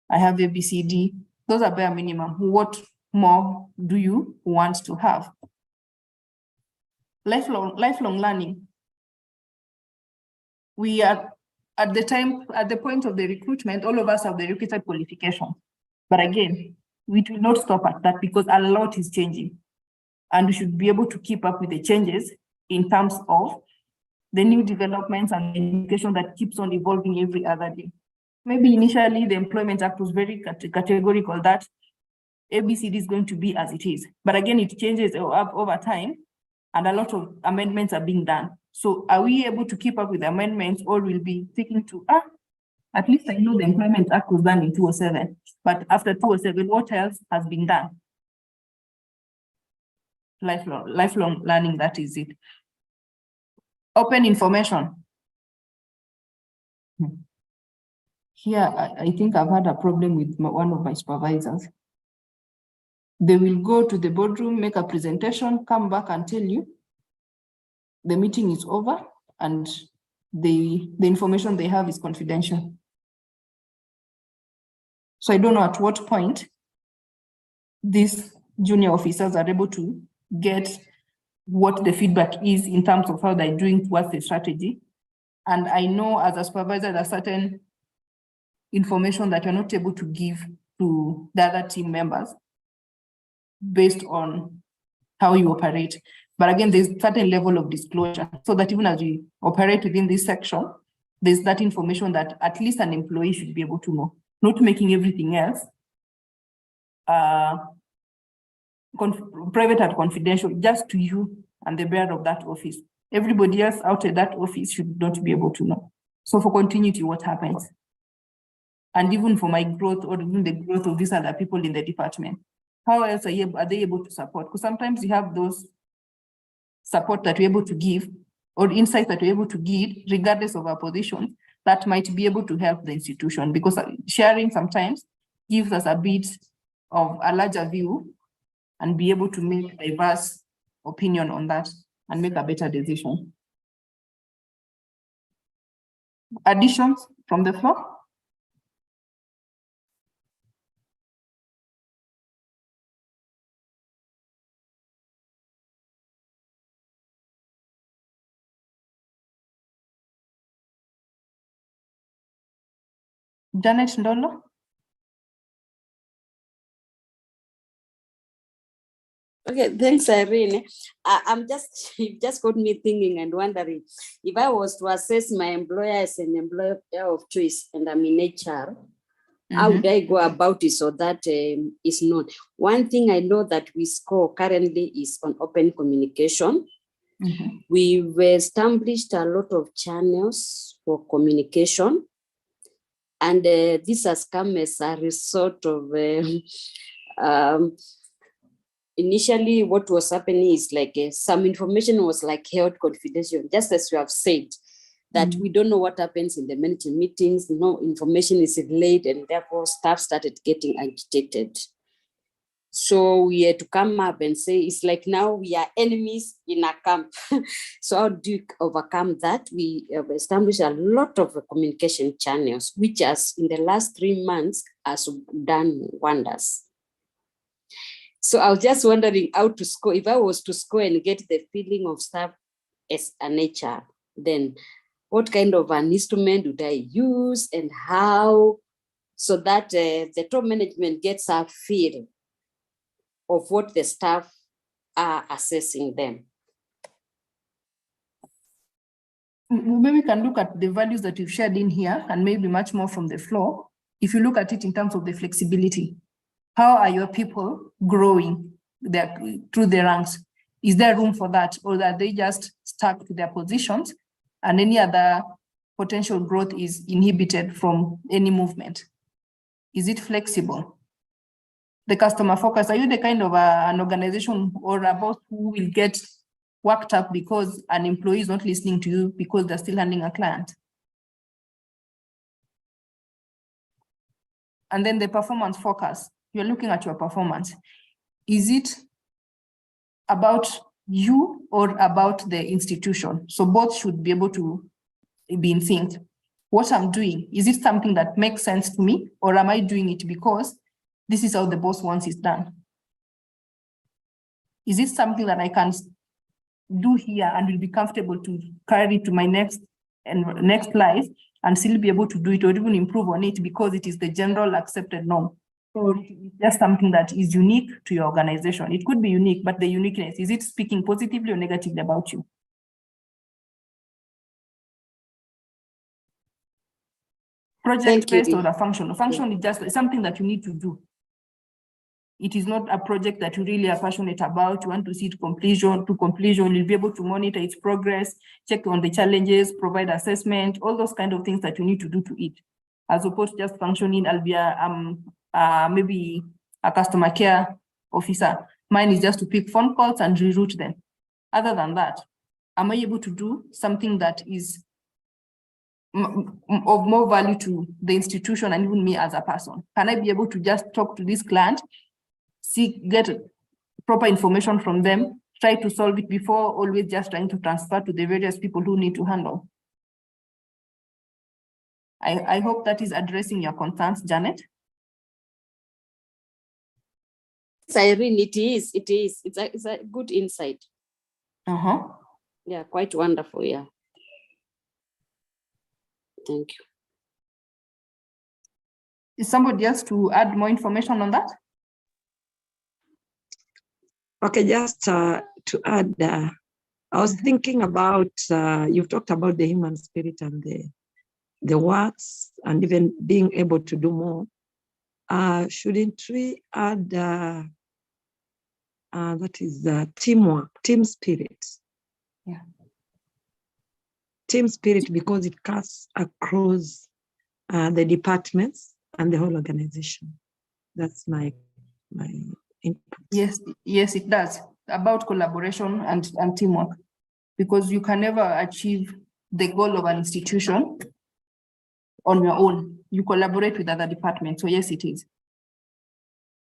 I have ABCD. Those are bare minimum. What more do you want to have? Lifelong learning. We are at the point of the recruitment, all of us have the requisite qualification. But again, we will not stop at that, because a lot is changing. And we should be able to keep up with the changes in terms of the new developments and education that keeps on evolving every other day. Maybe initially the Employment Act was very categorical that ABCD is going to be as it is. But again, it changes over time, and a lot of amendments are being done. So are we able to keep up with the amendments, or will be sticking to, at least I know the Employment Act was done in 2007, but after 2007, what else has been done? Lifelong learning, that is it. Open information. Here, I think I've had a problem with one of my supervisors. They will go to the boardroom, make a presentation, come back and tell you the meeting is over and the information they have is confidential. So I don't know at what point these junior officers are able to get what the feedback is in terms of how they're doing towards the strategy. And I know as a supervisor, there's certain information that you're not able to give to the other team members based on how you operate. But again, there's a certain level of disclosure, so that even as we operate within this section, there's that information that at least an employee should be able to know, not making everything else private and confidential, just to you and the bearer of that office. Everybody else outside that office should not be able to know. So for continuity, what happens? And even for my growth, or even the growth of these other people in the department, how else are they able to support? Because sometimes you have those support that we're able to give, or insights that we're able to give, regardless of our position, that might be able to help the institution, because sharing sometimes gives us a bit of a larger view and be able to make diverse opinion on that and make a better decision. Additions from the floor? Janet Ndolo? Okay, thanks, Irene. It just got me thinking and wondering, if I was to assess my employer as an employer of choice and I'm in HR, how would I go about it so that is known? One thing I know that we score currently is on open communication. We've established a lot of channels for communication, and this has come as a result of initially what was happening is like some information was like held confidential, just as you have said, that we don't know what happens in the management meetings, no information is relayed, and therefore staff started getting agitated. So we had to come up and say, it's like now we are enemies in a camp. So how do you overcome that? We have established a lot of communication channels, which has in the last 3 months has done wonders. So I was just wondering how to score. If I was to score and get the feeling of staff as an HR, then what kind of an instrument would I use and how, so that the top management gets a feel of what the staff are assessing them? Maybe we can look at the values that you've shared in here and maybe much more from the floor. If you look at it in terms of the flexibility, how are your people growing through the ranks? Is there room for that, or are they just stuck to their positions and any other potential growth is inhibited from any movement? Is it flexible? The customer focus, are you the kind of an organization or a boss who will get worked up because an employee is not listening to you because they're still handling a client? And then the performance focus, you're looking at your performance. Is it about you or about the institution? So both should be able to be in sync. What I'm doing, is it something that makes sense to me, or am I doing it because this is how the boss wants it done? Is it something that I can do here and will be comfortable to carry to my next life and still be able to do it or even improve on it because it is the general accepted norm? Or it's just something that is unique to your organization? It could be unique, but the uniqueness, is it speaking positively or negatively about you? Project-based or a functional? Function is just something that you need to do. It is not a project that you really are passionate about. You want to see it to completion. You'll be able to monitor its progress, check on the challenges, provide assessment, all those kind of things that you need to do to it. As opposed to just functioning, I'll be maybe a customer care officer. Mine is just to pick phone calls and reroute them. Other than that, am I able to do something that is of more value to the institution and even me as a person? Can I be able to just talk to this client, get proper information from them, try to solve it before always just trying to transfer to the various people who need to handle? I hope that is addressing your concerns, Janet. Irene, it is. It's a good insight. Yeah, quite wonderful. Yeah. Thank you. Is somebody else to add more information on that? Okay, just to add, I was thinking about, you've talked about the human spirit and the works and even being able to do more. Shouldn't we add, that is teamwork, team spirit? Yeah. Team spirit, because it cuts across the departments and the whole organization. That's my input. Yes, it does. About collaboration and teamwork, because you can never achieve the goal of an institution on your own. You collaborate with other departments. So yes, it is.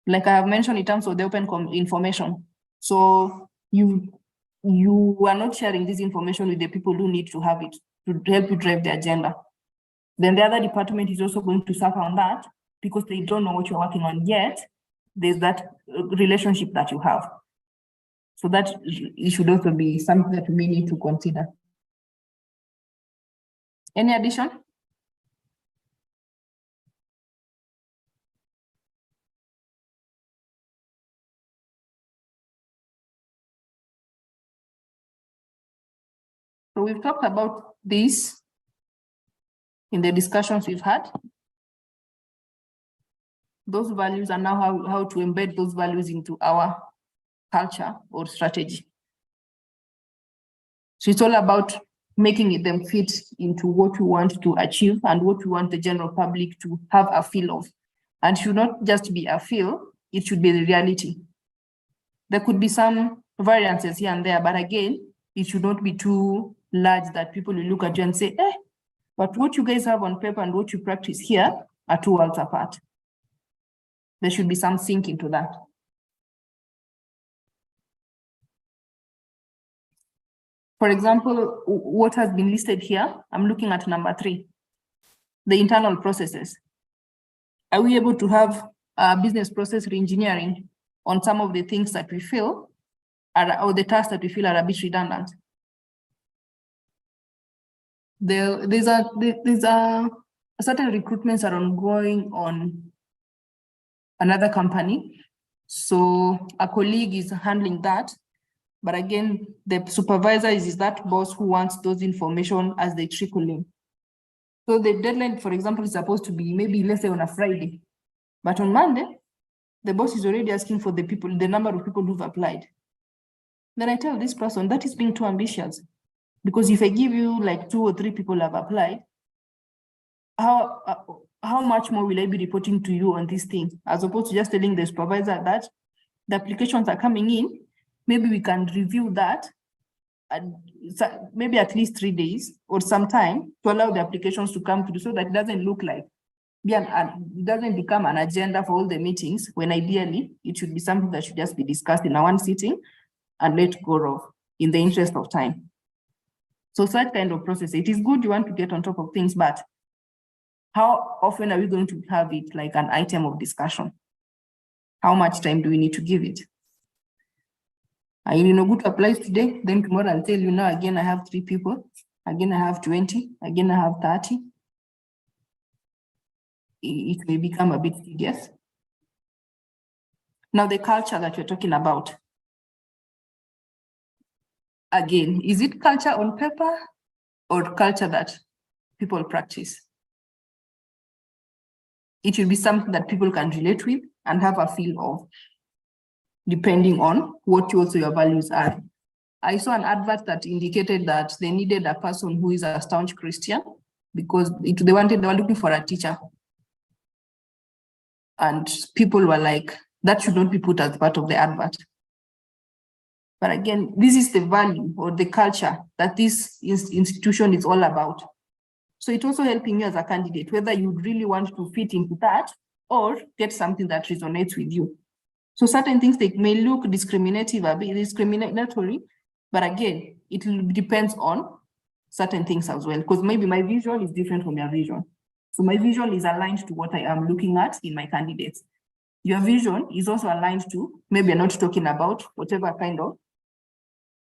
Like I have mentioned in terms of the open information. So you are not sharing this information with the people who need to have it to help you drive the agenda. Then the other department is also going to suffer on that because they don't know what you're working on yet. There's that relationship that you have. So that it should also be something that we may need to consider. Any addition? So we've talked about this in the discussions we've had. Those values are now how to embed those values into our culture or strategy. So it's all about making them fit into what we want to achieve and what we want the general public to have a feel of. And should not just be a feel, it should be the reality. There could be some variances here and there, but again, it should not be too large that people will look at you and say, but what you guys have on paper and what you practice here are two worlds apart. There should be some sync into that. For example, what has been listed here, I'm looking at number 3, the internal processes. Are we able to have business process reengineering on some of the things that we feel are, or the tasks that we feel are a bit redundant? There's a certain recruitments are ongoing on another company. So a colleague is handling that. But again, the supervisor is that boss who wants those information as they trickle in. So the deadline, for example, is supposed to be maybe, let's say, on a Friday. But on Monday, the boss is already asking for the number of people who've applied. Then I tell this person that is being too ambitious. Because if I give you like 2 or 3 people have applied, how much more will I be reporting to you on this thing, as opposed to just telling the supervisor that the applications are coming in, maybe we can review that, and maybe at least 3 days or some time to allow the applications to come through, so that it doesn't look like, it doesn't become an agenda for all the meetings, when ideally it should be something that should just be discussed in a one sitting and let go of in the interest of time. So such kind of process, it is good you want to get on top of things, but how often are we going to have it like an item of discussion? How much time do we need to give it? Are you good to apply today? Then tomorrow I'll tell you, now again I have 3 people, again I have 20, again I have 30. It may become a bit tedious. Now the culture that you're talking about. Again, is it culture on paper or culture that people practice? It should be something that people can relate with and have a feel of, depending on what also your values are. I saw an advert that indicated that they needed a person who is a staunch Christian, because they were looking for a teacher. And people were like, that should not be put as part of the advert. But again, this is the value or the culture that this institution is all about. So it's also helping you as a candidate, whether you really want to fit into that or get something that resonates with you. So certain things, they may look discriminatory, but again, it depends on certain things as well, because maybe my vision is different from your vision. So my vision is aligned to what I am looking at in my candidates. Your vision is also aligned to, maybe you're not talking about whatever kind of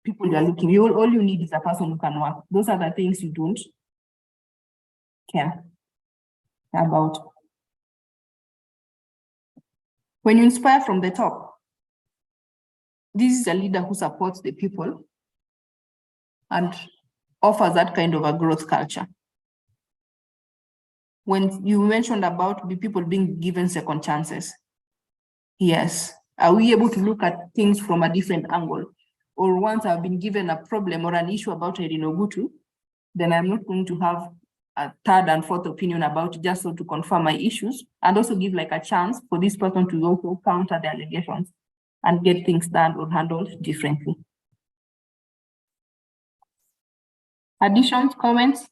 people you're looking. All you need is a person who can work. Those are the things you don't care about. When you inspire from the top, this is a leader who supports the people and offers that kind of a growth culture. When you mentioned about the people being given second chances, yes, are we able to look at things from a different angle? Or once I've been given a problem or an issue about Erinogutu, then I'm not going to have a third and fourth opinion about it, just so to confirm my issues, and also give like a chance for this person to also counter the allegations and get things done or handled differently. Additions, comments?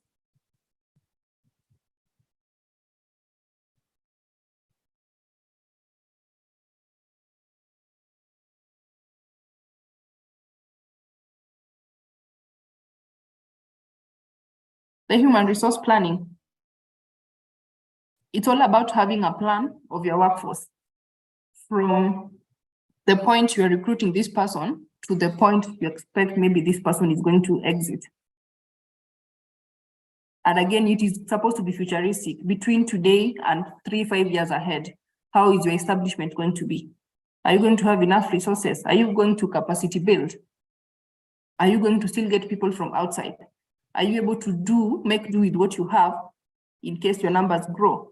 The human resource planning. It's all about having a plan of your workforce from the point you're recruiting this person to the point you expect maybe this person is going to exit. And again, it is supposed to be futuristic between today and 3-5 years ahead. How is your establishment going to be? Are you going to have enough resources? Are you going to capacity build? Are you going to still get people from outside? Are you able to make do with what you have in case your numbers grow?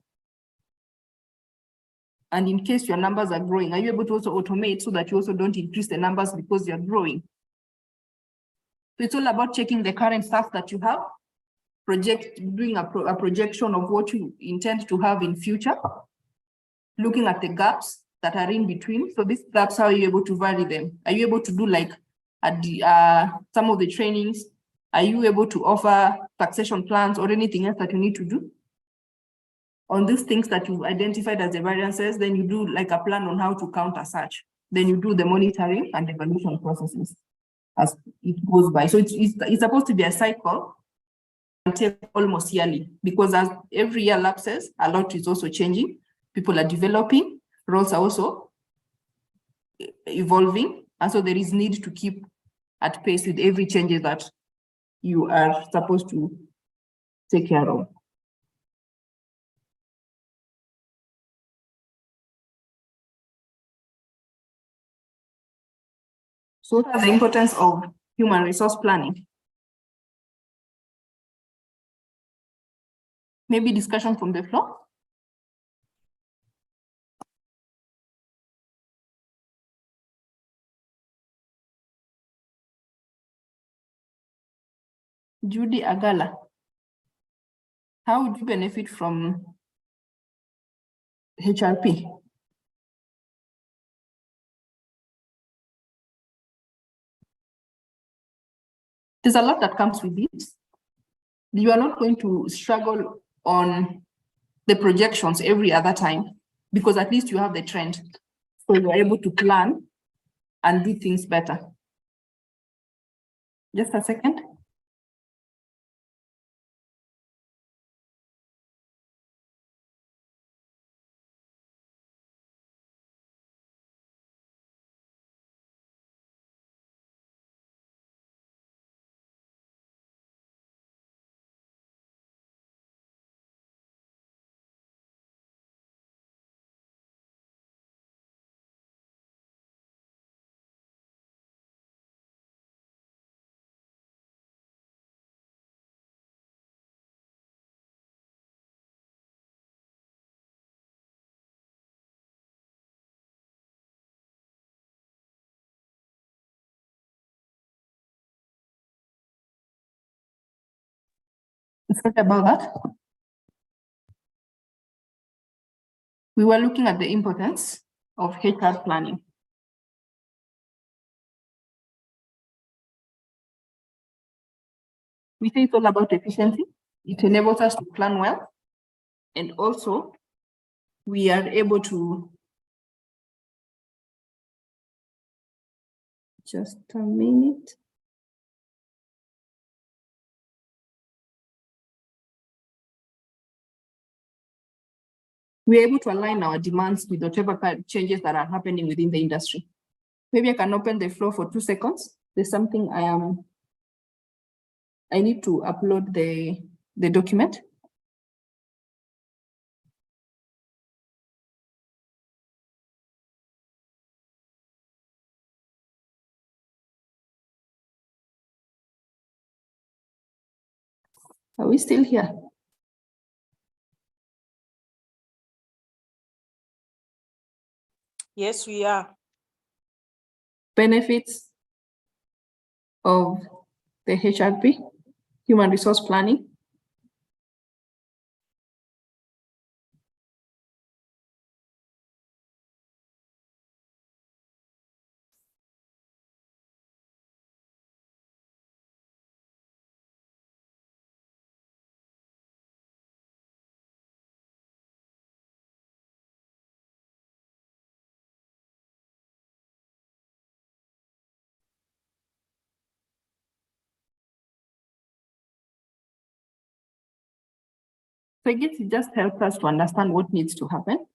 And in case your numbers are growing, are you able to also automate so that you also don't increase the numbers because you're growing? So it's all about checking the current stuff that you have, doing a projection of what you intend to have in future, looking at the gaps that are in between. So these gaps, how are you able to vary them? Are you able to do like some of the trainings? Are you able to offer succession plans or anything else that you need to do? On these things that you've identified as the variances, then you do like a plan on how to counter such. Then you do the monitoring and evaluation processes. as it goes by. So it's supposed to be a cycle and take almost yearly, because as every year lapses, a lot is also changing. People are developing, roles are also evolving, and so there is need to keep at pace with every changes that you are supposed to take care of. So what are the importance of human resource planning? Maybe discussion from the floor. Judy Agala, how would you benefit from HRP? There's a lot that comes with it. You are not going to struggle on the projections every other time, because at least you have the trend. So you are able to plan and do things better. Just a second. Sorry about that. We were looking at the importance of HR planning. We say it's all about efficiency. It enables us to plan well. And also, we are able to, just a minute. We're able to align our demands with whatever changes that are happening within the industry. Maybe I can open the floor for 2 seconds. There's something I need to upload the document. Are we still here? Yes, we are. Benefits of the HRP, human resource planning. So I guess it just helps us to understand what needs to happen.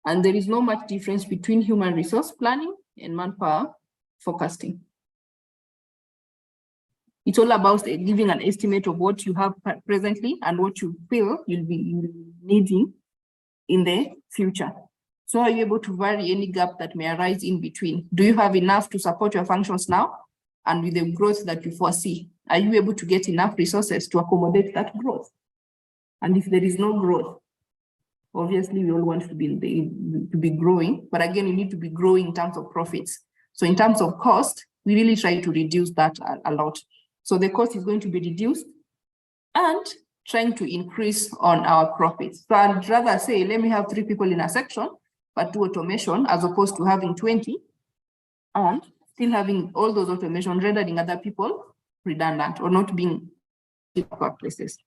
And there is no much difference between human resource planning and manpower forecasting. It's all about giving an estimate of what you have presently and what you feel you'll be needing in the future. So are you able to vary any gap that may arise in between? Do you have enough to support your functions now? And with the growth that you foresee, are you able to get enough resources to accommodate that growth? And if there is no growth, obviously we all want to be growing, but again, you need to be growing in terms of profits. So in terms of cost, we really try to reduce that a lot. So the cost is going to be reduced and trying to increase on our profits. So I'd rather say, let me have 3 people in a section, but do automation as opposed to having 20 and still having all those automation rendering other people redundant or not being in workplaces.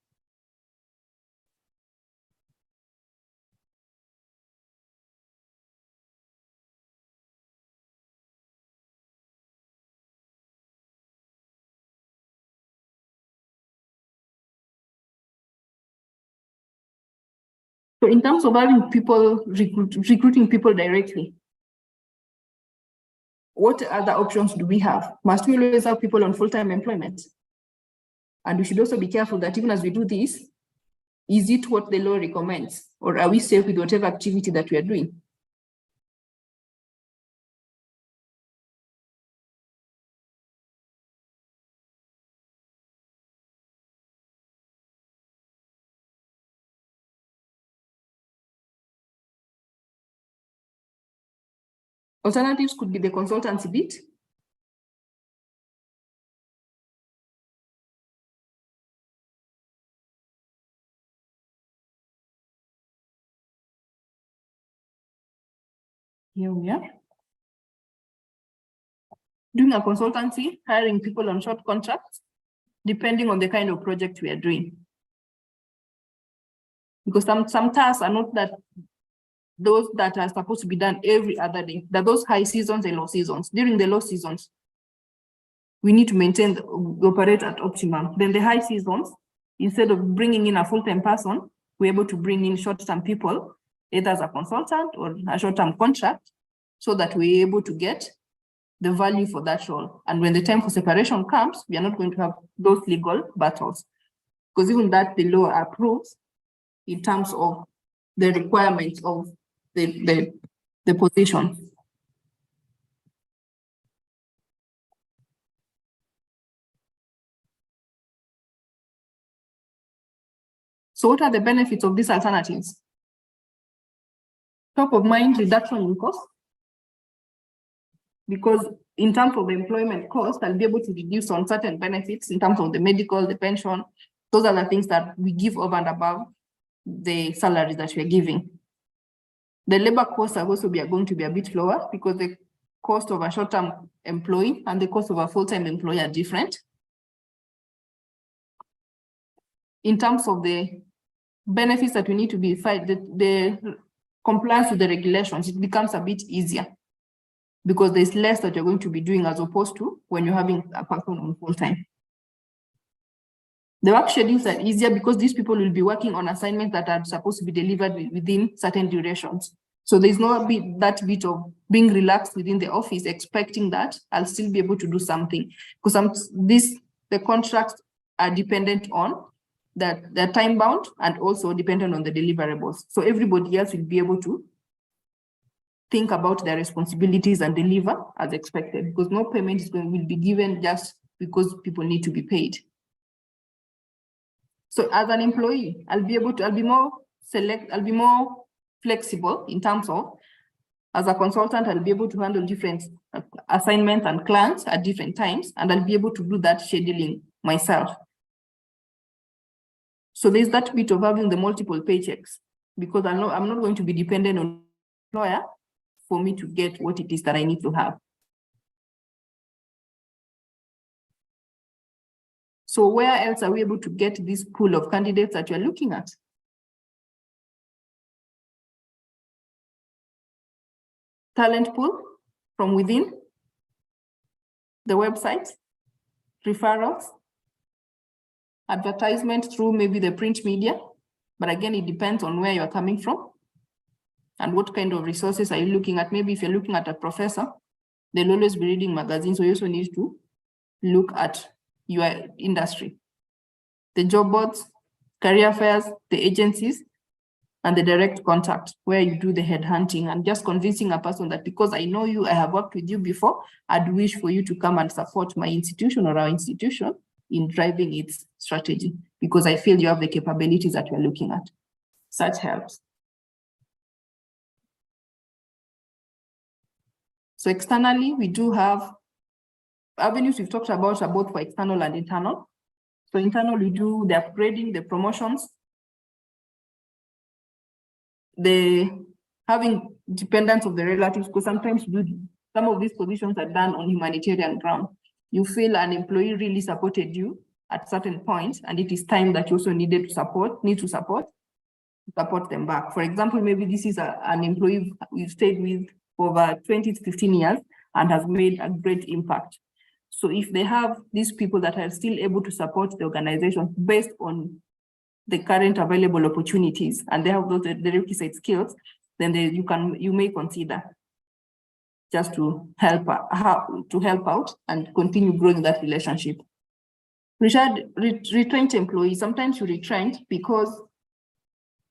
So in terms of having people recruiting people directly, what other options do we have? Must we always have people on full-time employment? And we should also be careful that even as we do this, is it what the law recommends? Or are we safe with whatever activity that we are doing? Alternatives could be the consultancy bit. Here we are. Doing a consultancy, hiring people on short contracts, depending on the kind of project we are doing. Because some tasks are not that those that are supposed to be done every other day. That those high seasons and low seasons. During the low seasons, we need to maintain operate at optimum. Then the high seasons, instead of bringing in a full-time person, we're able to bring in short-term people, either as a consultant or a short-term contract, so that we're able to get the value for that role. And when the time for separation comes, we are not going to have those legal battles. Because even that the law approves in terms of the requirements of the position. So what are the benefits of these alternatives? Top of mind reduction in cost. Because in terms of the employment cost, I'll be able to reduce on certain benefits in terms of the medical, the pension. Those are the things that we give over and above the salaries that we're giving. The labor costs are also going to be a bit lower because the cost of a short-term employee and the cost of a full-time employee are different. In terms of the benefits that we need to be the compliance with the regulations, it becomes a bit easier because there's less that you're going to be doing as opposed to when you're having a person on full-time. The work schedules are easier because these people will be working on assignments that are supposed to be delivered within certain durations. So there's no that bit of being relaxed within the office, expecting that I'll still be able to do something. Because the contracts are dependent on that they're time bound and also dependent on the deliverables. So everybody else will be able to think about their responsibilities and deliver as expected, because no payment will be given just because people need to be paid. So as an employee, I'll be more flexible in terms of, as a consultant, I'll be able to handle different assignments and clients at different times, and I'll be able to do that scheduling myself. So there's that bit of having the multiple paychecks, because I'm not going to be dependent on the employer for me to get what it is that I need to have. So where else are we able to get this pool of candidates that you're looking at? Talent pool from within the website, referrals, advertisement through maybe the print media, but again, it depends on where you're coming from and what kind of resources are you looking at. Maybe if you're looking at a professor, they'll always be reading magazines, so you also need to look at your industry. The job boards, career fairs, the agencies, and the direct contact where you do the headhunting and just convincing a person that because I know you, I have worked with you before, I'd wish for you to come and support my institution or our institution in driving its strategy because I feel you have the capabilities that we're looking at. Such helps. So externally, we do have avenues we've talked about are both for external and internal. So internal, we do the upgrading, the promotions, the having dependence of the relatives, because sometimes some of these positions are done on humanitarian ground. You feel an employee really supported you at certain points, and it is time that you also need to support them back. For example, maybe this is an employee we've stayed with for over 20 to 15 years and has made a great impact. So if they have these people that are still able to support the organization based on the current available opportunities and they have those the requisite skills, then you may consider just to help out and continue growing that relationship. Retrenched employees, sometimes you retrench because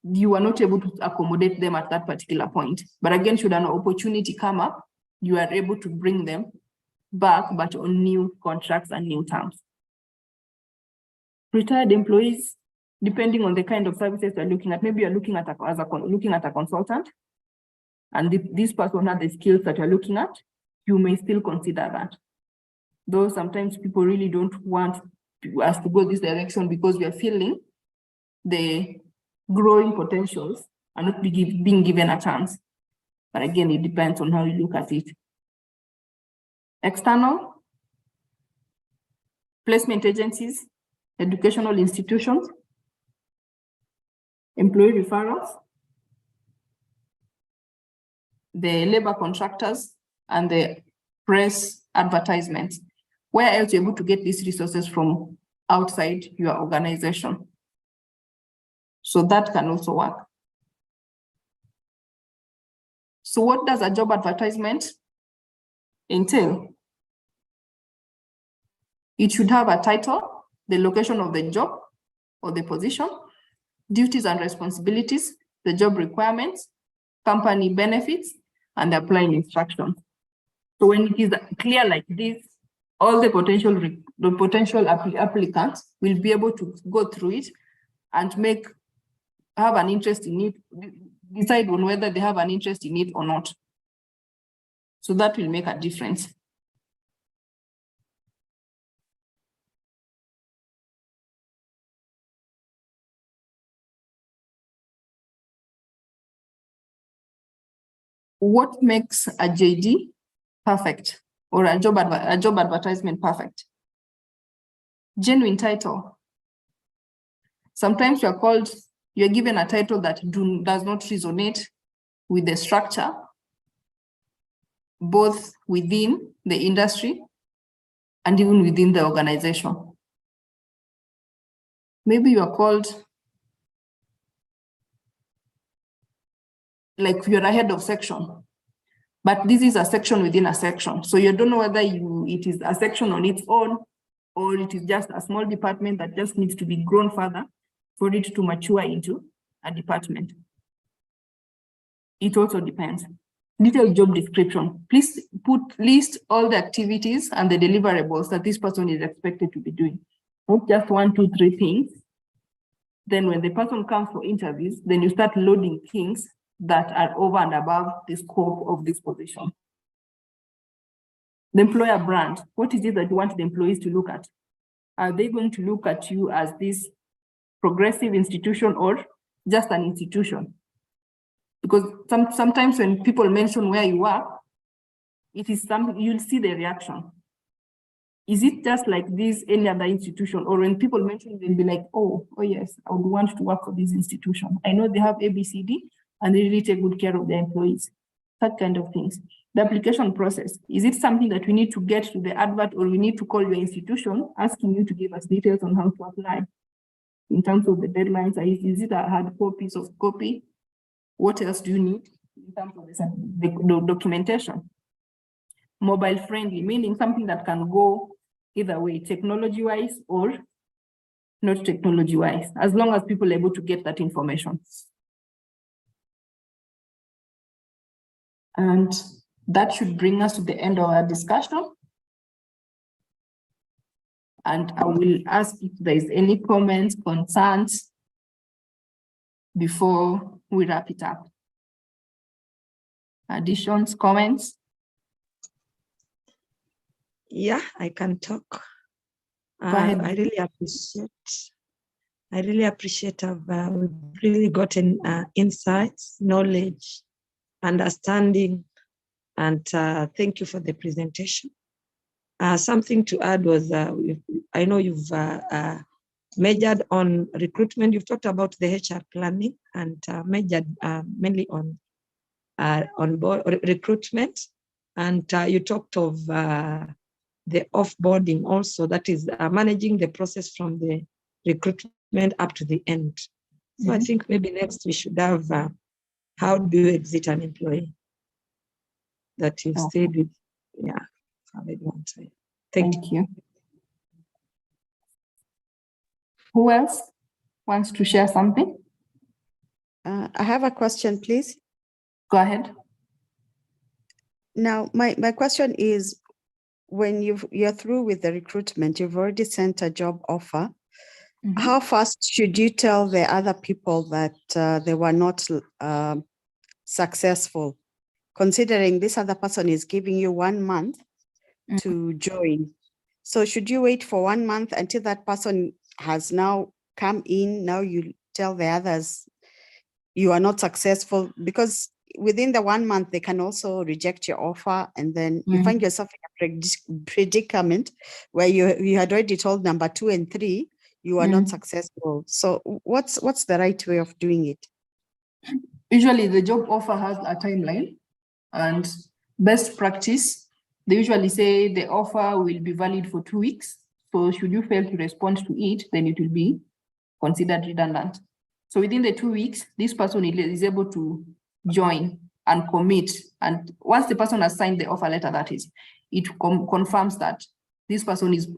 you are not able to accommodate them at that particular point. But again, should an opportunity come up, you are able to bring them back, but on new contracts and new terms. Retired employees, depending on the kind of services you're looking at, maybe you're looking at a consultant, and this person has the skills that you're looking at, you may still consider that. Though sometimes people really don't want us to go this direction because we are feeling the growing potentials are not being given a chance. But again, it depends on how you look at it. External placement agencies, educational institutions, employee referrals, the labor contractors, and the press advertisements. Where else you're able to get these resources from outside your organization? So that can also work. So what does a job advertisement entail? It should have a title, the location of the job or the position, duties and responsibilities, the job requirements, company benefits, and the applying instructions. So when it is clear like this, all the potential applicants will be able to go through it and have an interest in it, decide on whether they have an interest in it or not. So that will make a difference. What makes a JD perfect or a job advertisement perfect? Genuine title. Sometimes you're given a title that does not resonate with the structure, both within the industry and even within the organization. Maybe you are called like you're a head of section, but this is a section within a section. So you don't know whether it is a section on its own or it is just a small department that just needs to be grown further for it to mature into a department. It also depends. Detailed job description. Please list all the activities and the deliverables that this person is expected to be doing. Not just 1, 2, 3 things. Then when the person comes for interviews, then you start loading things that are over and above the scope of this position. The employer brand. What is it that you want the employees to look at? Are they going to look at you as this progressive institution or just an institution? Because sometimes when people mention where you work, it is something you'll see the reaction. Is it just like this, any other institution? Or when people mention, they'll be like, oh yes, I would want to work for this institution. I know they have ABCD and they really take good care of their employees. That kind of things. The application process. Is it something that we need to get to the advert or we need to call your institution asking you to give us details on how to apply? In terms of the deadlines, is it a hard copy, soft copy? What else do you need in terms of the documentation? Mobile friendly, meaning something that can go either way, technology-wise or not technology-wise, as long as people are able to get that information. And that should bring us to the end of our discussion. And I will ask if there is any comments, concerns before we wrap it up. Additions, comments? Yeah, I can talk. Go ahead. I really appreciate we've really gotten insights, knowledge, understanding, and thank you for the presentation. Something to add was, I know you've majored on recruitment. You've talked about the HR planning and majored mainly on recruitment. And you talked of the offboarding also, that is managing the process from the recruitment went up to the end. So I think maybe next we should have how do you exit an employee that you've stayed with? Yeah, for a long time. Thank you. Who else wants to share something? I have a question, please. Go ahead. Now, my question is, when you're through with the recruitment, you've already sent a job offer. How fast should you tell the other people that they were not successful, considering this other person is giving you 1 month to join? So should you wait for 1 month until that person has now come in? Now you tell the others you are not successful, because within the 1 month, they can also reject your offer. And then you find yourself in a predicament where you had already told number 2 and 3, you are not successful. So what's the right way of doing it? Usually the job offer has a timeline, and best practice, they usually say the offer will be valid for 2 weeks. So should you fail to respond to it, then it will be considered redundant. So within the 2 weeks, this person is able to join and commit. And once the person has signed the offer letter, that is, it confirms that this person is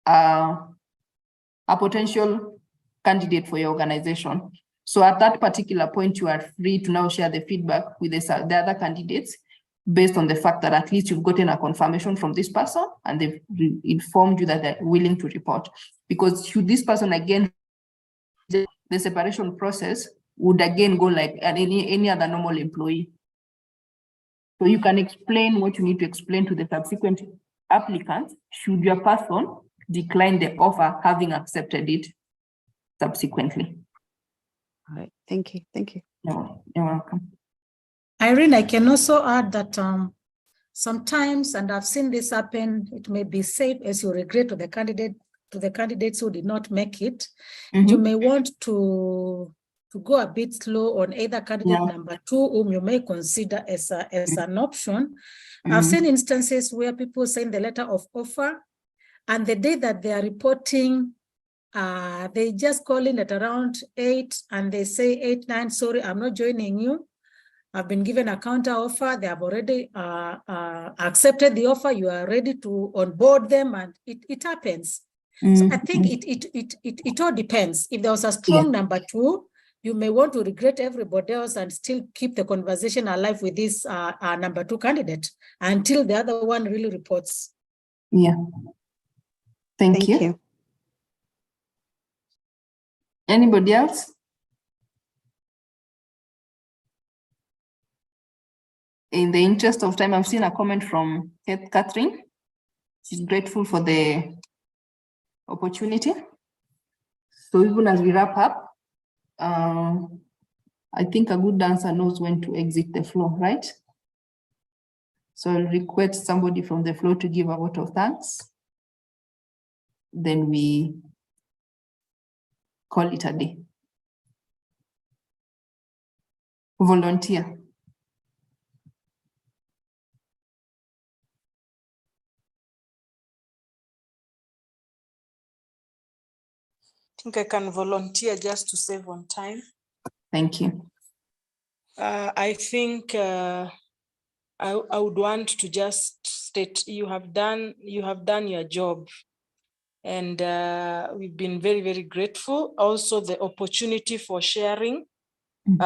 a potential candidate for your organization. So at that particular point, you are free to now share the feedback with the other candidates based on the fact that at least you've gotten a confirmation from this person and they've informed you that they're willing to report. Because should this person again, the separation process would again go like any other normal employee. So you can explain what you need to explain to the subsequent applicants should your person decline the offer having accepted it subsequently. All right, thank you. Thank you. You're welcome. Irene, I can also add that sometimes, and I've seen this happen, it may be safe as you regret to the candidates who did not make it. You may want to go a bit slow on either candidate number 2, whom you may consider as an option. I've seen instances where people send the letter of offer, and the day that they are reporting, they just call in at around 8 and they say 8, 9, sorry, I'm not joining you. I've been given a counter offer. They have already accepted the offer. You are ready to onboard them, and it happens. So I think it all depends. If there was a strong number 2, you may want to regret everybody else and still keep the conversation alive with this number 2 candidate until the other one really reports. Yeah. Thank you. Anybody else? In the interest of time, I've seen a comment from Catherine. She's grateful for the opportunity. So even as we wrap up, I think a good dancer knows when to exit the floor, right? So I'll request somebody from the floor to give a vote of thanks. Then we call it a day. Volunteer. I think I can volunteer just to save on time. Thank you. I think I would want to just state you have done your job, and we've been very, very grateful. Also, the opportunity for sharing,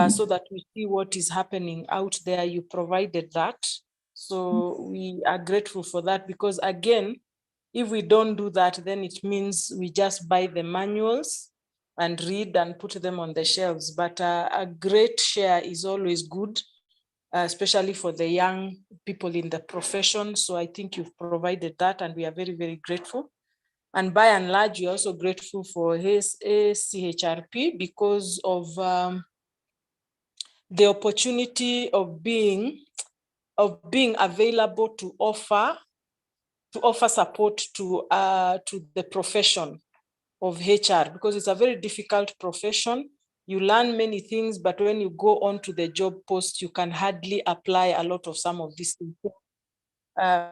so that we see what is happening out there. You provided that, so we are grateful for that, because again, if we don't do that, then it means we just buy the manuals and read and put them on the shelves. But a great share is always good, especially for the young people in the profession. So I think you've provided that, and we are very, very grateful. And by and large, we're also grateful for his ACHRP because of the opportunity of being available to offer support to the profession of HR, because it's a very difficult profession. You learn many things, but when you go on to the job post, you can hardly apply a lot of some of these things.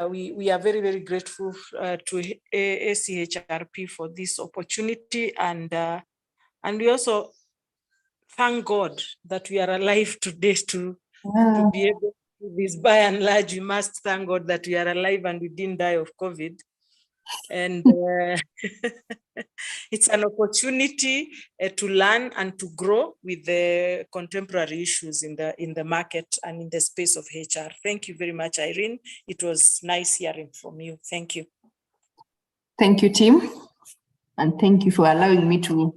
We are very, very grateful to ACHRP for this opportunity, and And we also thank God that we are alive today to be able to do this. By and large, we must thank God that we are alive and we didn't die of COVID. And it's an opportunity to learn and to grow with the contemporary issues in the market and in the space of HR. Thank you very much, Irene. It was nice hearing from you. Thank you. Thank you, Tim. And thank you for allowing me to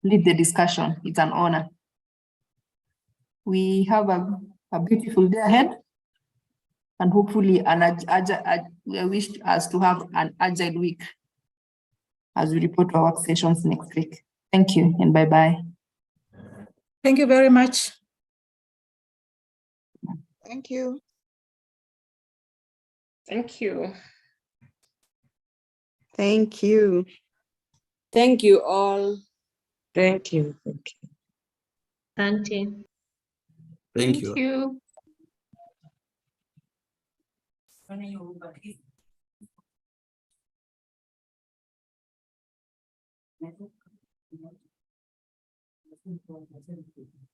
lead the discussion. It's an honor. We have a beautiful day ahead. And hopefully we wish us to have an agile week as we report our work sessions next week. Thank you and bye-bye. Thank you very much. Thank you. Thank you. Thank you. Thank you all. Thank you. Thank you. Thank you. Thank you. Thank you.